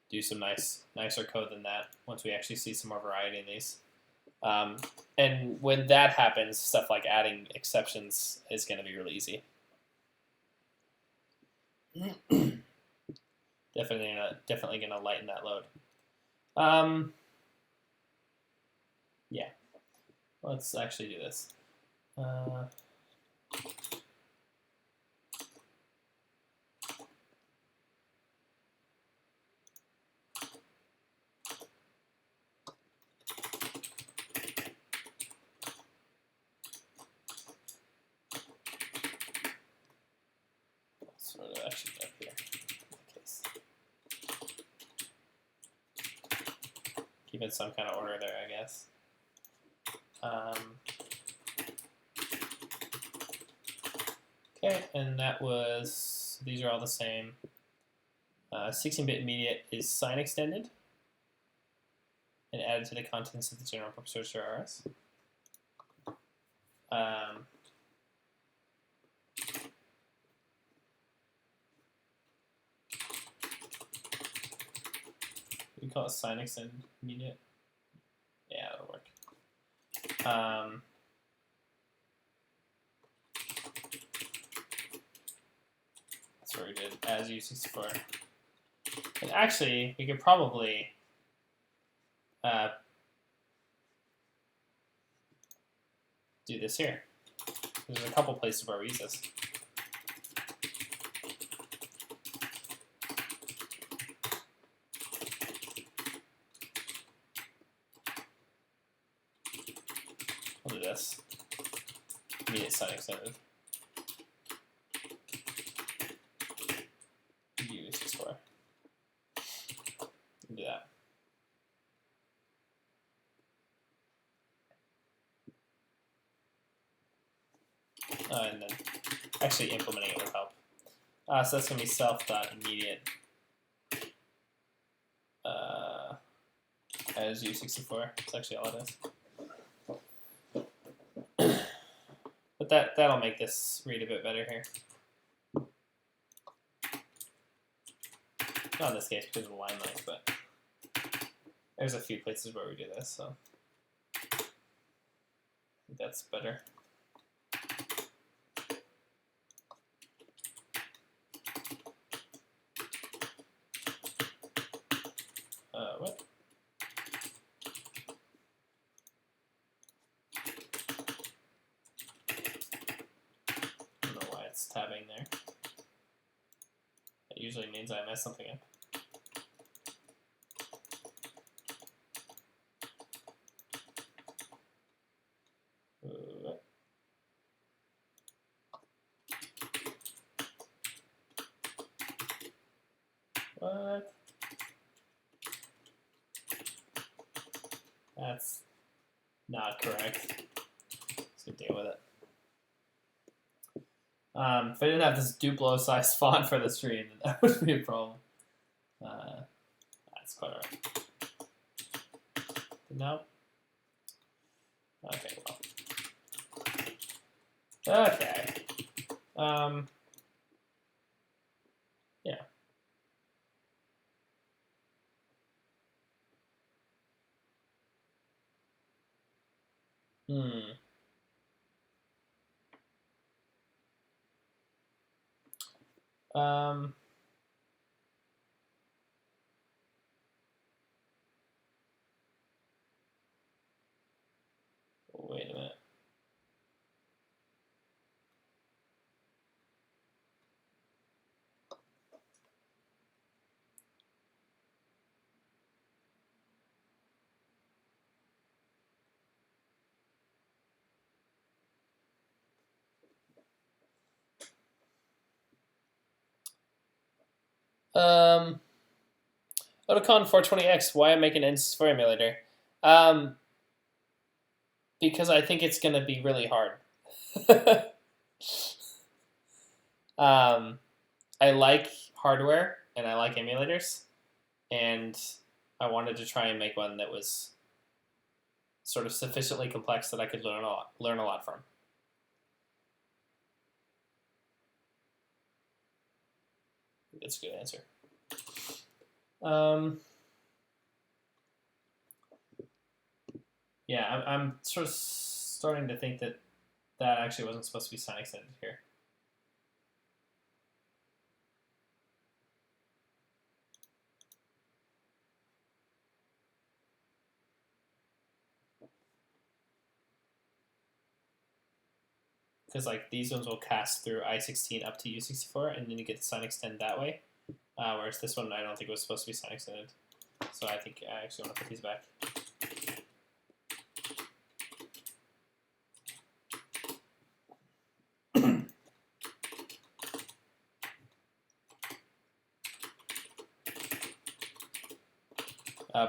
do some nicer code than that once we actually see some more variety in these. And when that happens, stuff like adding exceptions is going to be really easy. Definitely gonna lighten that load. Yeah, let's actually do this. Sort of actually up here. Keep in some kind of order there, I guess. Okay, and that was, these are all the same. 16-bit immediate is sign extended and added to the contents of the general purpose register RS. We call it sign extend immediate. Yeah, that'll work. That's where we did as U64. And actually, we could probably do this here. There's a couple places where we use this. We'll do this. Immediate sign extended. U64. Do that. And then actually implementing it will help. So that's going to be self.immediate as U64. That's actually all it is. But that'll make this read a bit better here. Not in this case because of the line length, but there's a few places where we do this, so I think that's better. What? I don't know why it's tabbing there. It usually means I messed something up. What? That's not correct. Let's go deal with it. If I didn't have this Duplo size font for the stream, then that would be a problem. That's quite alright. No. Okay, well. Okay. Yeah. Wait a minute. Oticon 420X, why I'm making an N64 emulator? Because I think it's going to be really hard. I like hardware, and I like emulators, and I wanted to try and make one that was sort of sufficiently complex that I could learn a lot from. That's a good answer. Yeah, I'm sort of starting to think that that actually wasn't supposed to be sign extended here. Because like these ones will cast through I16 up to U64, and then you get the sign extend that way. Whereas this one I don't think was supposed to be sign extended. So I think I actually want to put these back.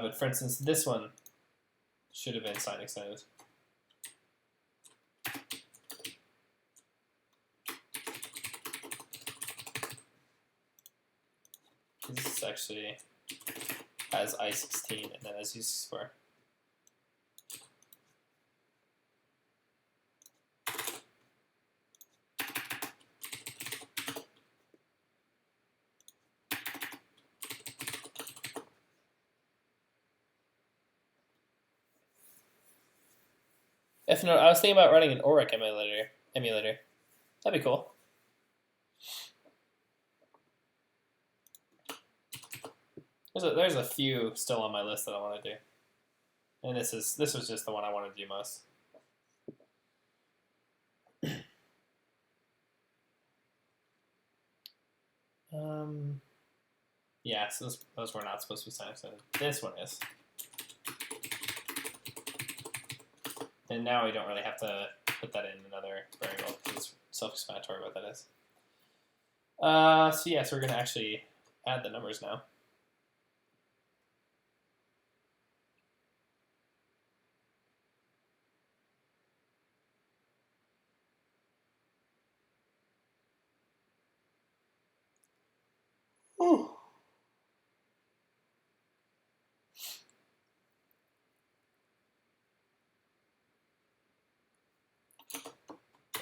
But for instance, this one should have been sign extended. This actually has I16 and then has U64. If not, I was thinking about running an Auric emulator. That'd be cool. There's a few still on my list that I want to do, and this was just the one I wanted to do most. Yeah, so those were not supposed to be sign extended. This one is. And now we don't really have to put that in another variable because it's self-explanatory what that is. So we're going to actually add the numbers now. Ooh.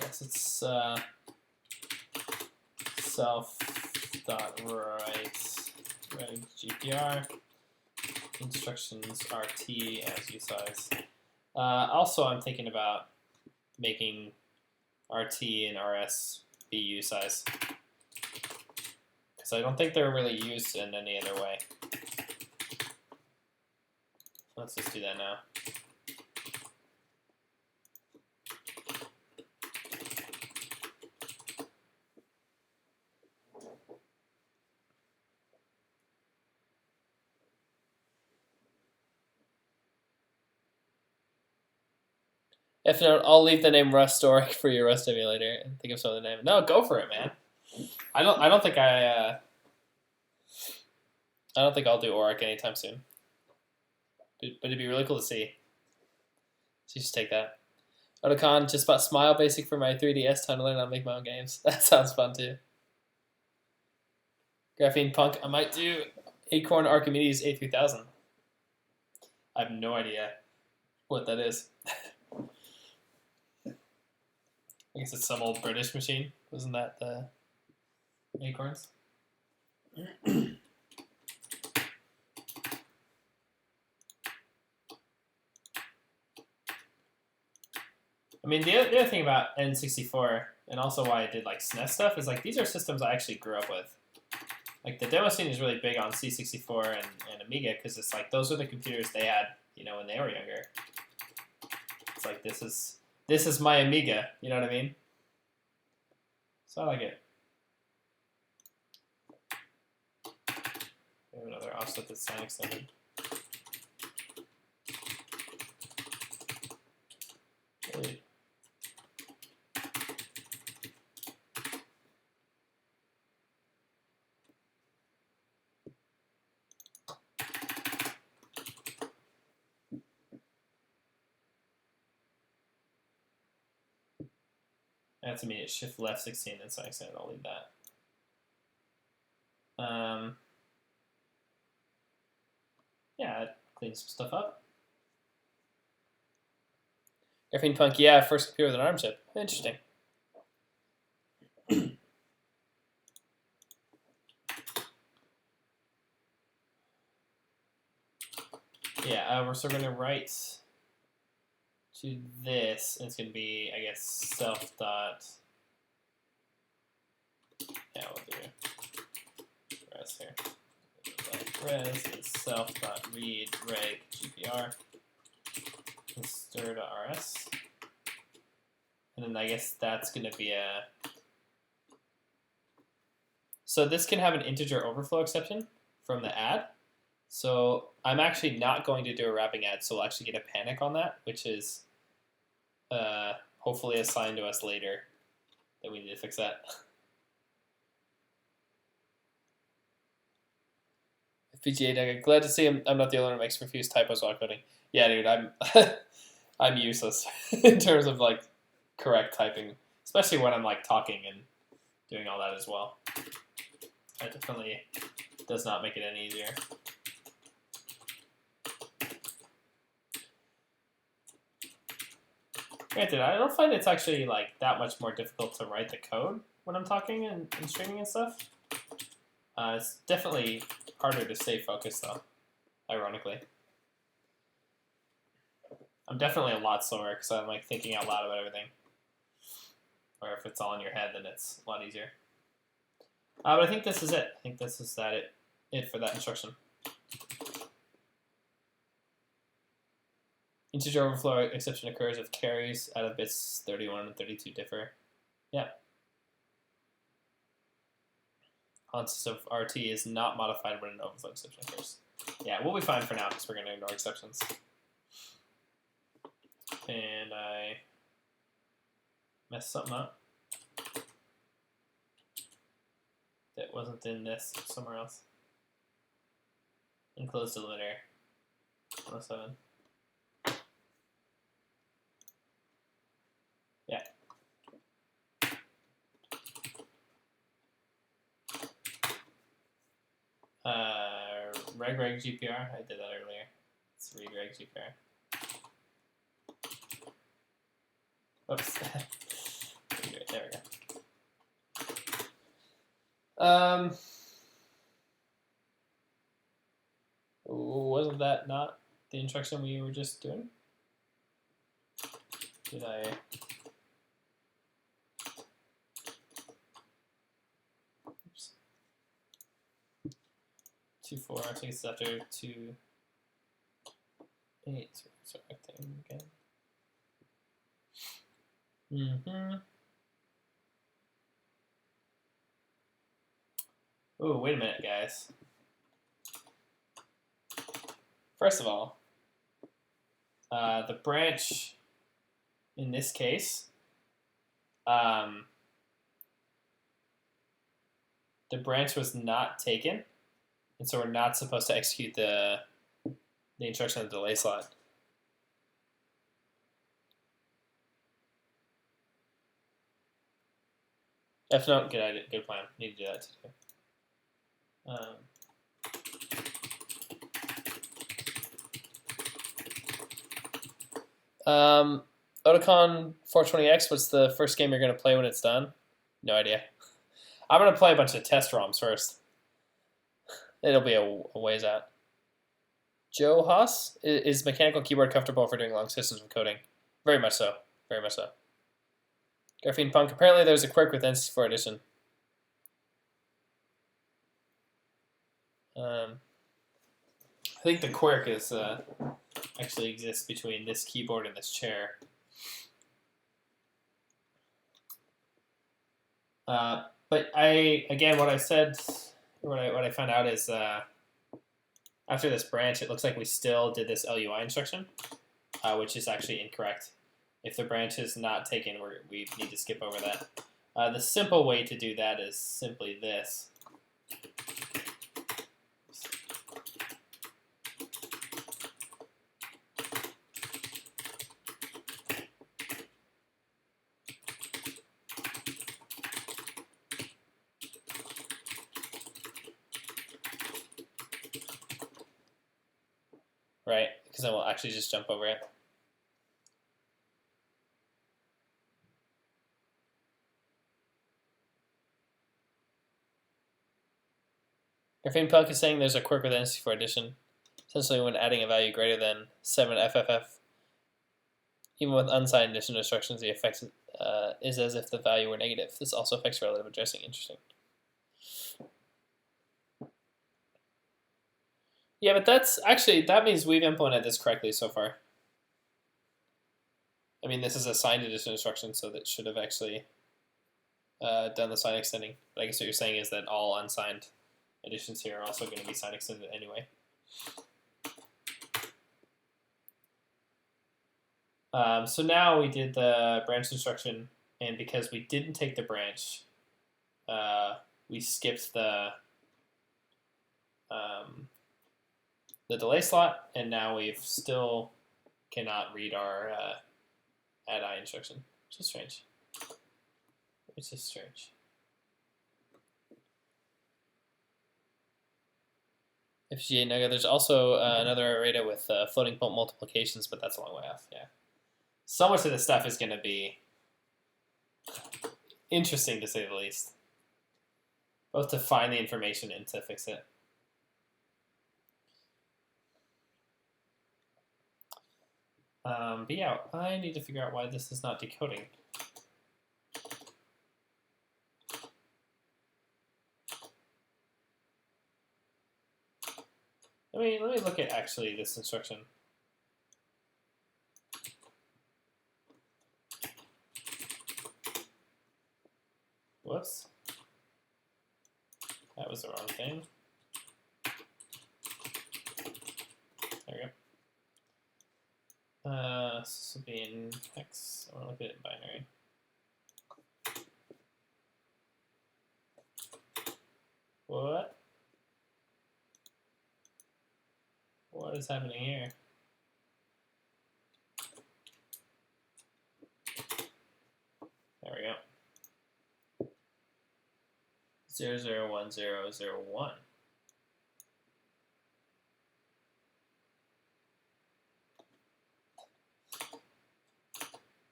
Yes, it's self.write reg GPR instructions RT as usize. Also, I'm thinking about making RT and RS be usize because I don't think they're really used in any other way. Let's just do that now. If not, I'll leave the name Rust Auric for your Rust emulator and think of some other name. No, go for it, man. I don't think I'll do Auric anytime soon. But it'd be really cool to see. So you should take that. Otacon, just bought Smile Basic for my 3DS time to learn how to make my own games. That sounds fun too. Graphene Punk, I might do Acorn Archimedes A3000. I have no idea what that is. I guess it's some old British machine. Wasn't that the Acorns? I mean, the other thing about N64, and also why I did like SNES stuff, is like these are systems I actually grew up with. Like the demo scene is really big on C64 and Amiga because it's like those are the computers they had, when they were younger. It's like this is my Amiga, you know what I mean? So I like it. We have another offset that's sign extended. Really? That's immediate shift left 16 and sign extended. I'll leave that. Yeah, it cleans some stuff up. Graphene Punk, yeah, first computer with an ARM chip. Interesting. Yeah, so we're going to write to this, and it's going to be, I guess, self dot. Yeah, we'll do res here. Res is self dot read reg GPR stir.rs, and then I guess that's going to be a. So this can have an integer overflow exception from the add. So I'm actually not going to do a wrapping add, so we'll actually get a panic on that, which is hopefully assigned to us later that we need to fix that. FPGA Dagger, glad to see I'm not the only one who makes confused typos while coding. Yeah, dude, I'm useless in terms of like correct typing, especially when I'm like talking and doing all that as well. That definitely does not make it any easier. Granted, I don't find it's actually like that much more difficult to write the code when I'm talking and streaming and stuff. It's definitely harder to stay focused though, ironically. I'm definitely a lot slower because I'm like thinking out loud about everything. Or if it's all in your head, then it's a lot easier. But I think this is it. I think this is it for that instruction. Integer overflow exception occurs if carries out of bits 31 and 32 differ. Yeah. Consist of RT is not modified when an overflow exception occurs. Yeah, we'll be fine for now because we're going to ignore exceptions. And I messed something up that wasn't in this, somewhere else. Enclosed delimiter 107. Yeah. Reg GPR. I did that earlier. Let's read reg GPR. Oops. There we go. Wasn't that not the instruction we were just doing? Did I? Oops. 2.4. I think it's after 2.8. Sorry, thing again. Oh, wait a minute, guys. First of all, the branch in this case, the branch was not taken, and so we're not supposed to execute the instruction on the delay slot. If not, good idea, good plan. Need to do that too. Oticon 420X, what's the first game you're going to play when it's done? No idea. I'm going to play a bunch of test ROMs first. It'll be a ways out. Joe Haas, is mechanical keyboard comfortable for doing long systems of coding? Very much so. Very much so. Graphene Punk, apparently there's a quirk with N64 edition. I think the quirk is actually exists between this keyboard and this chair. But what I said, what I found out is after this branch, it looks like we still did this LUI instruction, which is actually incorrect. If the branch is not taken, we need to skip over that. The simple way to do that is simply this. Right, because then we'll actually just jump over it. Graphene Punk is saying there's a quirk with N64 edition. Essentially, when adding a value greater than 7 FFF, even with unsigned addition instructions, the effect is as if the value were negative. This also affects relative addressing. Interesting. Yeah, but that means we've implemented this correctly so far. I mean, this is a signed addition instruction, so that should have actually done the sign extending. But I guess what you're saying is that all unsigned additions here are also going to be sign extended anyway. So now we did the branch instruction, and because we didn't take the branch, we skipped the delay slot, and now we've still cannot read our add I instruction, which is strange. Which is strange. FGA Nugget, there's also another array with floating point multiplications, but that's a long way off, yeah. So much of this stuff is going to be interesting, to say the least. Both to find the information and to fix it. But yeah, I need to figure out why this is not decoding. Let me look at actually this instruction. Whoops. That was the wrong thing. There we go. This will be in hex. I want to look at it in binary. What? What is happening here? There we go. 001001.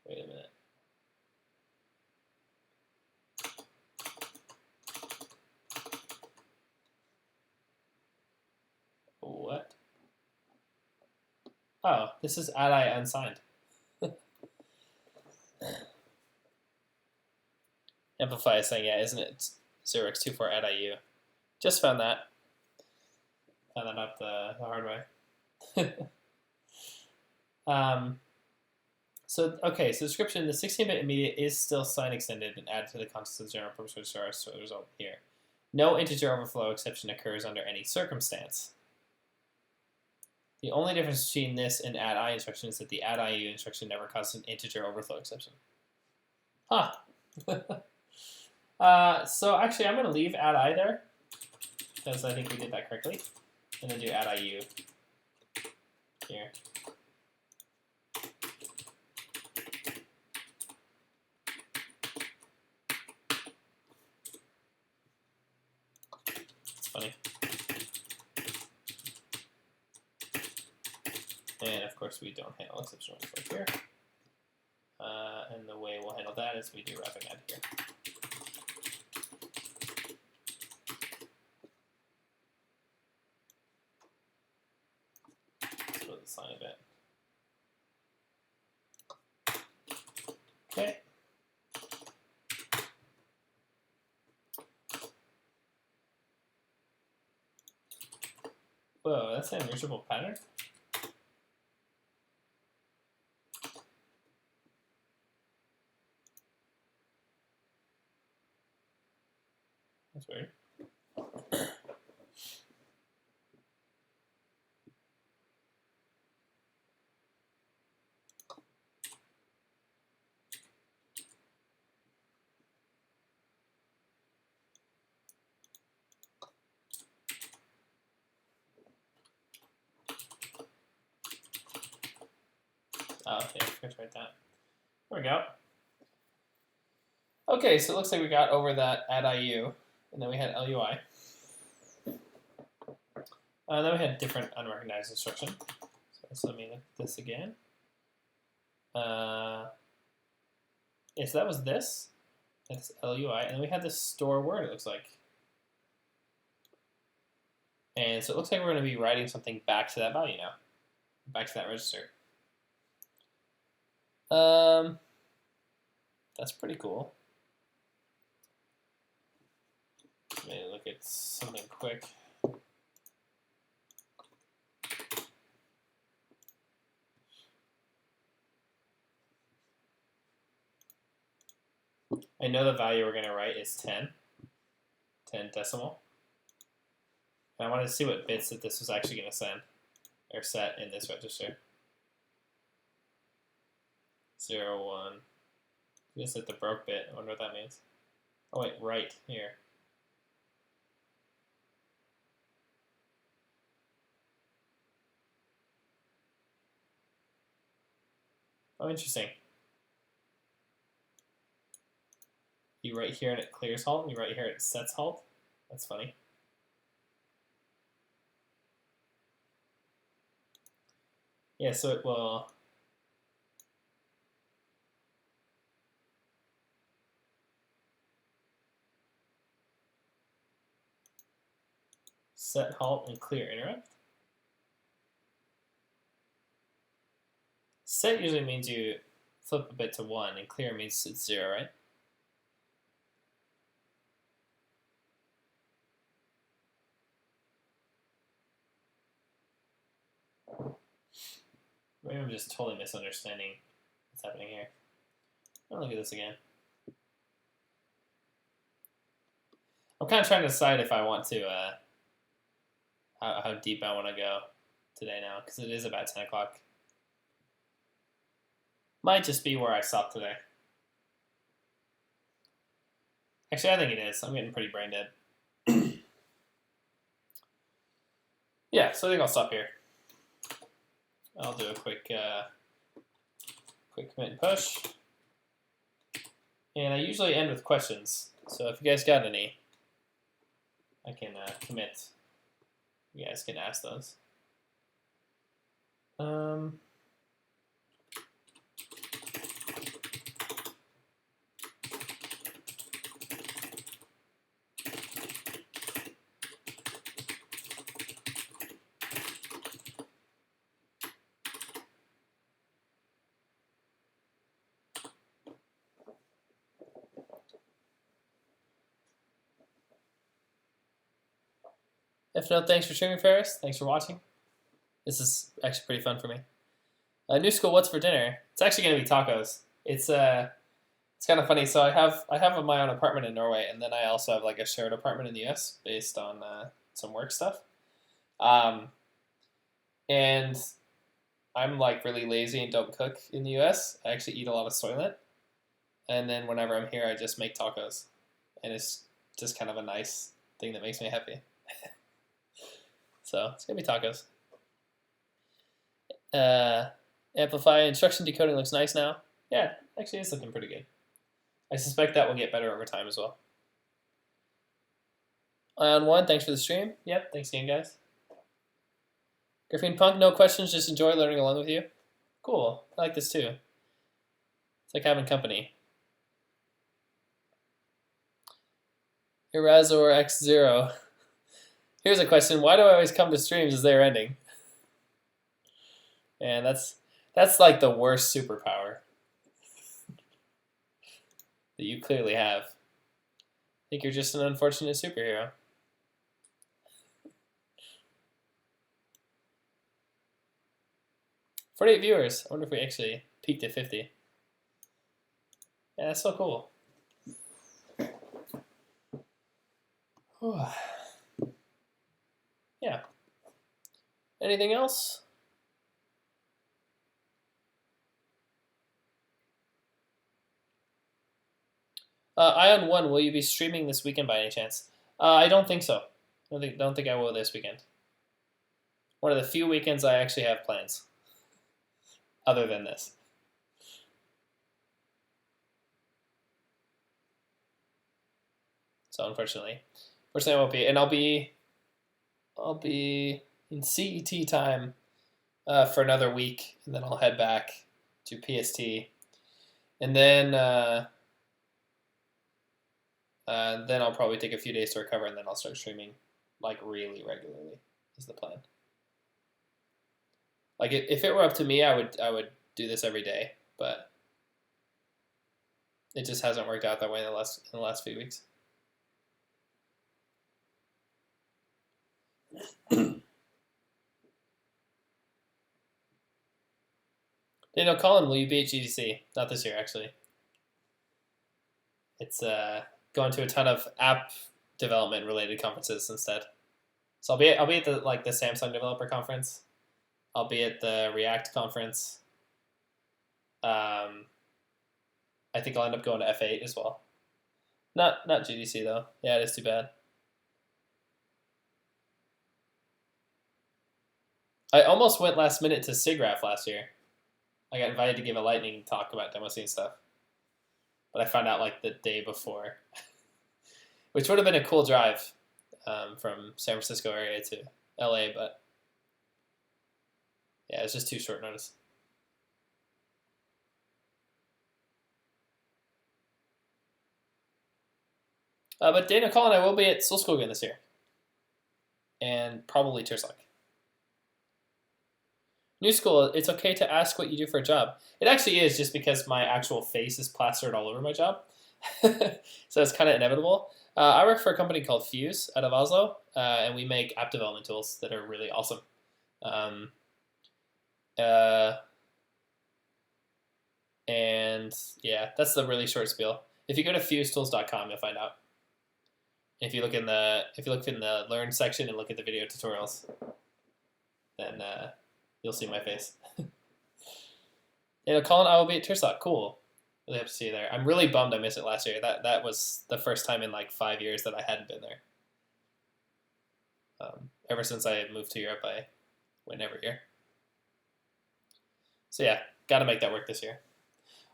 Wait a minute. What? Oh, this is add-I unsigned. Amplify is saying, yeah, isn't it 0x24 add-IU? Just found that. Found that out the hard way. So description, the 16-bit immediate is still sign extended and added to the context of the general purpose register, so the result here. No integer overflow exception occurs under any circumstance. The only difference between this and add-I instruction is that the add-IU instruction never causes an integer overflow exception. Huh. So actually, I'm going to leave add-I there, because I think we did that correctly, and then do add-IU here. It's funny. And of course, we don't handle exception overflow here. And the way we'll handle that is we do wrapping add here. Split the sign a bit. Okay. Whoa, that's an unreachable pattern? That's weird. Oh, okay, I forgot to write that. There we go. Okay, so it looks like we got over that add-IU, and then we had LUI. Then we had different unrecognized instruction. So let me look at this again. Yeah, so that was this. That's LUI, and then we had this store word, it looks like. And so it looks like we're going to be writing something back to that value now, back to that register. That's pretty cool. Let me look at something quick. I know the value we're going to write is 10 decimal. And I wanted to see what bits that this was actually going to send or set in this register. 0, 1. Just hit the broke bit. I wonder what that means. Oh wait, right here. Oh, interesting. You write here and it clears halt, and you write here and it sets halt. That's funny. Yeah, so it will set halt and clear interrupt. Set usually means you flip a bit to 1, and clear means it's 0, right? Maybe I'm just totally misunderstanding what's happening here. I'll look at this again. I'm kind of trying to decide if I want to, how deep I want to go today now, because it is about 10 o'clock. Might just be where I stopped today. Actually, I think it is. I'm getting pretty brain dead. Yeah, so I think I'll stop here. I'll do a quick commit and push. And I usually end with questions. So if you guys got any, I can commit. You guys can ask those. If not, thanks for streaming, Ferris. Thanks for watching. This is actually pretty fun for me. New school, what's for dinner? It's actually going to be tacos. It's kind of funny. So I have my own apartment in Norway, and then I also have like a shared apartment in the U.S. based on some work stuff. And I'm like really lazy and don't cook in the U.S. I actually eat a lot of Soylent, and then whenever I'm here, I just make tacos, and it's just kind of a nice thing that makes me happy. So it's gonna be tacos. Amplify instruction decoding looks nice now. Yeah, actually it's looking pretty good. I suspect that will get better over time as well. Ion 1, thanks for the stream. Yep, thanks again, guys. Graphene Punk, no questions, just enjoy learning along with you. Cool, I like this too. It's like having company. Irazor X0. Here's a question: why do I always come to streams as they're ending? And that's like the worst superpower that you clearly have. I think you're just an unfortunate superhero. $48 viewers. I wonder if we actually peaked at 50. Yeah, that's so cool. Yeah. Anything else? Ion 1, will you be streaming this weekend by any chance? I don't think so. Don't think I will this weekend. One of the few weekends I actually have plans. Other than this. So unfortunately I won't be, and I'll be in CET time for another week, and then I'll head back to PST, and then I'll probably take a few days to recover, and then I'll start streaming like really regularly. Is the plan. Like if it were up to me, I would do this every day, but it just hasn't worked out that way in the last few weeks. Daniel Collin, will you be at GDC? Not this year, actually. It's going to a ton of app development related conferences instead. So I'll be at the Samsung Developer Conference. I'll be at the React conference. I think I'll end up going to F8 as well. Not GDC though. Yeah, it is too bad. I almost went last minute to SIGGRAPH last year. I got invited to give a lightning talk about demo scene stuff, but I found out like the day before, which would have been a cool drive from San Francisco area to LA, but yeah, it's just too short notice. But Dana Collin, I will be at Soul School again this year, and probably Tearsuck. New school, it's okay to ask what you do for a job. It actually is, just because my actual face is plastered all over my job. So it's kind of inevitable. I work for a company called Fuse out of Oslo, and we make app development tools that are really awesome. And yeah, that's the really short spiel. If you go to fusetools.com, you'll find out. If you look in the learn section and look at the video tutorials, then you'll see my face. Colin, I will be at Tursock. Cool. Really happy to see you there. I'm really bummed I missed it last year. That was the first time in like 5 years that I hadn't been there. Ever since I moved to Europe, I went every year. So yeah, got to make that work this year.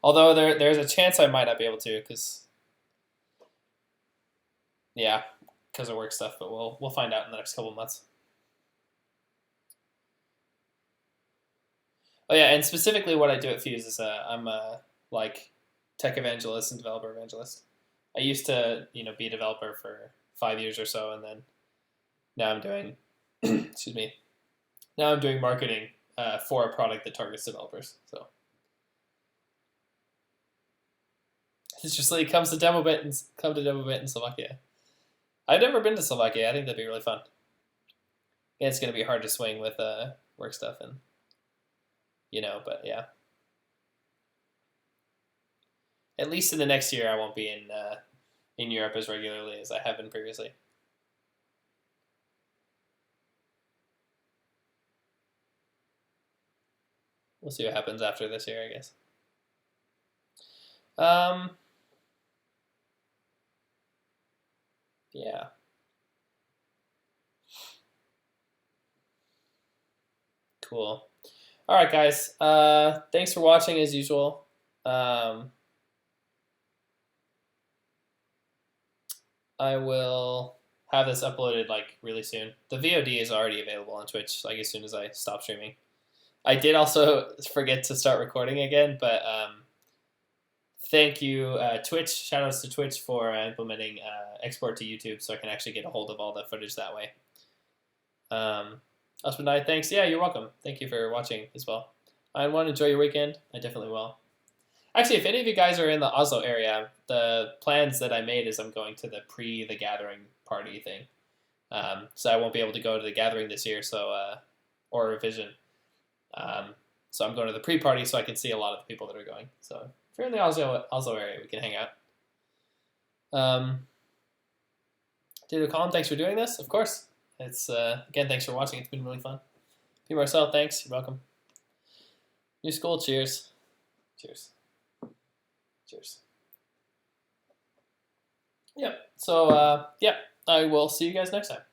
Although there's a chance I might not be able to, because of work stuff. But we'll find out in the next couple of months. Oh yeah, and specifically what I do at Fuse is I'm a like tech evangelist and developer evangelist. I used to be a developer for 5 years or so, and then now I'm doing excuse me. Now I'm doing marketing for a product that targets developers. So it's just like come to demo bit in Slovakia. I've never been to Slovakia. I think that'd be really fun. And it's going to be hard to swing with work stuff and but yeah. At least in the next year, I won't be in Europe as regularly as I have been previously. We'll see what happens after this year, I guess. Yeah. Cool. All right, guys. Thanks for watching as usual. I will have this uploaded like really soon. The VOD is already available on Twitch, like as soon as I stop streaming. I did also forget to start recording again, but thank you, Twitch. Shoutouts to Twitch for implementing export to YouTube, so I can actually get a hold of all the footage that way. Usman, thanks. Yeah, you're welcome. Thank you for watching as well. I want to enjoy your weekend. I definitely will. Actually, if any of you guys are in the Oslo area, the plans that I made is I'm going to the the gathering party thing. So I won't be able to go to the gathering this year, or revision. So I'm going to the pre-party so I can see a lot of the people that are going. So if you're in the Oslo area, we can hang out. Dude, Colin, thanks for doing this. Of course. It's again, thanks for watching. It's been really fun. P. Marcel, thanks. You're welcome. New school, cheers. Cheers. Cheers. Yep. So, I will see you guys next time.